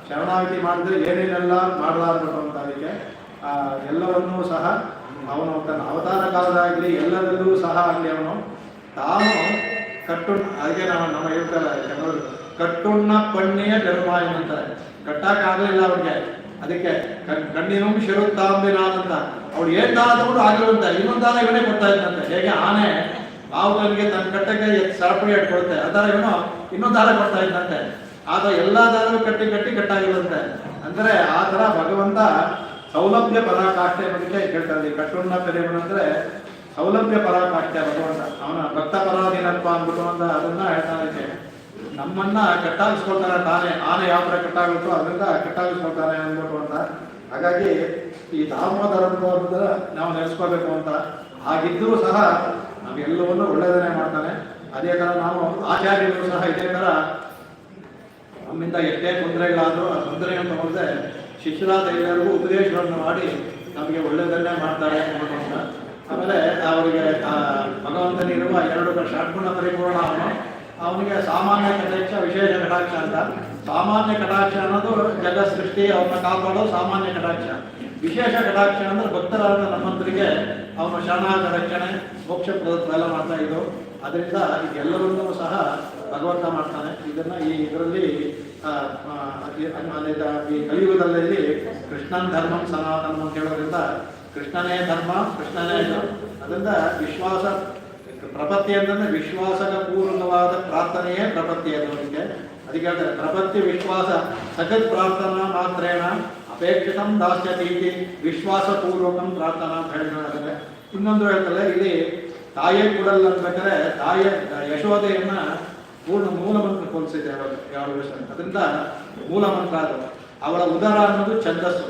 ಶರಣಾಗತಿ ಮಾಡಿದ್ರೆ ಏನೇನೆಲ್ಲ ಮಾಡಲಾರ್ಬೇಕು ಅಂತ. ಅದಕ್ಕೆ ಎಲ್ಲವನ್ನೂ ಸಹ ಅವನು ತನ್ನ ಅವತಾರ ಕಾಲದಾಗಲಿ ಎಲ್ಲದಲ್ಲೂ ಸಹ ಆಗಲಿ ಅವನು ತಾನು ಅದಕ್ಕೆ ನಮ್ಮ ಹೇಳ್ತಾರೆ ಕೆಲವರು ಕಟ್ಟುಣ್ಣ ಪಣ್ಣಿಯ ಧರ್ಮಾಯ ಅಂತಾರೆ. ಕಟ್ಟಕ್ಕಾಗಲಿಲ್ಲ ಅವ್ರಿಗೆ, ಅದಕ್ಕೆ ಕಣ್ಣಿನೂ ಶಿರುತ್ತಾಂಬಿನಾದಂತ ಅವ್ರು ಏನ್ ದಾನ ತಗೊಂಡು ಆಗಿರುವಂತ ಇನ್ನೊಂದು ದಾನ ಇವನೇ ಕೊಡ್ತಾ ಇದ್ದಂತೆ. ಹೇಗೆ ಆನೆ ಬಾವುಗಳಿಗೆ ತನ್ನ ಕಟ್ಟಕ್ಕೆ ಸರಪಳಿ ಕೊಡುತ್ತೆ, ಅದರ ಇವನು ಇನ್ನೊಂದು ದಾನ ಕೊಡ್ತಾ ಇದ್ದಂತೆ. ಆದ ಎಲ್ಲ ದಾನವೂ ಕಟ್ಟಾಗಿರುವಂತೆ. ಅಂದ್ರೆ ಆ ತರ ಭಗವಂತ ಸೌಲಭ್ಯ ಪರಾಕಾಷ್ಠೆ ಅನ್ನೋದಕ್ಕೆ ಹೇಳ್ತಾರೆ. ಕಟ್ಟುಣ್ಣ ಪೆರಿವನು ಅಂದ್ರೆ ಸೌಲಭ್ಯ ಪರಾಕಾಷ್ಠೆ ಭಗವಂತ. ಅವನ ಭಕ್ತ ಪರಾಧೀನತ್ವ ಅಂದ್ಬಿಟ್ಟು ಅಂತ ಅದನ್ನ ಹೇಳ್ತಾನೆ. ನಮ್ಮನ್ನ ಕಟ್ಟಾಗಿಸ್ಕೊಳ್ತಾನೆ ತಾನೇ. ಆನೆ ಯಾವ ಥರ ಕಟ್ಟಾಗುತ್ತೋ ಅದರಿಂದ ಕಟ್ಟಾಗಿಸ್ಕೊಳ್ತಾನೆ ಅಂದ್ಬಿಟ್ಟು ಅಂತ. ಹಾಗಾಗಿ ಈ ದಾಮೋದರ ನಾವು ನೆನೆಸ್ಕೋಬೇಕು ಅಂತ. ಹಾಗಿದ್ದರೂ ಸಹ ನಾವೆಲ್ಲವನ್ನೂ ಒಳ್ಳೆಯದನ್ನೇ ಮಾಡ್ತಾನೆ. ಅದೇ ಥರ ನಾವು ಆಚಾರ್ಯರು ಸಹ ಇದೇ ಥರ ನಮ್ಮಿಂದ ಎಷ್ಟೇ ತೊಂದರೆಗಳಾದರೂ ಆ ತೊಂದರೆಯನ್ನು ತಗೊಳ್ಳದೆ ಶಿಷ್ಯರಾದ ಎಲ್ಲರಿಗೂ ಉಪದೇಶಗಳನ್ನು ಮಾಡಿ ನಮಗೆ ಒಳ್ಳೆಯದನ್ನೇ ಮಾಡ್ತಾರೆ ಅಂತ. ಆಮೇಲೆ ಅವರಿಗೆ ಭಗವಂತನಿರುವ 2 ಷಡ್ಗುಣ ಪರಿಪೂರ್ಣ ಅವನಿಗೆ ಸಾಮಾನ್ಯ ಕಟಾಕ್ಷ, ವಿಶೇಷ ಕಟಾಕ್ಷ ಅಂತ. ಸಾಮಾನ್ಯ ಕಟಾಕ್ಷ ಅನ್ನೋದು ಜಗತ್ ಸೃಷ್ಟಿ ಅವನ್ನ ಕಾಪಾಡೋ ಸಾಮಾನ್ಯ ಕಟಾಕ್ಷ. ವಿಶೇಷ ಕಟಾಕ್ಷ ಅಂದ್ರೆ ಭಕ್ತರಾದ ನಮ್ಮಂತರಿಗೆ ಅವನ ಶರಣಾಗತ ರಕ್ಷಣೆ, ಮೋಕ್ಷ ಎಲ್ಲ ಮಾಡ್ತಾ ಇದ್ದು. ಅದರಿಂದ ಇದೆಲ್ಲವನ್ನೂ ಸಹ ಭಗವಂತ ಮಾಡ್ತಾನೆ. ಇದನ್ನ ಇದರಲ್ಲಿ ಈ ಕಲಿಯುಗದಲ್ಲಿ ಕೃಷ್ಣನ್ ಧರ್ಮಂ ಸನಾತನಂ ಅಂತ ಹೇಳೋದ್ರಿಂದ ಕೃಷ್ಣನೇ ಧರ್ಮ, ಕೃಷ್ಣನೇ ಇದು. ಅದರಿಂದ ವಿಶ್ವಾಸ ಪ್ರಪತ್ತಿ ಅಂತಂದ್ರೆ ವಿಶ್ವಾಸದ ಪೂರ್ವಕವಾದ ಪ್ರಾರ್ಥನೆಯೇ ಪ್ರಪತ್ತಿ ಅನ್ನೋದಕ್ಕೆ. ಅದಕ್ಕೆ ಹೇಳ್ತಾರೆ ಪ್ರಪತ್ತಿ ವಿಶ್ವಾಸ ಸಖತ್ ಪ್ರಾರ್ಥನಾ ಮಾತ್ರೇಣ ಅಪೇಕ್ಷಿತಂ ದಾಸ್ಯತೀತಿ ವಿಶ್ವಾಸ ಪೂರ್ವಕಂ ಪ್ರಾರ್ಥನಾ ಅಂತ ಹೇಳಿದ್ರೆ. ಇನ್ನೊಂದು ಹೇಳ್ತಾರೆ ಇಲ್ಲಿ ತಾಯೇ ಕೂಡಲ್ಲ ಅನ್ಬೇಕಾದ್ರೆ ತಾಯಿಯ ಯಶೋದೆಯನ್ನ ಮೂಲ ಮಂತ್ರ ಹೋಲಿಸಿದೆ ಯಾವ ವಿಷಯ. ಅದರಿಂದ ಮೂಲ ಮಂತ್ರ ಅದು. ಅವಳ ಉದರ ಅನ್ನೋದು ಛಂದಸ್ಸು.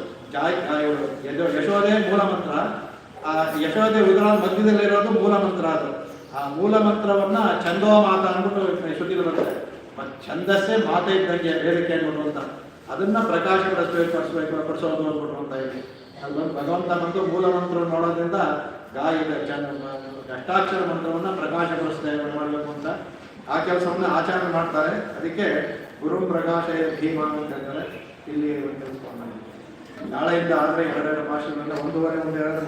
ಯಶೋದೆ ಮೂಲ ಮಂತ್ರ. ಆ ಯಶೋದೆ ಉದರ ಮಧ್ಯದಲ್ಲಿರೋದು ಮೂಲ ಮಂತ್ರ. ಅದು ಆ ಮೂಲ ಮಂತ್ರವನ್ನ ಛಂದೋ ಮಾತ ಅಂದ್ಬಿಟ್ಟು ಶ್ರುತಿಗಳು ಬರ್ತದೆ. ಛಂದಸ್ಸೇ ಮಾತೆ ಇದ್ದಂಗೆ ಬೇಡಿಕೆ ಅನ್ಬಿಟ್ಟು ಅಂತ. ಅದನ್ನ ಪಡಿಸೋದು ಅಂದ್ಬಿಟ್ಟು ಅಂತ ಹೇಳಿ ಅಲ್ಲಿ ಭಗವಂತ ಬಂದು ಮೂಲ ಮಂತ್ರ ನೋಡೋದ್ರಿಂದ ಅಷ್ಟಾಕ್ಷರ ಮಂತ್ರವನ್ನ ಪ್ರಕಾಶಪಡಿಸ್ತೇವೆ ಮಾಡಬೇಕು ಅಂತ ಆ ಕೆಲಸವನ್ನ ಆಚರಣೆ ಮಾಡ್ತಾರೆ. ಅದಕ್ಕೆ ಗುರು ಪ್ರಕಾಶ ಭೀಮ ಅಂತ ಹೇಳ್ತಾರೆ. ಇಲ್ಲಿ ನಿಲ್ಲಿಸ್ಕೊಂಡು ನಾಳೆಯಿಂದ ಆದರೆ ಎರಡೆರಡು ಭಾಷೆಗಳನ್ನ ಒಂದೂವರೆ ಒಂದೆರಡು